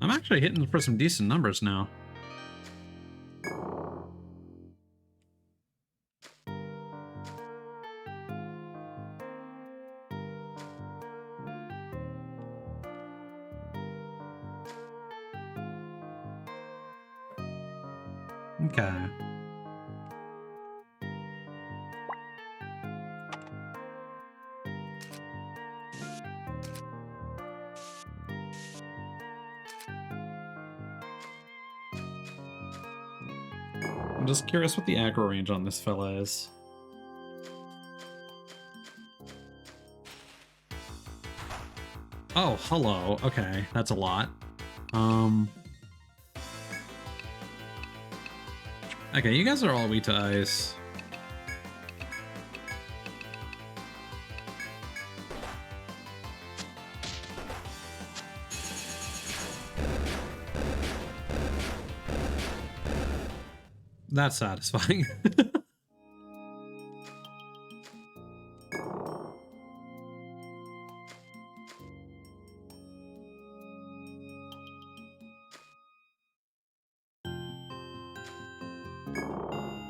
I'm actually hitting for some decent numbers now. Okay. I'm just curious what the aggro range on this fella is. Oh, hello. Okay, that's a lot. Okay, you guys are all weak to ice. That's satisfying.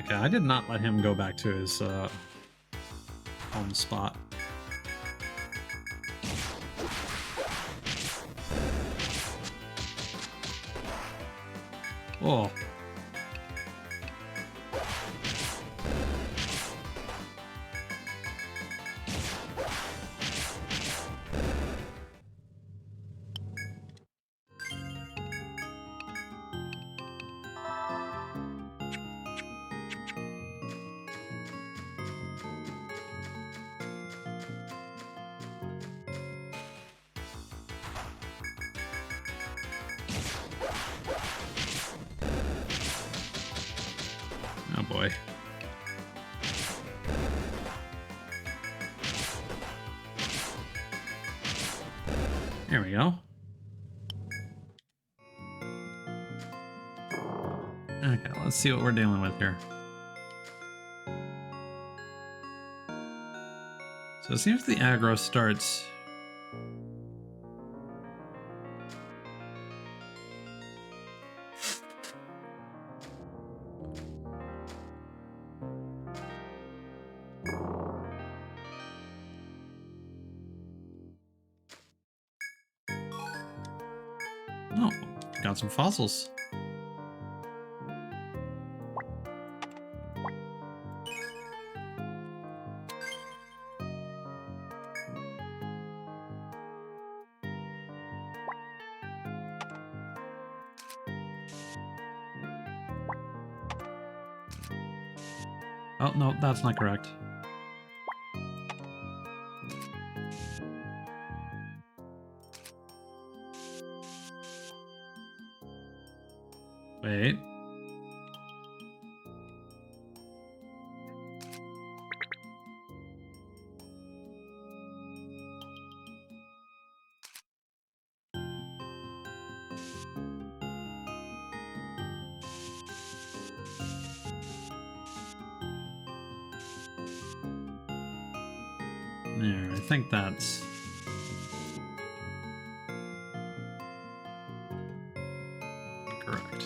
Okay, I did not let him go back to his home spot. Oh. Oh boy. There we go. Okay, let's see what we're dealing with here. So it seems the aggro starts got some fossils. Oh, no, that's not correct. Wait. There, I think that's... correct.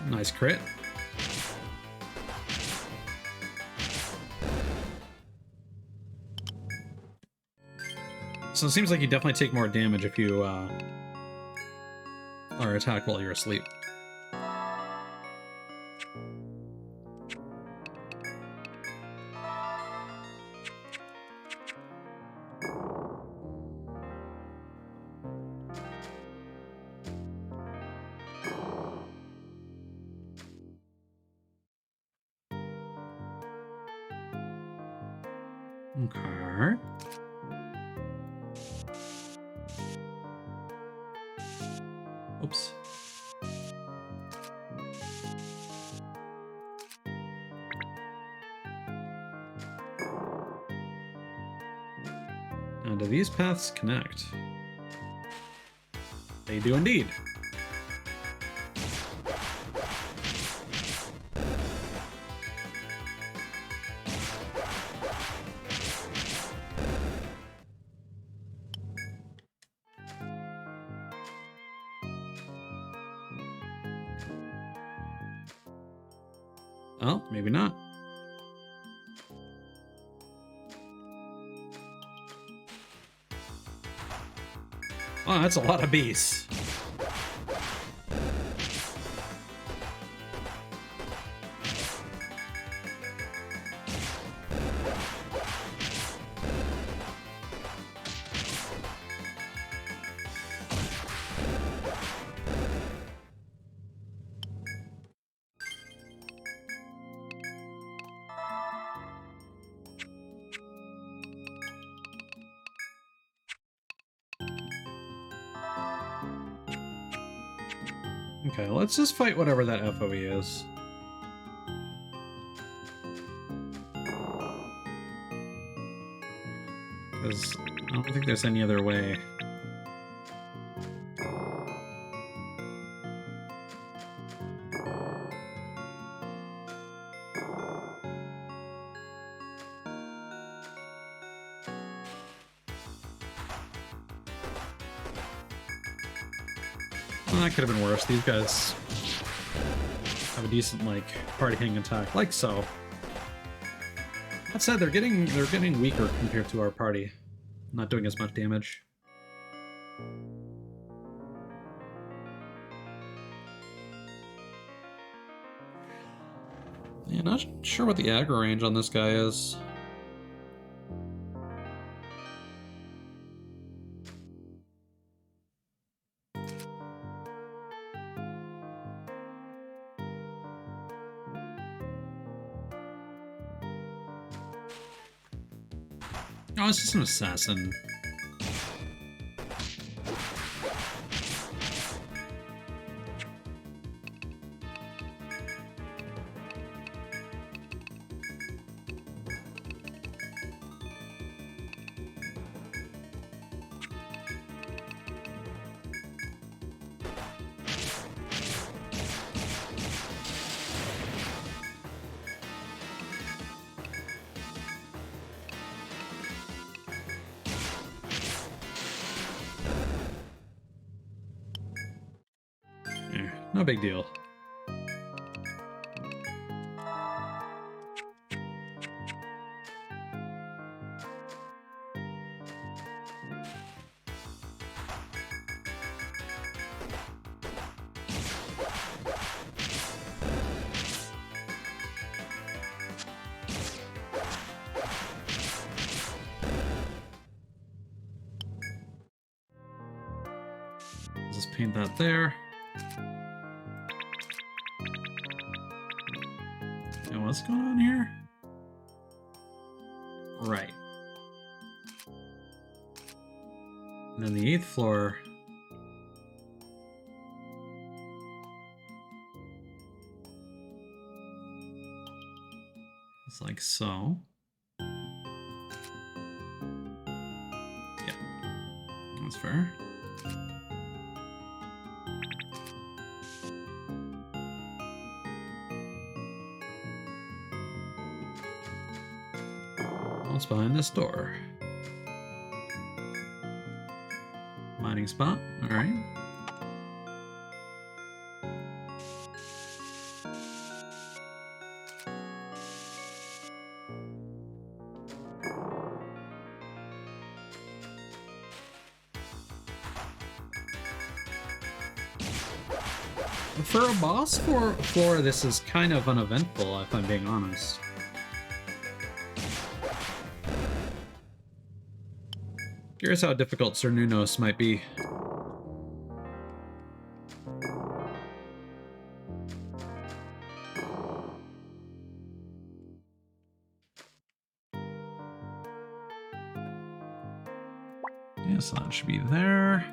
Nice crit. So it seems like you definitely take more damage if you are attacked while you're asleep. Okay. Oops. Now, do these paths connect? They do indeed. Oh, maybe not. Oh, that's a lot of bees. Okay, let's just fight whatever that FOE is. Because I don't think there's any other way. Well, that could have been worse. These guys have a decent, like, party hang attack, like so. That said, they're getting weaker compared to our party. Not doing as much damage. Yeah, not sure what the aggro range on this guy is. Oh, it's just an assassin. No big deal. Let's paint that there. And what's going on here? Right. And then the 8th floor. It's like so. Yeah, that's fair. What's behind this door? Mining spot, all right. For a boss floor, this is kind of uneventful, if I'm being honest. Curious how difficult Cernunnos might be. Yeah, so that should be there.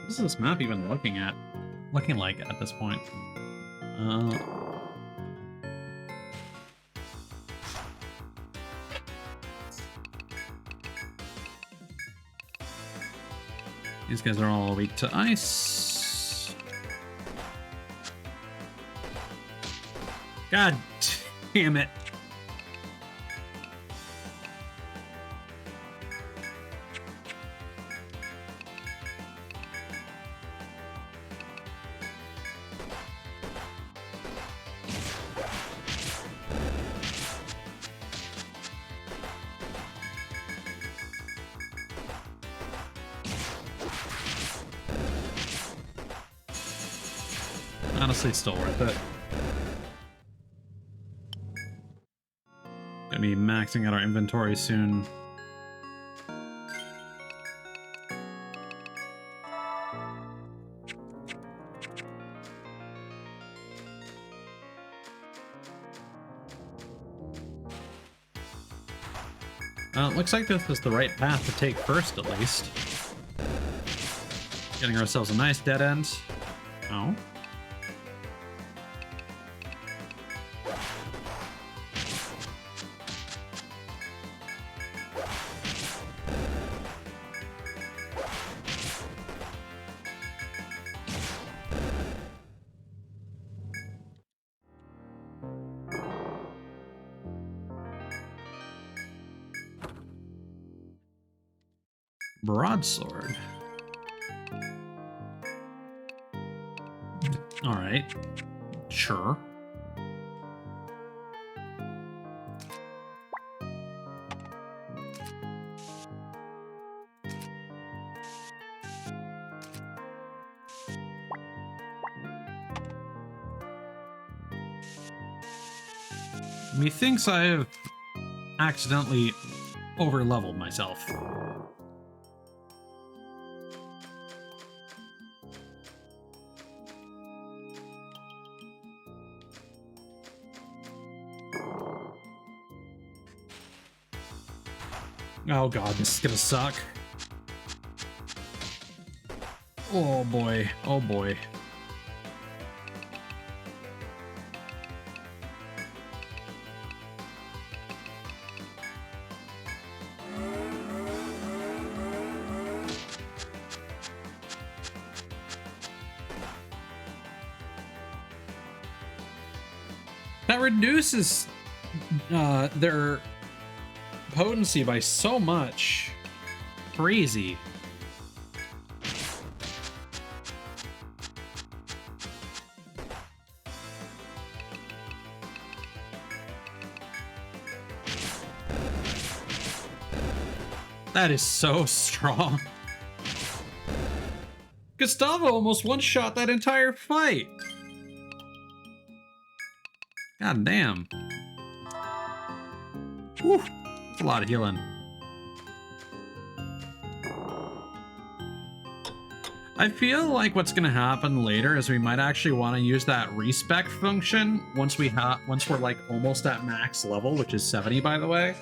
What is this map even looking like at this point? These guys are all weak to ice. God damn it. Honestly, still worth it. Gonna be maxing out our inventory soon. Looks like this is the right path to take first, at least. Getting ourselves a nice dead end. Oh. Broadsword. All right. Sure. Methinks I have accidentally over-leveled myself. Oh god, this is gonna suck. Oh boy, oh boy. That reduces their potency by so much. Crazy. That is so strong. Gustavo almost one-shot that entire fight. God damn. Whew. That's a lot of healing. I feel like what's gonna happen later is we might actually want to use that respec function once we're like almost at max level, which is 70 by the way.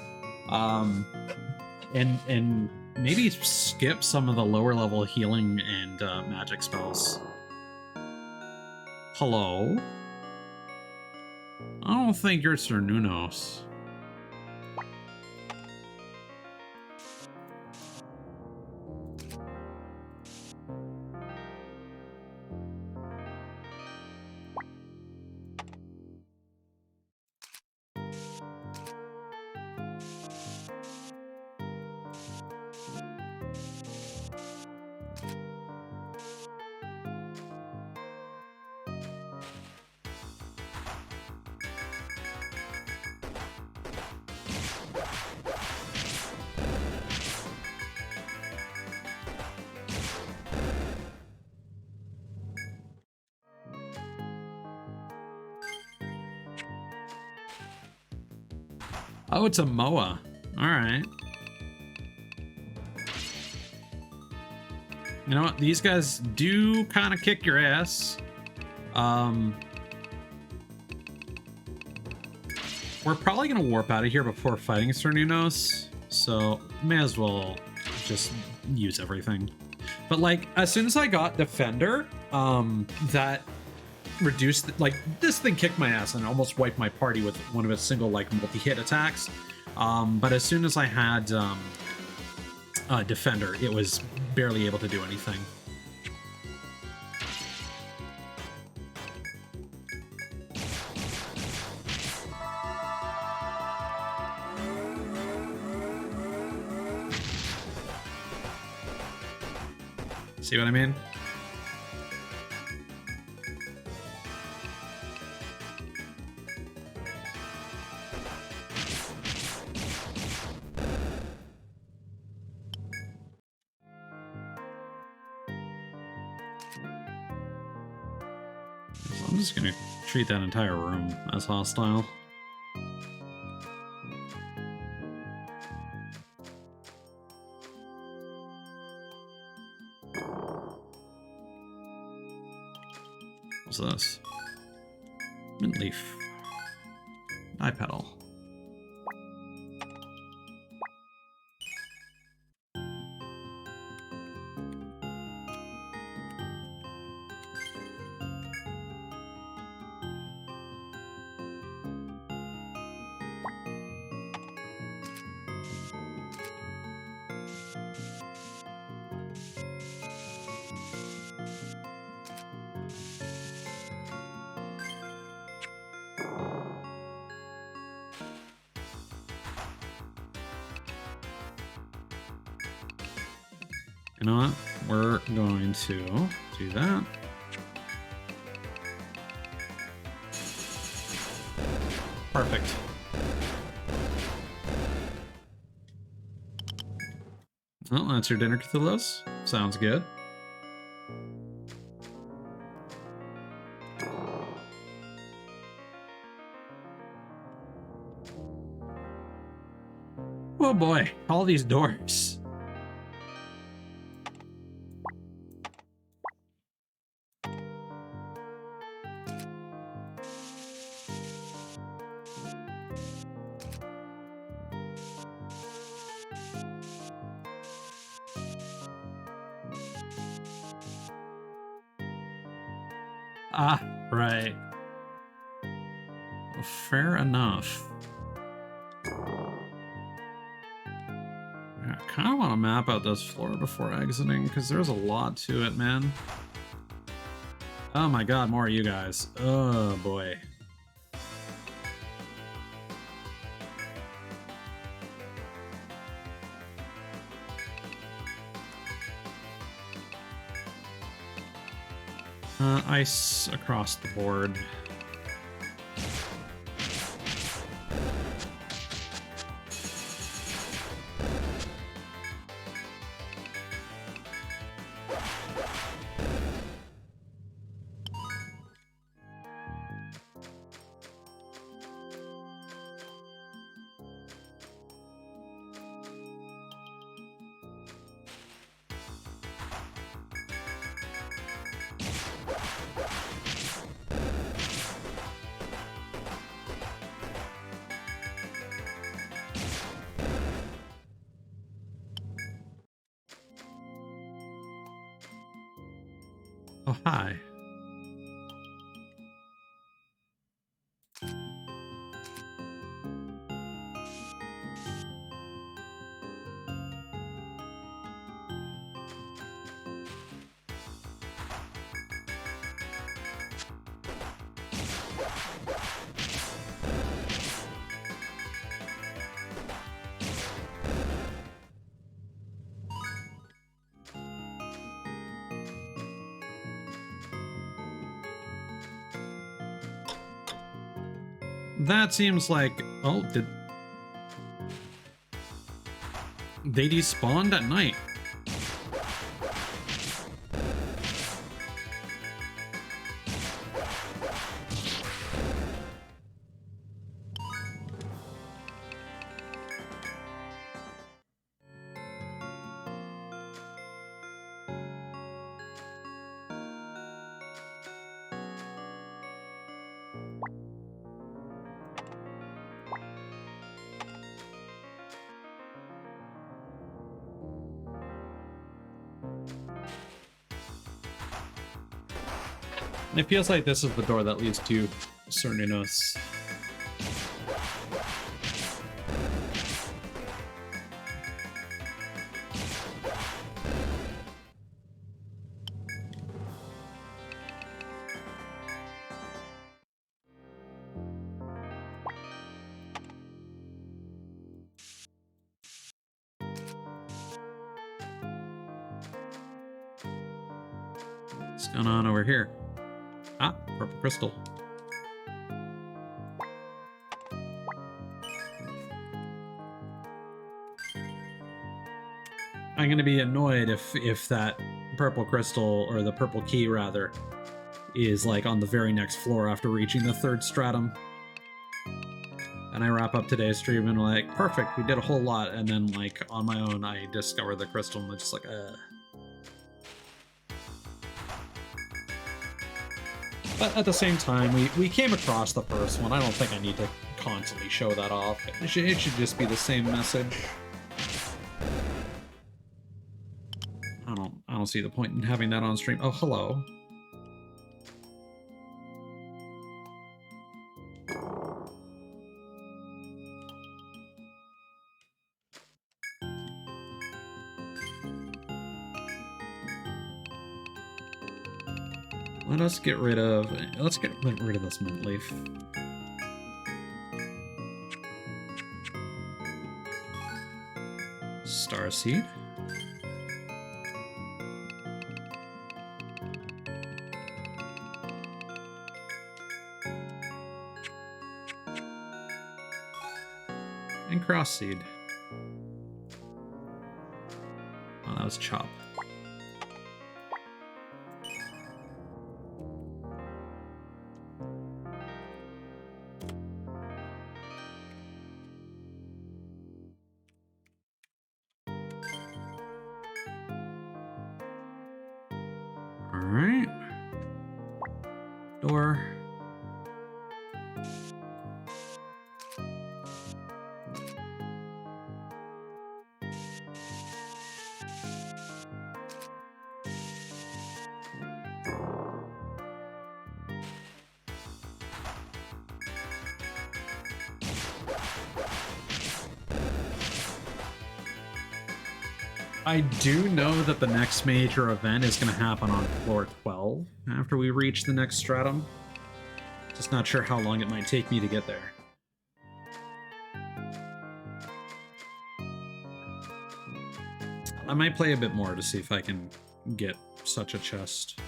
And maybe skip some of the lower level healing and magic spells. Hello? I don't think you're Sir Nunos. Oh, it's a Moa. All right. You know what? These guys do kind of kick your ass. We're probably going to warp out of here before fighting Sir Nunos, so may as well just use everything. But like, as soon as I got Defender, that reduced, like, this thing kicked my ass and almost wiped my party with one of its single, like, multi-hit attacks. But as soon as I had Defender, it was barely able to do anything. See what I mean? So I'm just gonna treat that entire room as hostile. What's this? Mint leaf. Eye petal. You know what? We're going to do that. Perfect. Well, that's your dinner, Cthulhu's. Sounds good. Oh boy, all these doors. Ah, right. Well, fair enough. I kind of want to map out this floor before exiting, because there's a lot to it, man. Oh my god, more of you guys. Oh boy. Ice across the board. Oh, hi. That seems like... Oh, did... They despawned at night. It feels like this is the door that leads to Cerninos. What's going on over here? Ah, purple crystal. I'm gonna be annoyed if that purple crystal, or the purple key rather, is like on the very next floor after reaching the third stratum. And I wrap up today's stream and like, perfect, we did a whole lot, and then like on my own I discover the crystal and I'm just like, But at the same time, we came across the first one. I don't think I need to constantly show that off. It should just be the same message. I don't see the point in having that on stream. Oh, hello. Let's get rid of this mint leaf. Starseed. And cross seed. Oh, that was chop. Alright. Door. I do know that the next major event is going to happen on floor 12 after we reach the next stratum. Just not sure how long it might take me to get there. I might play a bit more to see if I can get such a chest.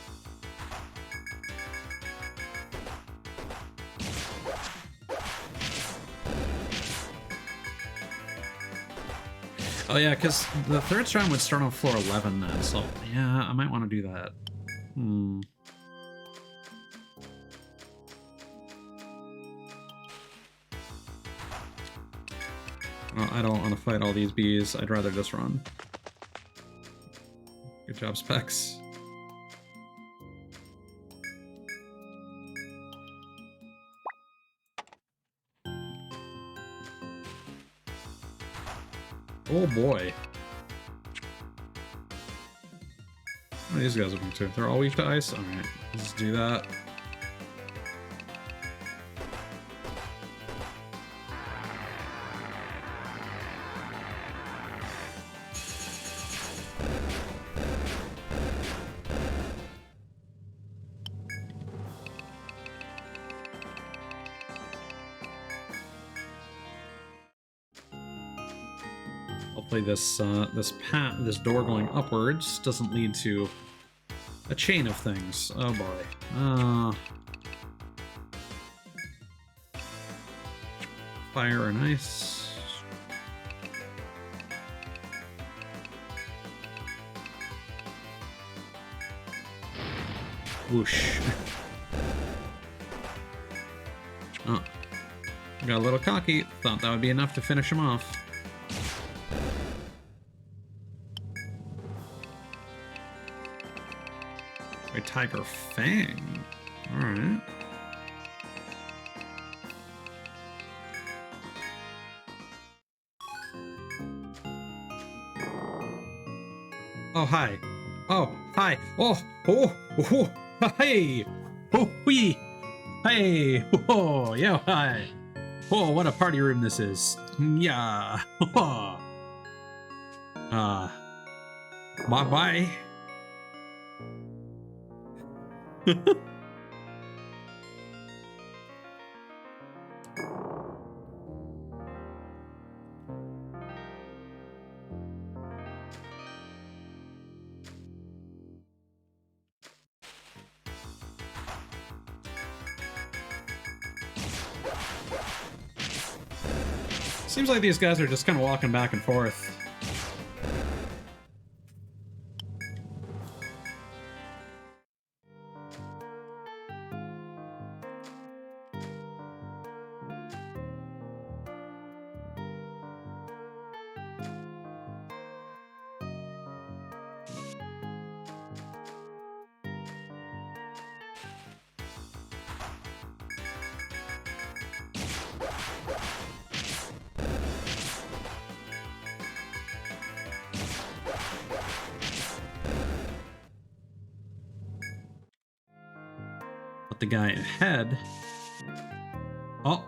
Oh yeah, because the third strand would start on floor 11 then, so yeah, I might want to do that. Well, I don't want to fight all these bees. I'd rather just run. Good job, Specs. Oh boy. What are these guys weak to? They're all weak to ice? Alright, let's do that. Hopefully this door going upwards doesn't lead to a chain of things. Oh boy. Fire and ice. Whoosh. Oh. Got a little cocky. Thought that would be enough to finish him off. A Tiger Fang. Alright. Oh, hi. Oh, hi. Oh, oh, oh, hey. Oh, wee. Hey. Oh, yo, hi. Oh, what a party room this is. Yeah. Oh. Bye-bye. Seems like these guys are just kind of walking back and forth. But the guy ahead... Oh!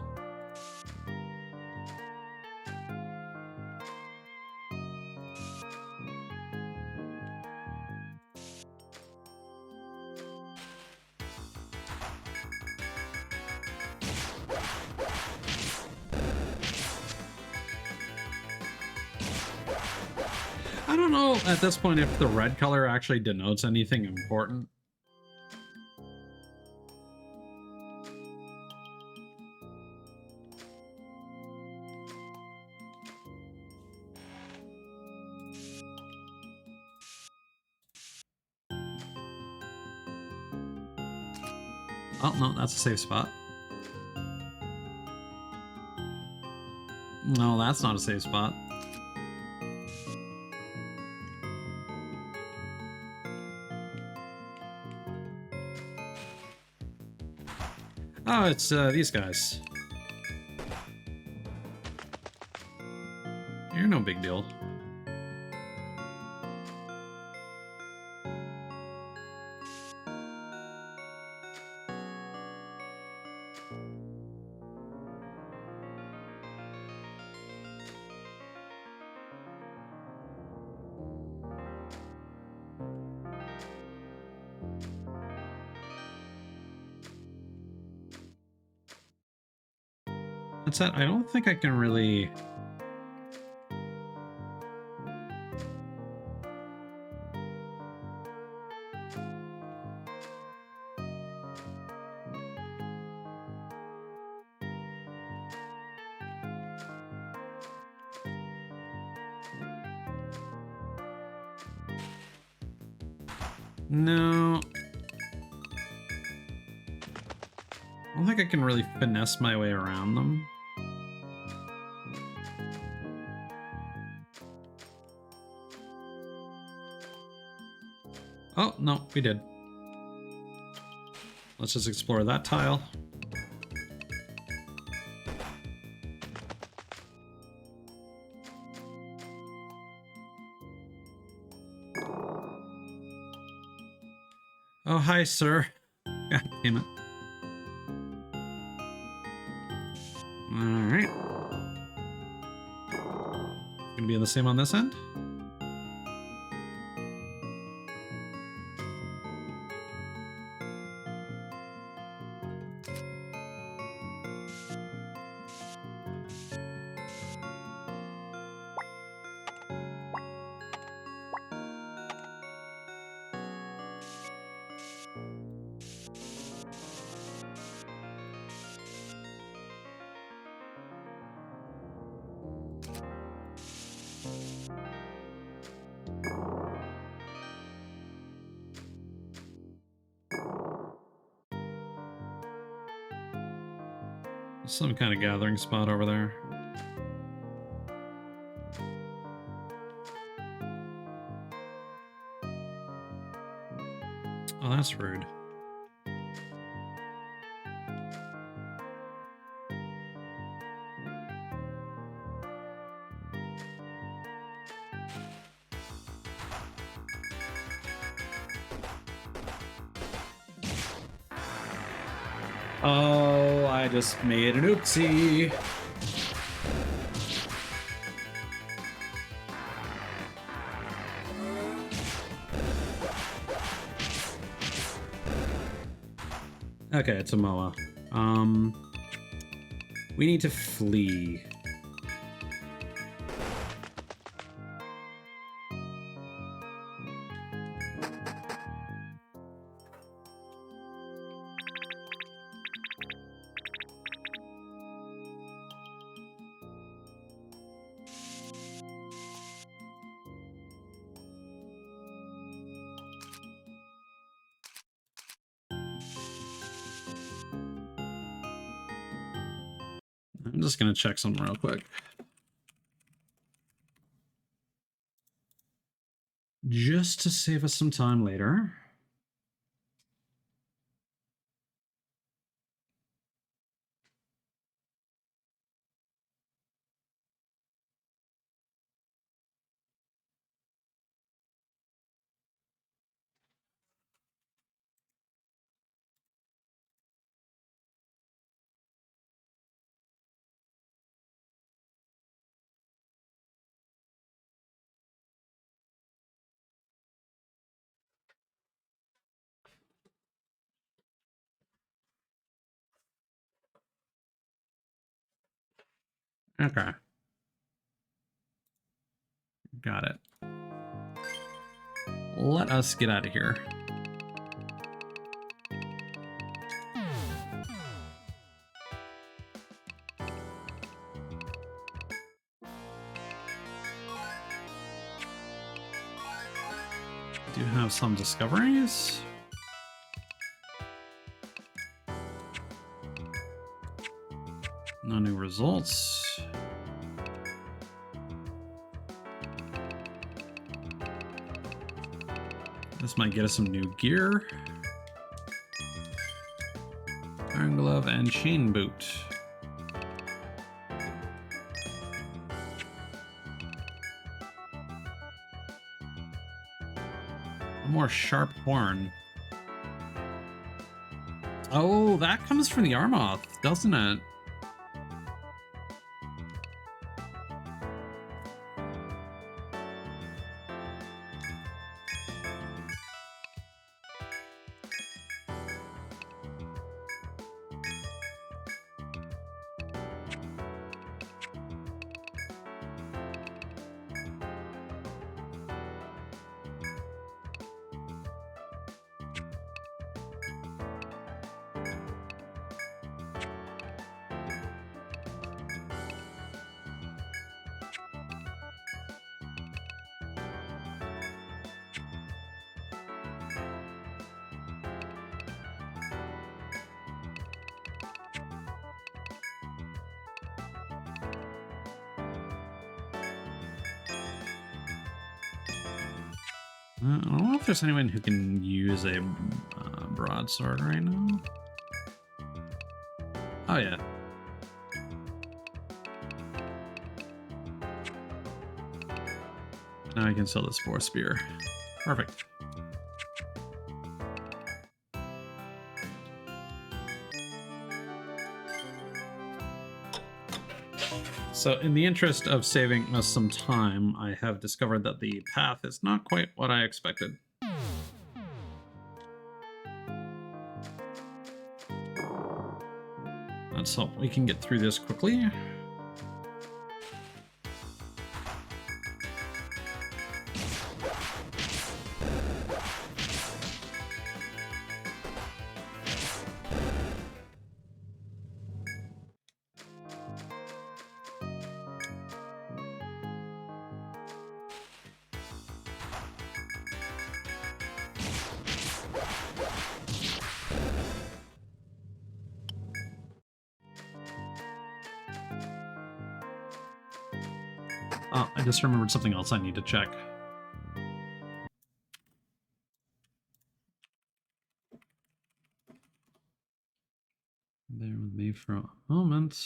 I don't know at this point if the red color actually denotes anything important. Oh, no, that's a safe spot. No, that's not a safe spot. Oh, it's these guys. You're no big deal. That's it. I don't think I can really... No. I don't think I can really finesse my way around them. Oh, no, we did. Let's just explore that tile. Oh, hi, sir. God damn it. Alright. Gonna be the same on this end? Some kind of gathering spot over there. Oh, that's rude. Oh, I just made an oopsie. Okay, it's a Moa. We need to flee. I'm just gonna check something real quick. Just to save us some time later. Okay. Got it. Let us get out of here. Do have some discoveries. No new results. This might get us some new gear. Iron glove and chain boot. A more sharp horn. Oh, that comes from the Armoth, doesn't it? I don't know if there's anyone who can use a broadsword right now. Oh yeah. Now I can sell the spore spear. Perfect. So in the interest of saving us some time, I have discovered that the path is not quite what I expected. Let's hope we can get through this quickly. Oh, I just remembered something else I need to check. Bear with me for a moment.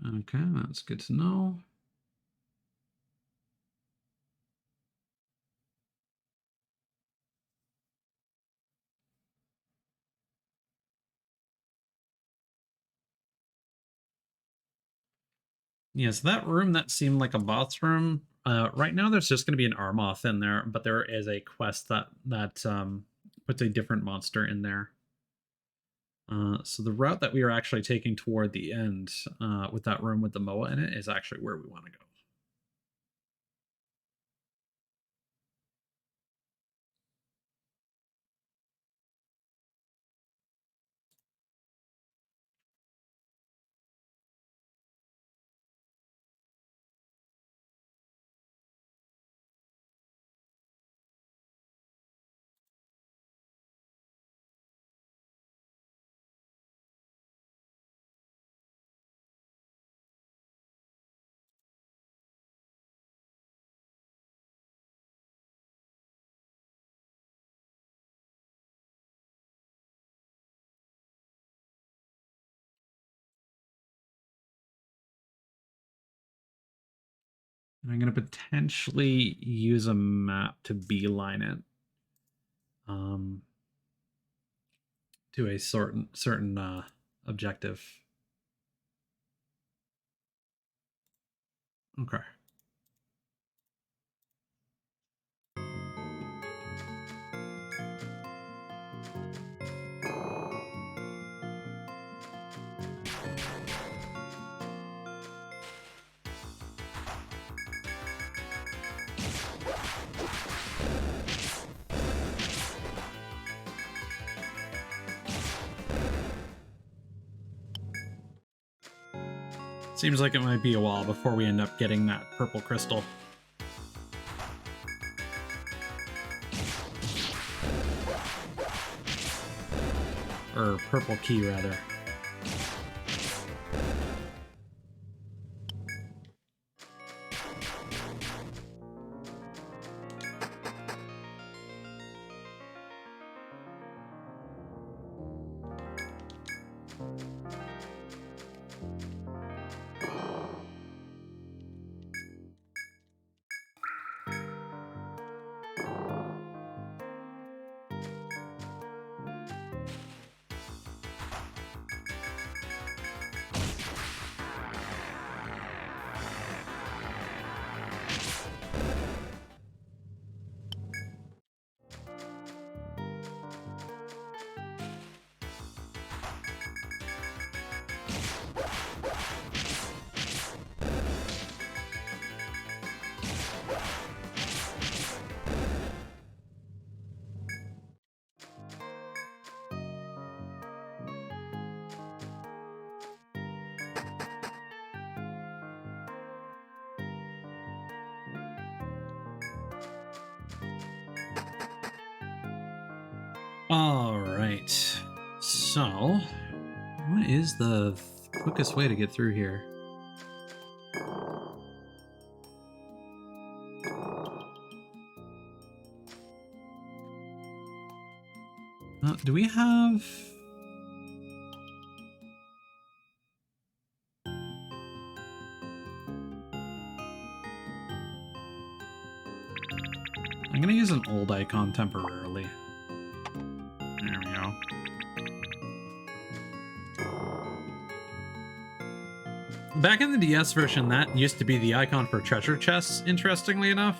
Okay, that's good to know. Yes, that room that seemed like a boss room. Right now, there's just going to be an Armoth in there, but there is a quest that puts a different monster in there. So the route that we are actually taking toward the end, with that room with the Moa in it, is actually where we want to go. And I'm going to potentially use a map to beeline it, to a certain objective. Okay. Seems like it might be a while before we end up getting that purple crystal. Or purple key, rather. All right. So, what is the quickest way to get through here? Do we have... I'm gonna use an old icon temporarily. There we go. Back in the DS version, that used to be the icon for treasure chests, interestingly enough.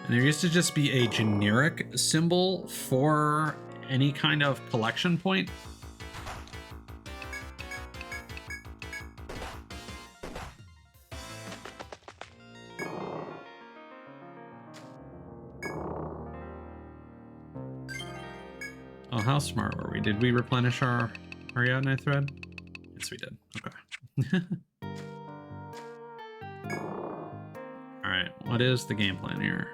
And there used to just be a generic symbol for any kind of collection point. Oh, how smart were we? Did we replenish our Ariadne thread? Yes, we did. Okay. All right, what is the game plan here?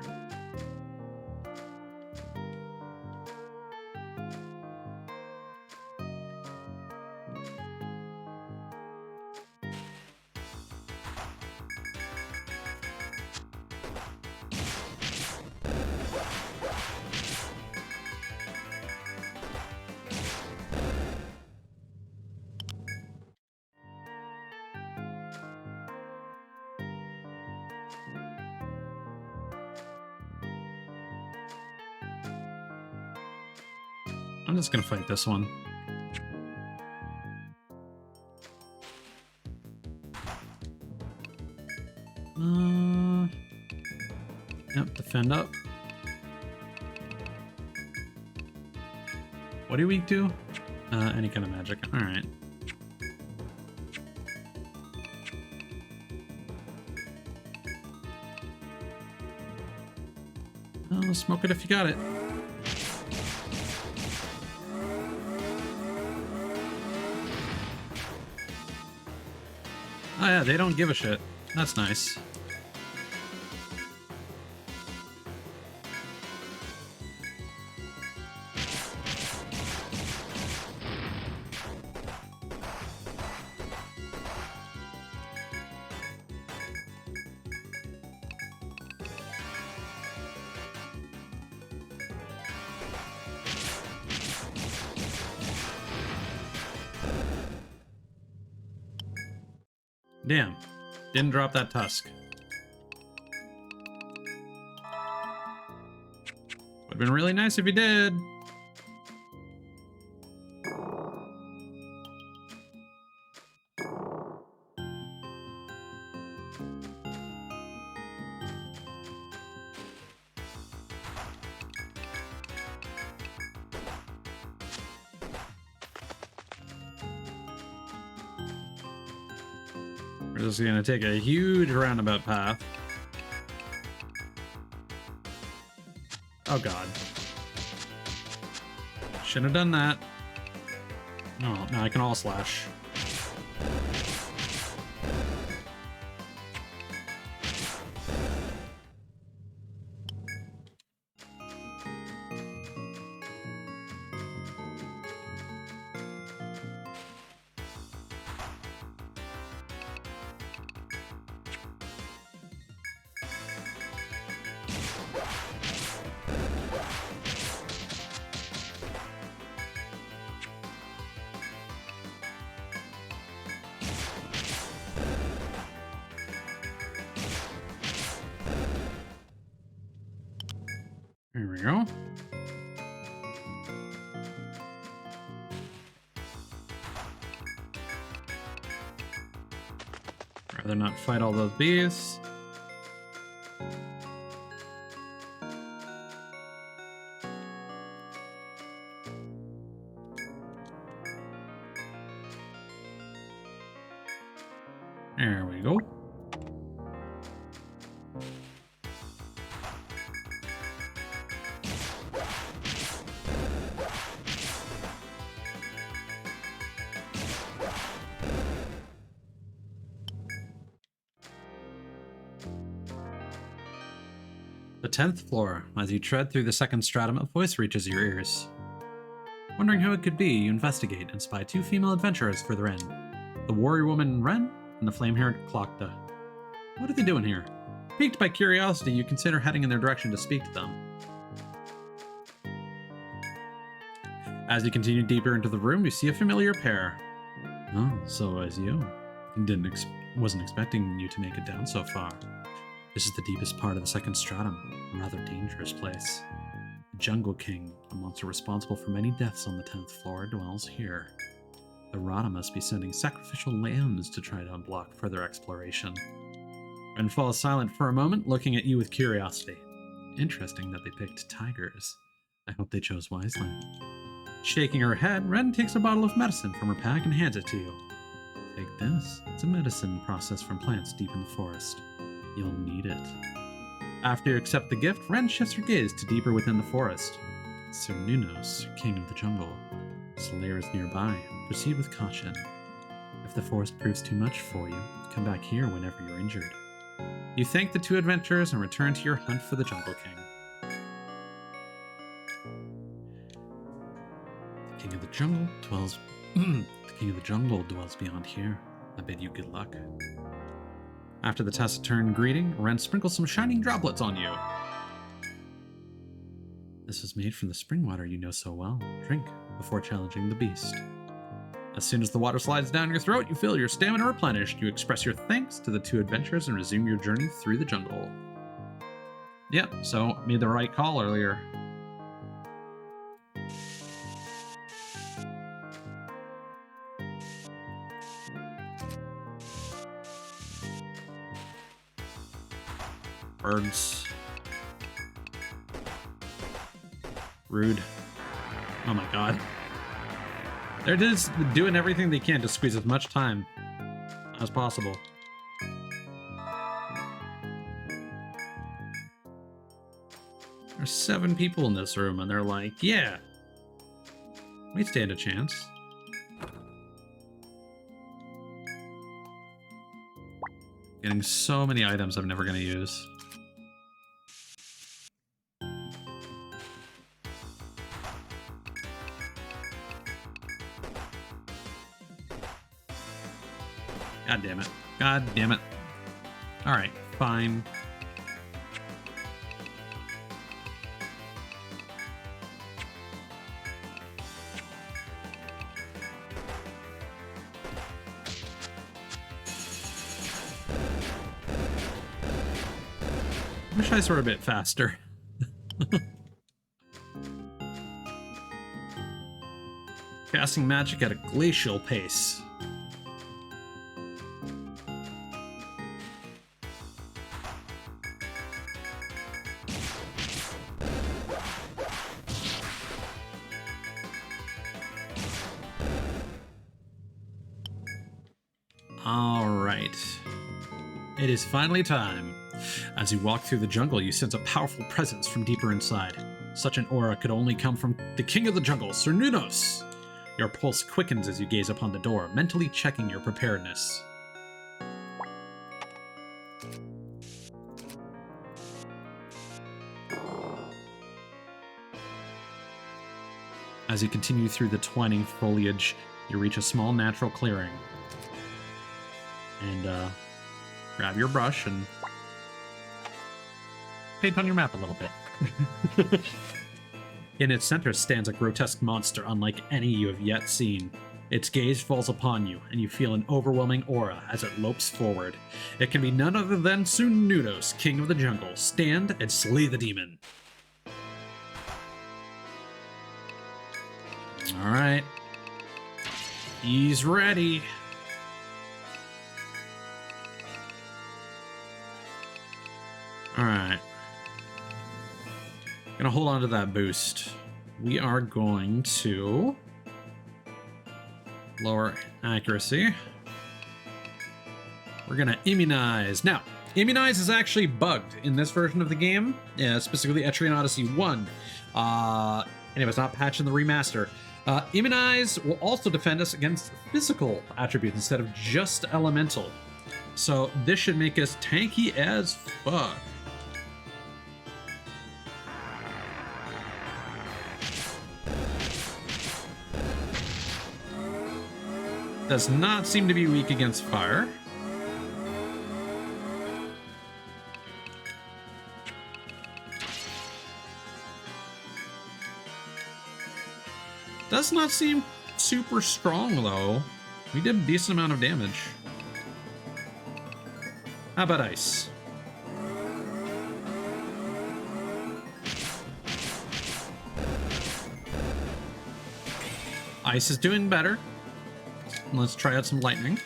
I'm just gonna fight this one. Yep, defend up. What are we weak to? Any kind of magic. All right. Oh, smoke it if you got it. Oh yeah, they don't give a shit. That's nice. Damn. Didn't drop that tusk. Would've been really nice if you did. We're just gonna take a huge roundabout path. Oh god. Shouldn't have done that. Oh, now I can all slash. There we go. Rather not fight all those bees. There we go. The 10th floor. As you tread through the second stratum, a voice reaches your ears. Wondering who it could be, you investigate and spy 2 female adventurers further in. The warrior woman Ren and the flame-haired Klokta. What are they doing here? Piqued by curiosity, you consider heading in their direction to speak to them. As you continue deeper into the room, you see a familiar pair. Oh, so as you. Wasn't expecting you to make it down so far. This is the deepest part of the second stratum, a rather dangerous place. The Jungle King, a monster responsible for many deaths on the 10th floor, dwells here. The Rada must be sending sacrificial lambs to try to unblock further exploration. Ren falls silent for a moment, looking at you with curiosity. Interesting that they picked tigers. I hope they chose wisely. Shaking her head, Ren takes a bottle of medicine from her pack and hands it to you. Take this. It's a medicine processed from plants deep in the forest. You'll need it. After you accept the gift, Ren shifts her gaze to deeper within the forest. Sir Nunos, king of the jungle. Slayer is nearby. Proceed with caution. If the forest proves too much for you, come back here whenever you're injured. You thank the 2 adventurers and return to your hunt for the Jungle King. The King of the Jungle dwells... the King of the Jungle dwells beyond here. I bid you good luck. After the taciturn greeting, Ren sprinkles some shining droplets on you. This was made from the spring water you know so well. Drink before challenging the beast. As soon as the water slides down your throat, you feel your stamina replenished. You express your thanks to the 2 adventurers and resume your journey through the jungle. Yep, so made the right call earlier. Birds. Rude. Oh my god. They're just doing everything they can to squeeze as much time as possible. There's 7 people in this room and they're like, yeah, we stand a chance. Getting so many items I'm never going to use. God damn it. God damn it. Alright, fine. I wish I were a bit faster. Casting magic at a glacial pace. Alright. It is finally time. As you walk through the jungle, you sense a powerful presence from deeper inside. Such an aura could only come from the king of the jungle, Sir Nunos. Your pulse quickens as you gaze upon the door, mentally checking your preparedness. As you continue through the twining foliage, you reach a small natural clearing. And grab your brush and paint on your map a little bit. In its center stands a grotesque monster unlike any you have yet seen. Its gaze falls upon you, and you feel an overwhelming aura as it lopes forward. It can be none other than Sir Nunos, king of the jungle. Stand and slay the demon. Alright. He's ready. Alright. Gonna hold on to that boost. We are going to lower accuracy. We're gonna immunize. Now, immunize is actually bugged in this version of the game, specifically Etrian Odyssey 1. And if it's not patched in the remaster, immunize will also defend us against physical attributes instead of just elemental. So this should make us tanky as fuck. Does not seem to be weak against fire. Does not seem super strong, though. We did a decent amount of damage. How about ice? Ice is doing better. Let's try out some lightning.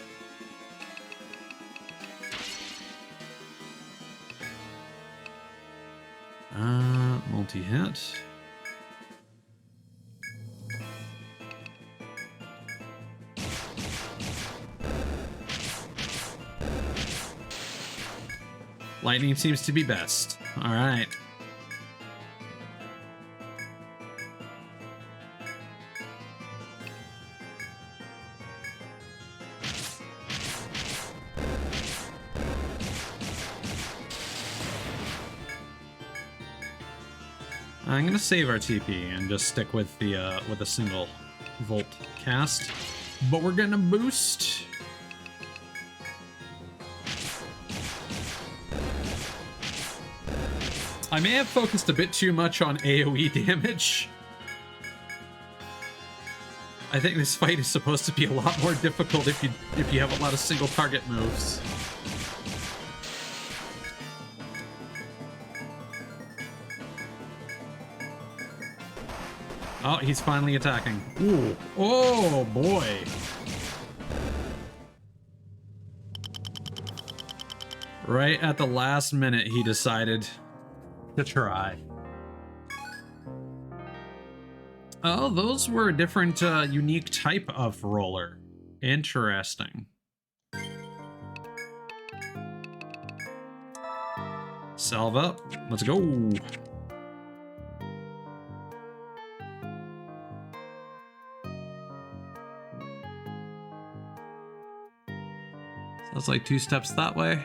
Multi-hit. Lightning seems to be best. All right. I'm gonna save our TP and just stick with the with a single volt cast, but we're gonna boost. I may have focused a bit too much on AoE damage. I think this fight is supposed to be a lot more difficult if you have a lot of single target moves. Oh, he's finally attacking. Ooh. Oh, boy. Right at the last minute, he decided to try. Oh, those were a different, unique type of roller. Interesting. Salve up. Let's go. That's like 2 steps that way.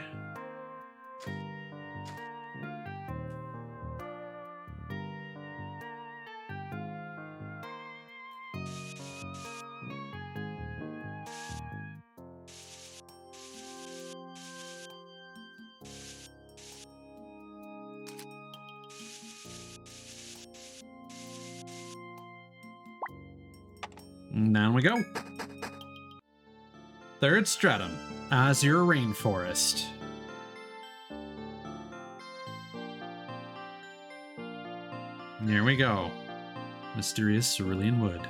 And down we go. Third stratum. Azure Rainforest. There we go. Mysterious cerulean wood.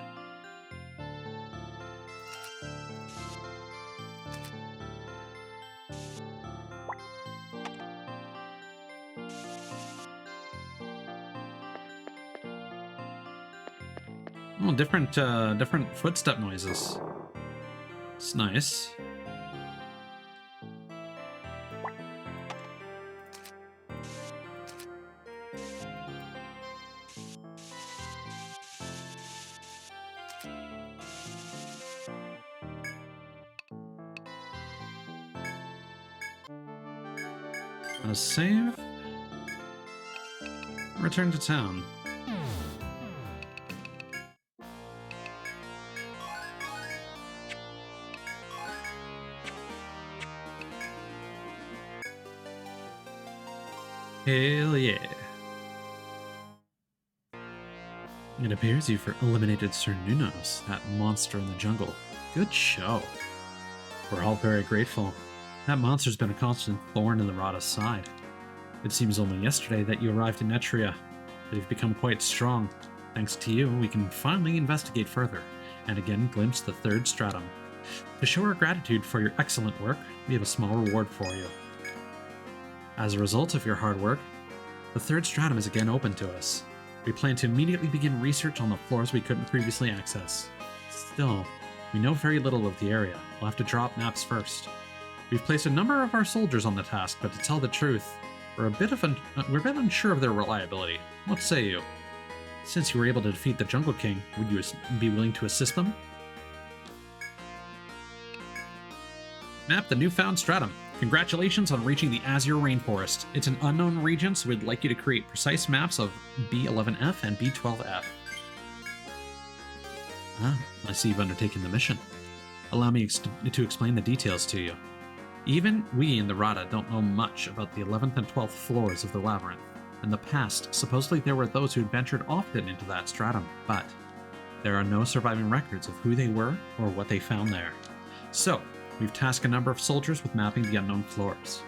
Oh, different footstep noises. It's nice. A save. Return to town. Hell yeah. It appears you've eliminated Cernunos, that monster in the jungle. Good show. We're all very grateful. That monster's been a constant thorn in the Rada's side. It seems only yesterday that you arrived in Etria, but you've become quite strong. Thanks to you, we can finally investigate further, and again glimpse the third stratum. To show our gratitude for your excellent work, we have a small reward for you. As a result of your hard work, the third stratum is again open to us. We plan to immediately begin research on the floors we couldn't previously access. Still, we know very little of the area. We'll have to drop maps first. We've placed a number of our soldiers on the task, but to tell the truth, we're a bit unsure of their reliability. What say you? Since you were able to defeat the Jungle King, would you be willing to assist them? Map the newfound stratum. Congratulations on reaching the Azure Rainforest. It's an unknown region, so we'd like you to create precise maps of B11F and B12F. Ah, I see you've undertaken the mission. Allow me to explain the details to you. Even we in the Rada don't know much about the 11th and 12th floors of the labyrinth. In the past, supposedly there were those who ventured often into that stratum, but there are no surviving records of who they were or what they found there. So, we've tasked a number of soldiers with mapping the unknown floors.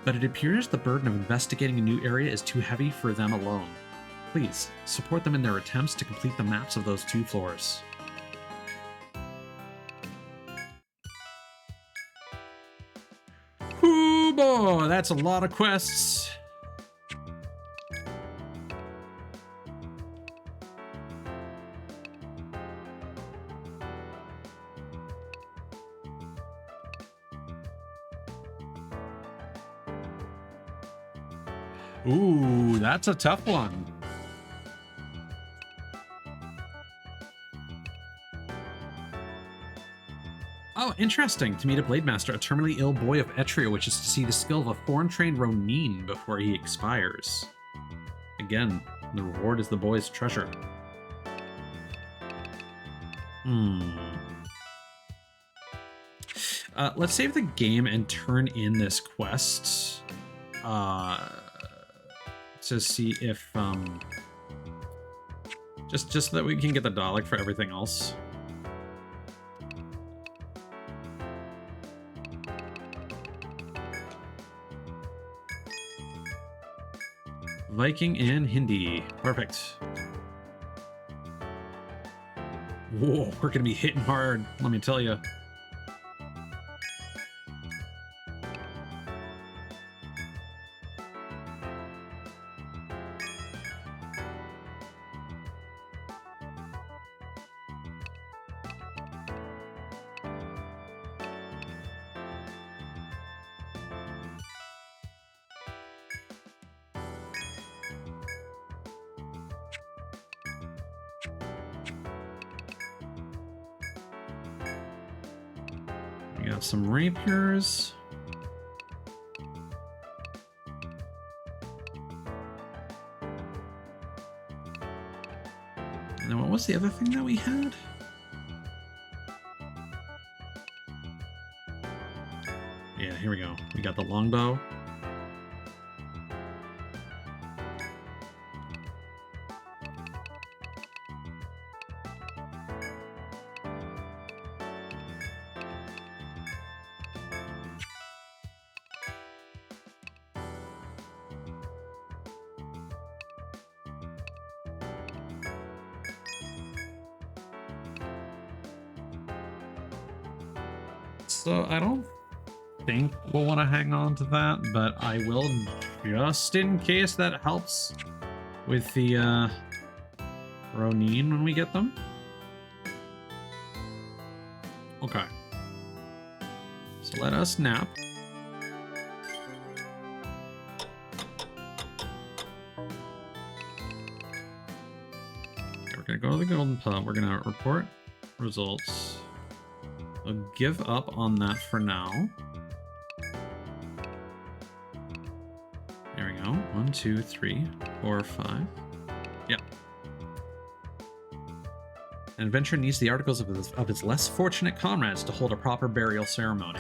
But it appears the burden of investigating a new area is too heavy for them alone. Please, support them in their attempts to complete the maps of those 2 floors. Ooh boy, that's a lot of quests. Ooh, that's a tough one. Oh, interesting. To meet a Blade Master, a terminally ill boy of Etria wishes to see the skill of a foreign-trained Ronin before he expires. Again, the reward is the boy's treasure. Let's save the game and turn in this quest. To see if, just so that we can get the Dalek for everything else. Viking and Hindi. Perfect. Whoa, we're gonna be hitting hard, let me tell you. We got some rapiers. And then what was the other thing that we had? Yeah, here we go. We got the longbow. So I don't think we'll want to hang on to that, but I will just in case that helps with the Ronin when we get them. Okay. So let us nap. Okay, we're gonna go to the Golden Pub. We're gonna report results. I'll give up on that for now. There we go. 1, 2, 3, 4, 5. Yep. An adventurer needs the articles of his less fortunate comrades to hold a proper burial ceremony.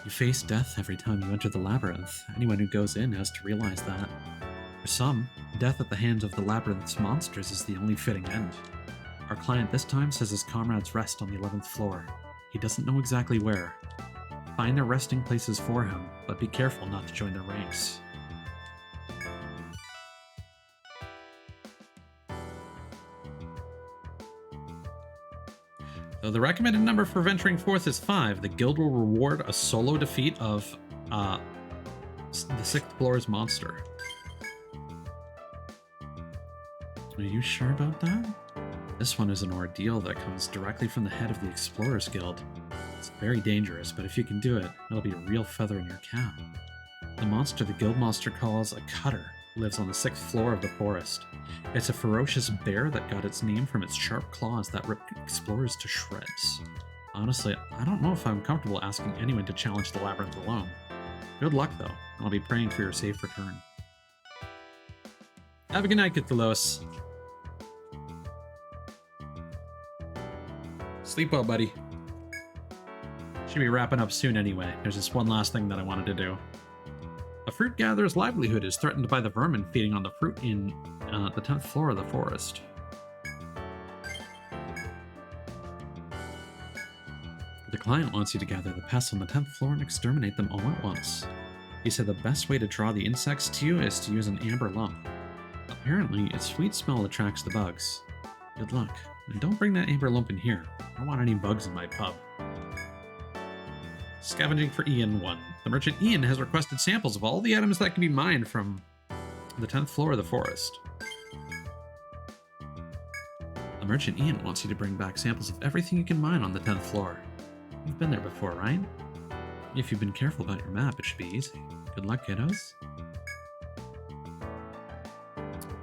You face death every time you enter the labyrinth. Anyone who goes in has to realize that. For some, death at the hands of the labyrinth's monsters is the only fitting end. Our client this time says his comrades rest on the 11th floor. He doesn't know exactly where. Find their resting places for him, but be careful not to join their ranks. Though the recommended number for venturing forth is 5, the guild will reward a solo defeat of the 6th floor's monster. Are you sure about that? This one is an ordeal that comes directly from the head of the Explorers Guild. It's very dangerous, but if you can do it, it'll be a real feather in your cap. The monster the Guildmaster calls a cutter lives on the 6th floor of the forest. It's a ferocious bear that got its name from its sharp claws that rip explorers to shreds. Honestly, I don't know if I'm comfortable asking anyone to challenge the labyrinth alone. Good luck, though. I'll be praying for your safe return. Have a good night, Cthulhuos. Sleep well, buddy. Should be wrapping up soon anyway. There's just one last thing that I wanted to do. A fruit gatherer's livelihood is threatened by the vermin feeding on the fruit in the 10th floor of the forest. The client wants you to gather the pests on the 10th floor and exterminate them all at once. He said the best way to draw the insects to you is to use an amber lump. Apparently, its sweet smell attracts the bugs. Good luck. And don't bring that amber lump in here. I don't want any bugs in my pub. Scavenging for Ian 1. The merchant Ian has requested samples of all the items that can be mined from the 10th floor of the forest. The merchant Ian wants you to bring back samples of everything you can mine on the 10th floor. You've been there before, right? If you've been careful about your map, it should be easy. Good luck, kiddos.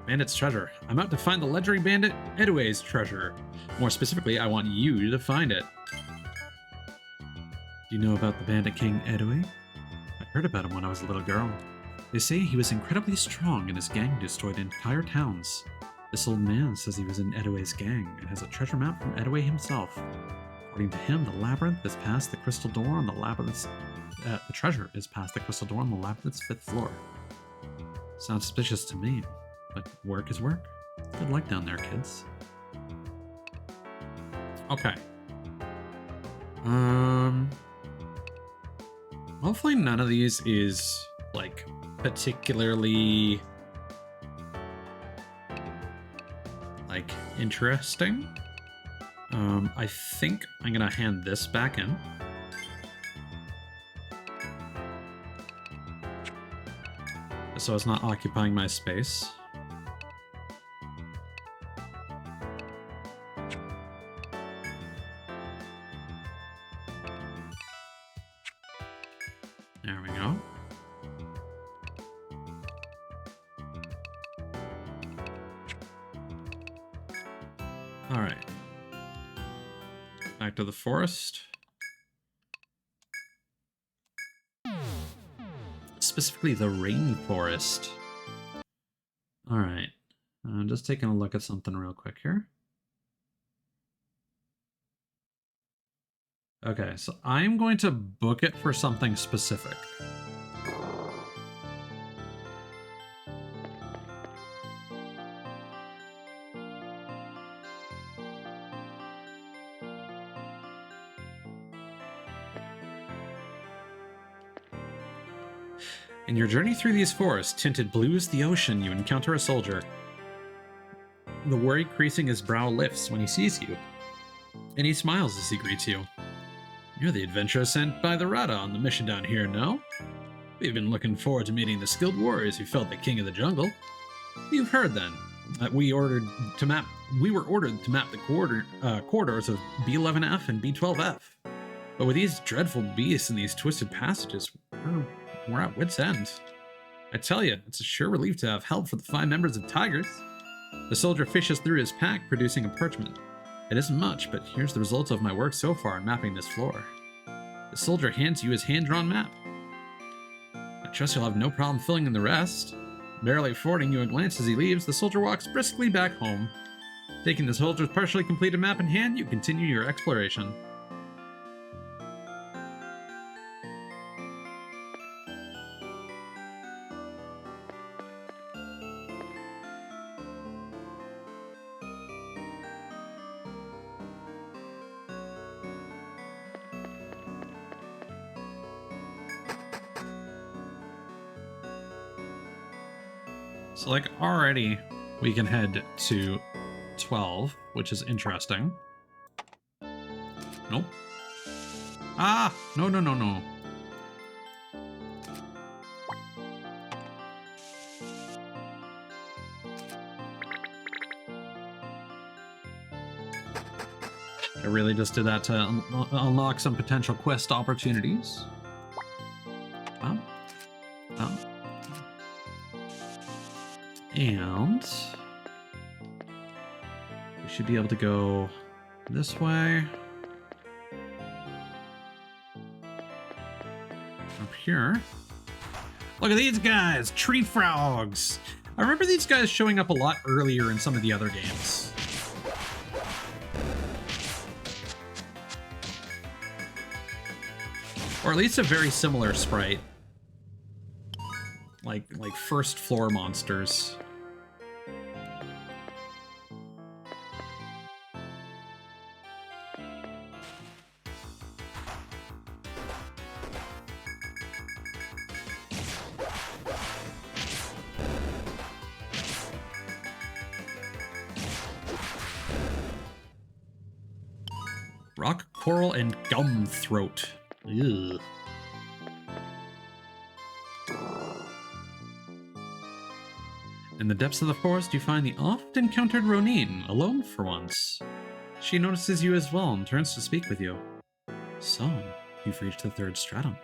Bandit's treasure. I'm out to find the legendary bandit Edway's treasure. More specifically, I want you to find it. Do you know about the bandit king Edway? I heard about him when I was a little girl. They say he was incredibly strong and his gang destroyed entire towns. This old man says he was in Edway's gang and has a treasure map from Edway himself. According to him, the labyrinth is past the crystal door on the labyrinth's... the treasure is past the crystal door on the labyrinth's 5th floor. Sounds suspicious to me, but work is work. Good luck down there, kids. Okay. Hopefully none of these is, like, particularly, like, interesting. I think I'm gonna hand this back in. So it's not occupying my space. There we go. All right. Back to the forest. Specifically the rainforest. All right. I'm just taking a look at something real quick here. Okay, so I'm going to book it for something specific. In your journey through these forests, tinted blue as the ocean, you encounter a soldier. The worry creasing his brow lifts when he sees you, and he smiles as he greets you. You're the adventurer sent by the Rada on the mission down here, no? We've been looking forward to meeting the skilled warriors who felt the king of the jungle. You've heard then that we were ordered to map the corridors of B11F and B12F. But with these dreadful beasts and these twisted passages, we're at wit's end. I tell you, it's a sure relief to have help for the 5 members of Tigers. The soldier fishes through his pack, producing a parchment. It isn't much, but here's the result of my work so far in mapping this floor. The soldier hands you his hand-drawn map. I trust you'll have no problem filling in the rest. Barely affording you a glance as he leaves, the soldier walks briskly back home. Taking the soldier's partially completed map in hand, you continue your exploration. So, like, already we can head to 12, which is interesting. Nope. Ah! No, no, no, no. I really just did that to unlock some potential quest opportunities. And we should be able to go this way. Up here. Look at these guys, tree frogs. I remember these guys showing up a lot earlier in some of the other games. Or at least a very similar sprite. Like first floor monsters. Rock, coral, and gum throat. Ew. In the depths of the forest, you find the oft-encountered Ronin, alone for once. She notices you as well and turns to speak with you. So, you've reached the third stratum.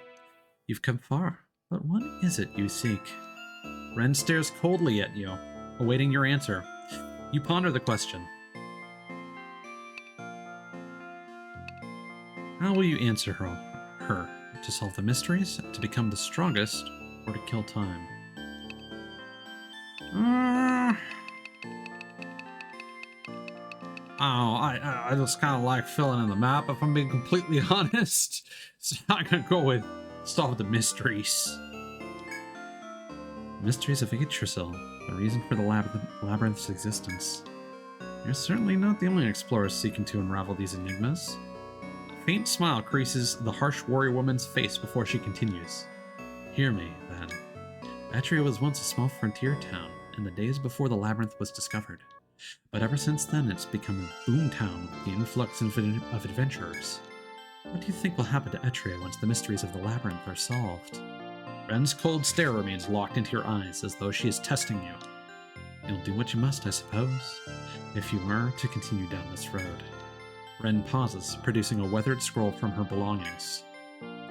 You've come far, but what is it you seek? Ren stares coldly at you, awaiting your answer. You ponder the question. How will you answer her? To solve the mysteries, to become the strongest, or to kill time? I just kind of like filling in the map, if I'm being completely honest. So I'm gonna go with solve the mysteries. Mysteries of Yggdrasil, the reason for the labyrinth's existence. You're certainly not the only explorer seeking to unravel these enigmas. A faint smile creases the harsh warrior woman's face before she continues. Hear me, then. Etria was once a small frontier town, in the days before the labyrinth was discovered. But ever since then, it's become a boom town with the influx of adventurers. What do you think will happen to Etria once the mysteries of the labyrinth are solved? Ren's cold stare remains locked into your eyes, as though she is testing you. You'll do what you must, I suppose, if you are to continue down this road. Ren pauses, producing a weathered scroll from her belongings.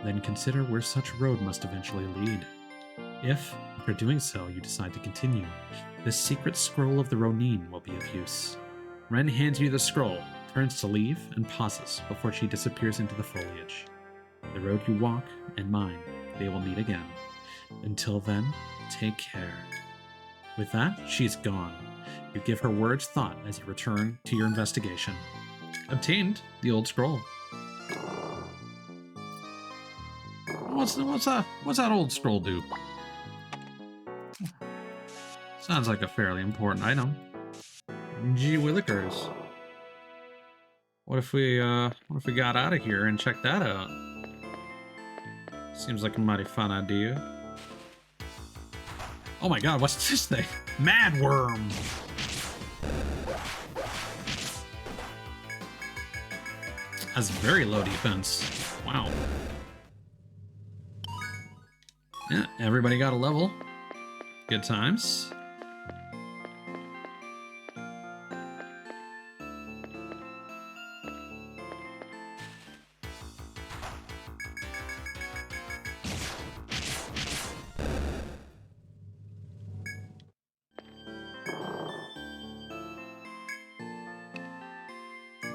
Then consider where such a road must eventually lead. If, after doing so, you decide to continue, this secret scroll of the Ronin will be of use. Ren hands you the scroll, turns to leave, and pauses before she disappears into the foliage. The road you walk, and mine, they will meet again. Until then, take care. With that, she's gone. You give her words thought as you return to your investigation. Obtained the old scroll. What's that old scroll do? Sounds like a fairly important item. Gee willikers. What if we got out of here and checked that out? Seems like a mighty fun idea. Oh my god, what's this thing? Mad worm! Has very low defense. Wow. Yeah, everybody got a level. Good times.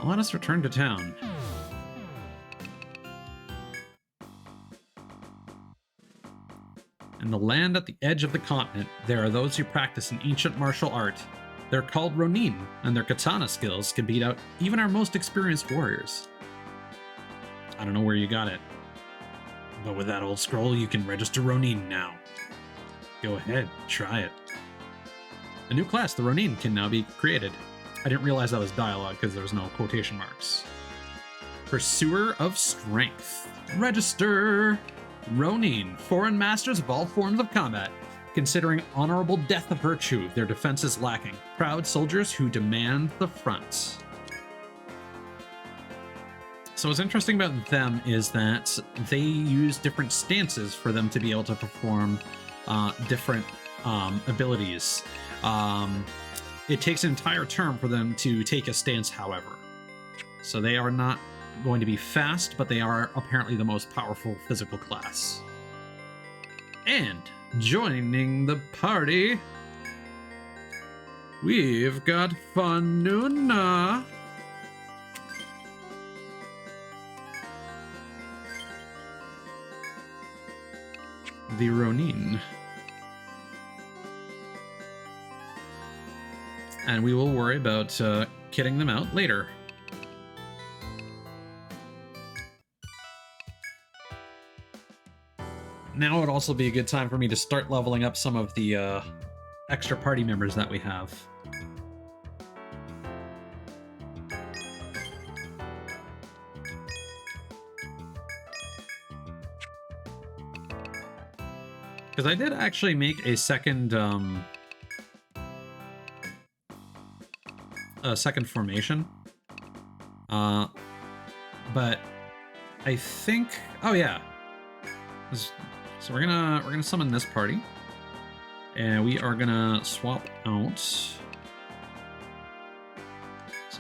Let us return to town. In the land at the edge of the continent, there are those who practice an ancient martial art. They're called Ronin, and their katana skills can beat out even our most experienced warriors. I don't know where you got it, but with that old scroll, you can register Ronin now. Go ahead, try it. A new class, the Ronin, can now be created. I didn't realize that was dialogue because there was no quotation marks. Pursuer of Strength. Register! Ronin, foreign masters of all forms of combat. Considering honorable death a virtue, their defense is lacking. Proud soldiers who demand the front. So what's interesting about them is that they use different stances for them to be able to perform different abilities. It takes an entire turn for them to take a stance, however. So they are not going to be fast, but they are apparently the most powerful physical class. And joining the party, we've got Fanuna. The Ronin. And we will worry about kitting them out later. now would also be a good time for me to start leveling up some of the extra party members that we have. Because I did actually make a second formation. But I think, oh yeah. So we're gonna summon this party. And we are gonna swap out. So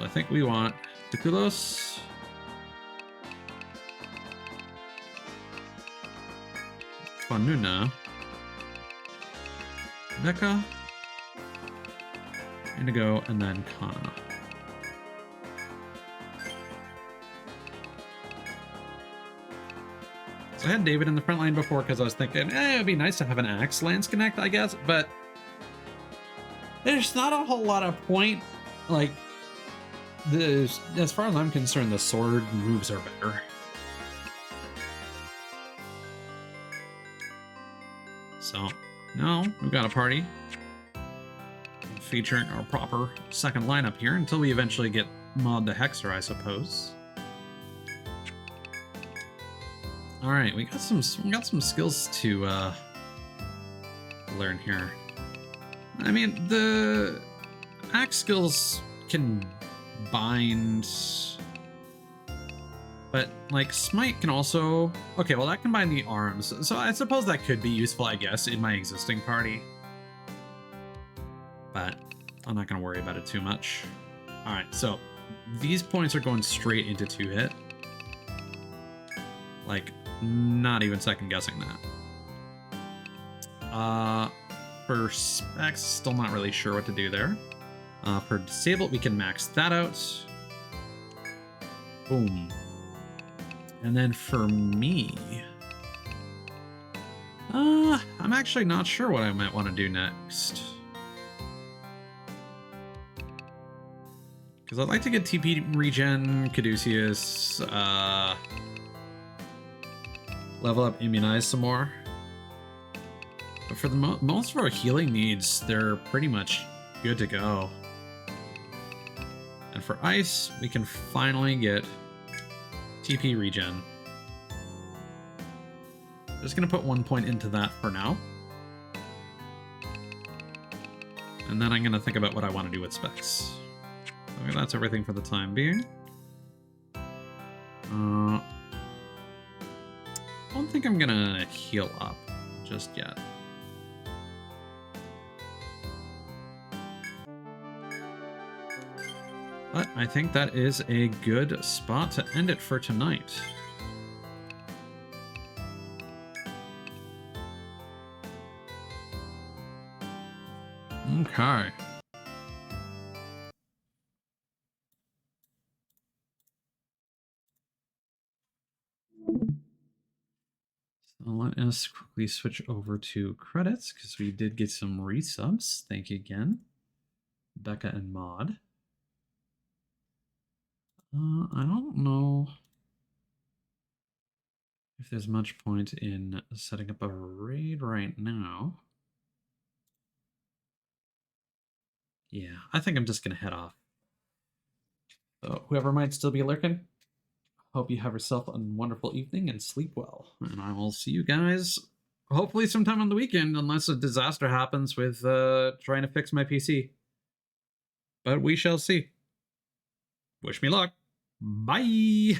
I think we want Dukulos, Fanuna, Becca, Indigo, and then Kana. So I had David in the front line before because I was thinking, it'd be nice to have an Axe Lance Connect, I guess, but there's not a whole lot of point. Like, as far as I'm concerned, the sword moves are better. So, now we've got a party featuring our proper second lineup here until we eventually get Mod the Hexer, I suppose. All right, we got some skills to learn here. I mean, the axe skills can bind, but like Smite can also. Okay, well that can bind the arms, so I suppose that could be useful, I guess, in my existing party. But I'm not gonna worry about it too much. All right, so these points are going straight into 2-hit. Like, not even second guessing that. For specs, still not really sure what to do there. For disabled, we can max that out. Boom. And then for me, I'm actually not sure what I might want to do next. Because I'd like to get TP regen, Caduceus, level up Immunize some more. But for the most of our healing needs, they're pretty much good to go. And for ice, we can finally get TP regen. Just gonna put 1 point into that for now. And then I'm gonna think about what I want to do with specs. Okay, that's everything for the time being. I don't think I'm gonna heal up just yet. But I think that is a good spot to end it for tonight. Okay. So let us quickly switch over to credits because we did get some resubs. Thank you again, Becca and Maud. I don't know if there's much point in setting up a raid right now. Yeah, I think I'm just going to head off. So whoever might still be lurking, hope you have yourself a wonderful evening and sleep well. And I will see you guys hopefully sometime on the weekend, unless a disaster happens with trying to fix my PC. But we shall see. Wish me luck. Bye.